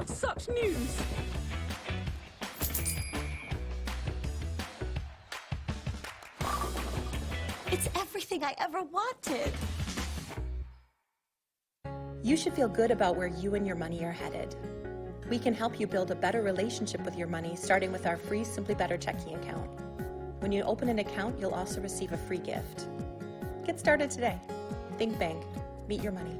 Such news! It's everything I ever wanted. You should feel good about where you and your money are headed. We can help you build a better relationship with your money, starting with our free Simply Better checking account. When you open an account, you'll also receive a free gift. Get started today. Think Bank. Meet your money.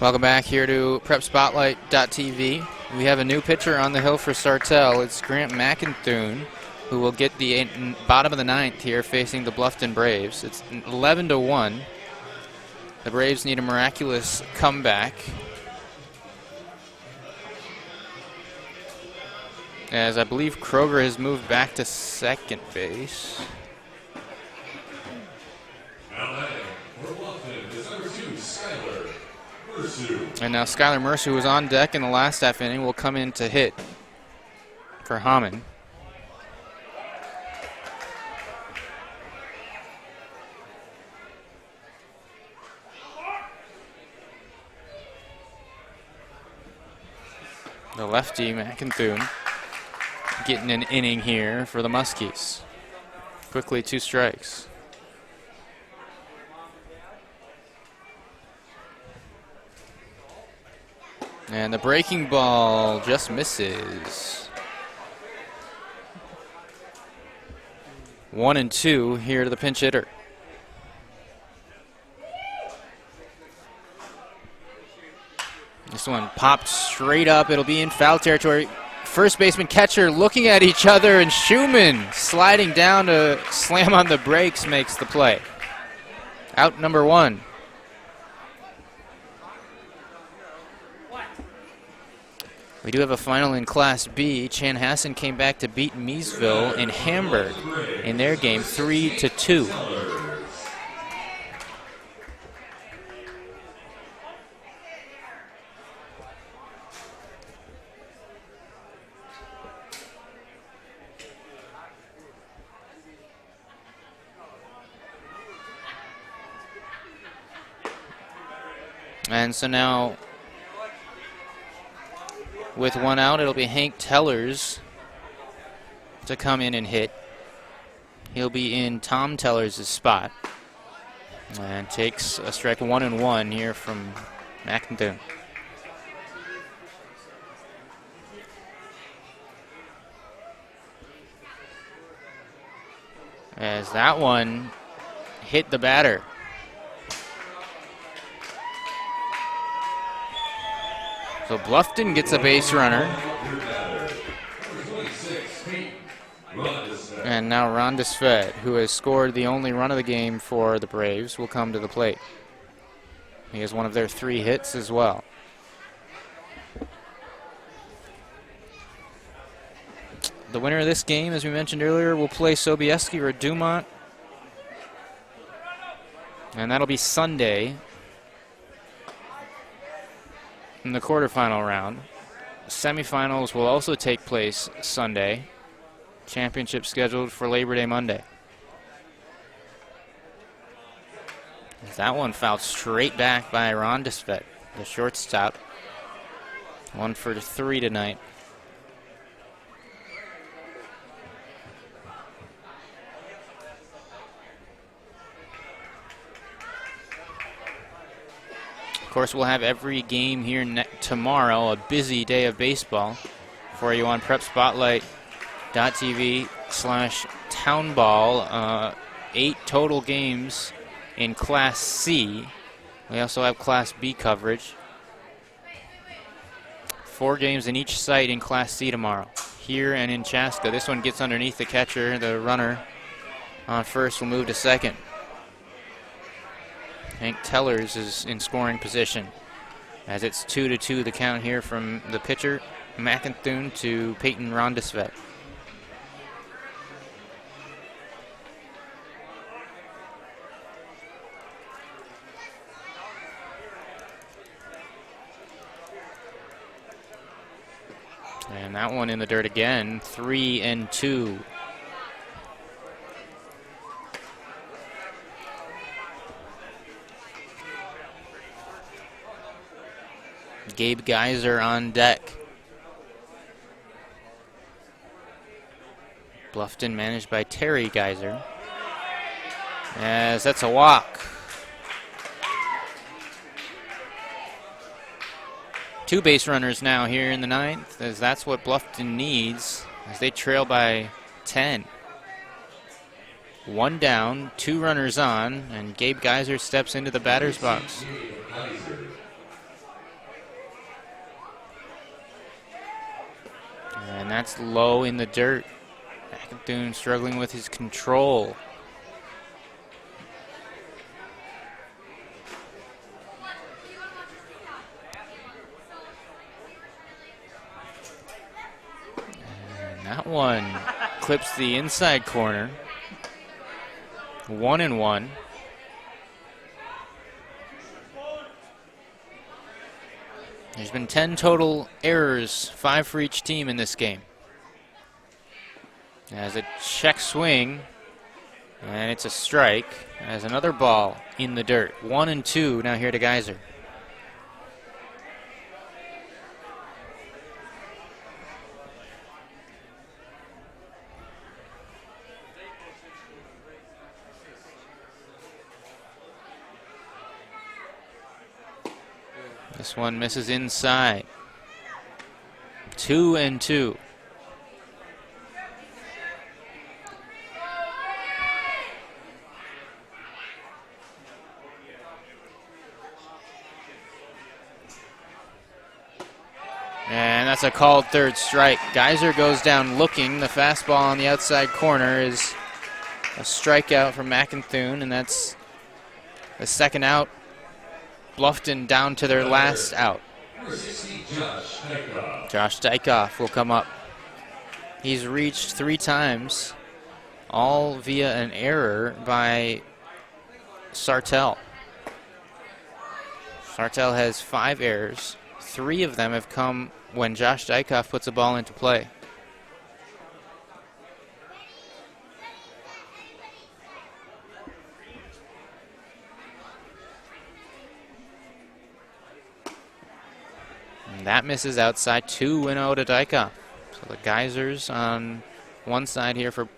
Welcome back here to PrepSpotlight.tv. We have a new pitcher on the hill for Sartell. It's Grant McInthune, who will get the bottom of the 9th here facing the Bluffton Braves. It's 11-1. The Braves need a miraculous comeback as I believe Kroger has moved back to second base. And now Skylar Mercer, who was on deck in the last half inning, will come in to hit for Hammond. The lefty, McInthune, getting an inning here for the Muskies. Quickly 2 strikes. And the breaking ball just misses. 1-2 here to the pinch hitter. This one popped straight up. It'll be in foul territory. First baseman, catcher looking at each other, and Schumann sliding down to slam on the brakes makes the play. Out number 1. We do have a final in Class B. Chanhassen came back to beat Miesville in Hamburg in their game 3-2. And so now, with 1 out, it'll be Hank Tellers to come in and hit. He'll be in Tom Tellers' spot. And takes a strike 1-1 here from McIntyre. As that one hit the batter. So Bluffton gets a base runner. And now Ron Desfed, who has scored the only run of the game for the Braves, will come to the plate. He has one of their 3 hits as well. The winner of this game, as we mentioned earlier, will play Sobieski or Dumont. And that'll be Sunday in the quarterfinal round. Semifinals will also take place Sunday. Championship scheduled for Labor Day Monday. That one fouled straight back by Ron Desfet, the shortstop. 1 for 3 tonight. Of course, we'll have every game here tomorrow, a busy day of baseball for you on prepspotlight.tv/townball. 8 total games in Class C. We also have Class B coverage. 4 games in each site in Class C tomorrow, here and in Chaska. This one gets underneath the catcher. The runner on first will move to second. Hank Tellers is in scoring position as it's 2-2 the count here from the pitcher, McInthune, to Peyton Rondesvet. And that one in the dirt again, 3-2. Gabe Geiser on deck. Bluffton managed by Terry Geiser. As that's a walk. 2 base runners now here in the 9th, as that's what Bluffton needs as they trail by 10. 1 down, 2 runners on, and Gabe Geiser steps into the batter's box. And that's low in the dirt. McInthune struggling with his control. one clips the inside corner. 1-1. There's been 10 total errors, 5 for each team in this game. As a check swing, and it's a strike. As another ball in the dirt. 1-2 now here to Geyser. This one misses inside. 2-2. And that's a called third strike. Geyser goes down looking. The fastball on the outside corner is a strikeout from McInthune, and that's the second out. Bluffton down to their last out. Josh Dykoff will come up. He's reached 3 times, all via an error by Sartell. Sartell has 5 errors. 3 of them have come when Josh Dykoff puts a ball into play. And that misses outside. 2-0 to Dykoff. So the Geysers on one side here for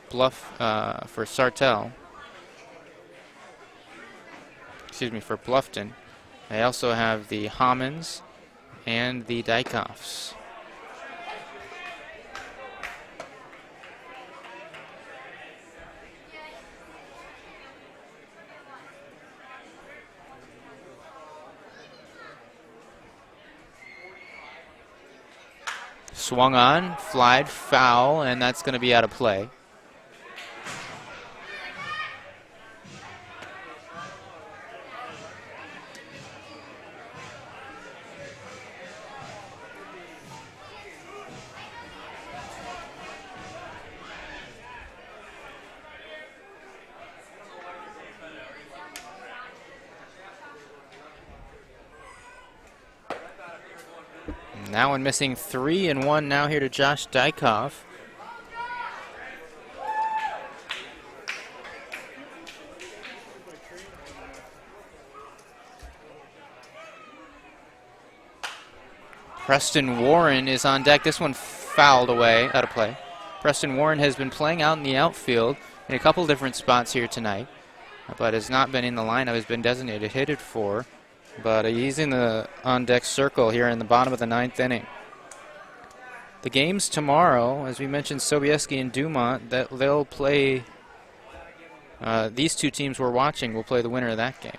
Sartell. Excuse me, for Bluffton. They also have the Hammonds and the Dykoffs. Swung on, flied, foul, and that's going to be out of play. That one missing 3-1 now here to Josh Dykoff. Preston Warren is on deck. This one fouled away, out of play. Preston Warren has been playing out in the outfield in a couple different spots here tonight, but has not been in the lineup, has been designated hitter for. But he's in the on-deck circle here in the bottom of the 9th inning. The games tomorrow, as we mentioned, Sobieski and Dumont, that they'll play. These 2 teams we're watching will play the winner of that game.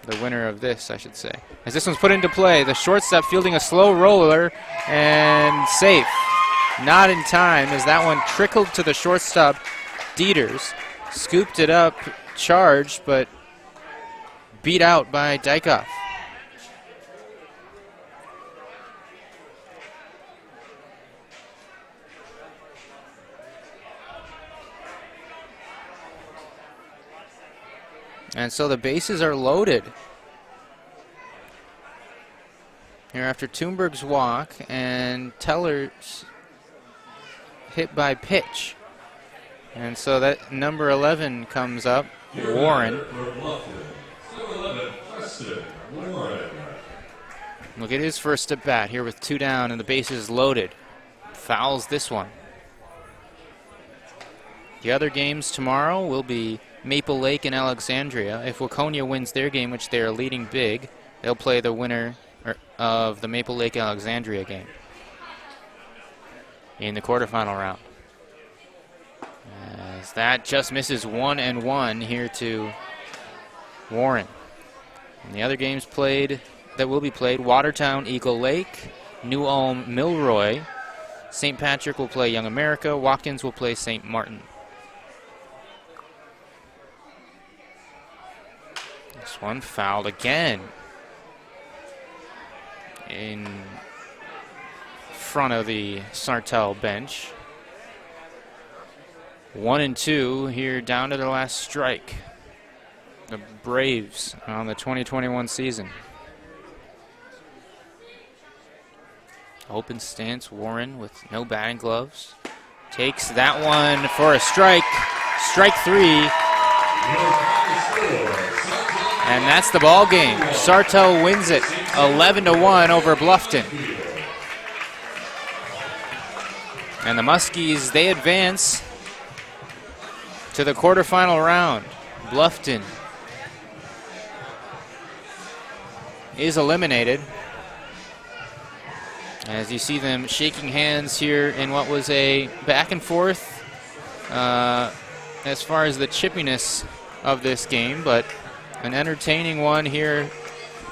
The winner of this, I should say. As this one's put into play, the shortstop fielding a slow roller and safe. Not in time, as that one trickled to the shortstop, Dieters. Scooped it up, charged, but beat out by Dykoff. And so the bases are loaded here after Thunberg's walk and Teller's hit by pitch. And so that number 11 comes up, Warren. Look at his first at bat here with 2 down and the bases loaded. Fouls this one. The other games tomorrow will be Maple Lake and Alexandria. If Waconia wins their game, which they are leading big, they'll play the winner of the Maple Lake Alexandria game in the quarterfinal round. As that just misses 1-1 here to Warren. And the other games played that will be played: Watertown, Eagle Lake, New Ulm, Milroy. St. Patrick will play Young America. Watkins will play St. Martin. This one fouled again in front of the Sartell bench. 1-2 here down to the last strike. The Braves on the 2021 season. Open stance, Warren with no batting gloves. Takes that one for a strike. Strike 3. And that's the ball game. Sartell wins it 11-1 over Bluffton. And the Muskies, they advance to the quarterfinal round. Bluffton is eliminated, as you see them shaking hands here in what was a back and forth as far as the chippiness of this game, but an entertaining one here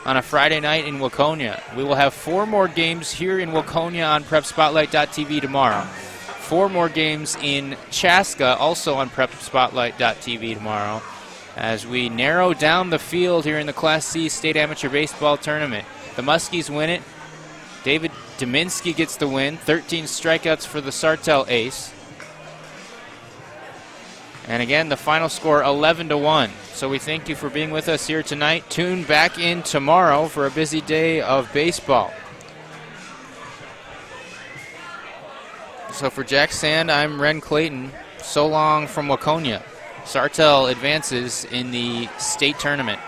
on a Friday night in Waconia. We will have 4 more games here in Waconia on PrepSpotlight.tv tomorrow. 4 more games in Chaska, also on PrepSpotlight.tv tomorrow, as we narrow down the field here in the Class C State Amateur Baseball Tournament. The Muskies win it. David Dominski gets the win. 13 strikeouts for the Sartell ace. And again, the final score 11-1. So we thank you for being with us here tonight. Tune back in tomorrow for a busy day of baseball. So for Jack Sand, I'm Ren Clayton. So long from Waconia. Sartell advances in the state tournament.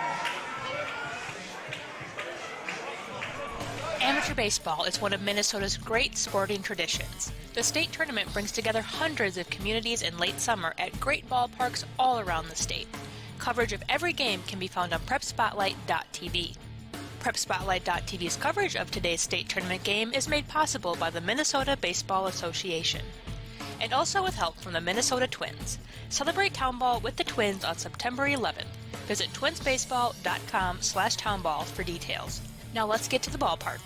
Amateur baseball is one of Minnesota's great sporting traditions. The state tournament brings together hundreds of communities in late summer at great ballparks all around the state. Coverage of every game can be found on PrepSpotlight.tv. PrepSpotlight.tv's coverage of today's state tournament game is made possible by the Minnesota Baseball Association, and also with help from the Minnesota Twins. Celebrate Townball with the Twins on September 11th. Visit twinsbaseball.com/townball for details. Now let's get to the ballpark.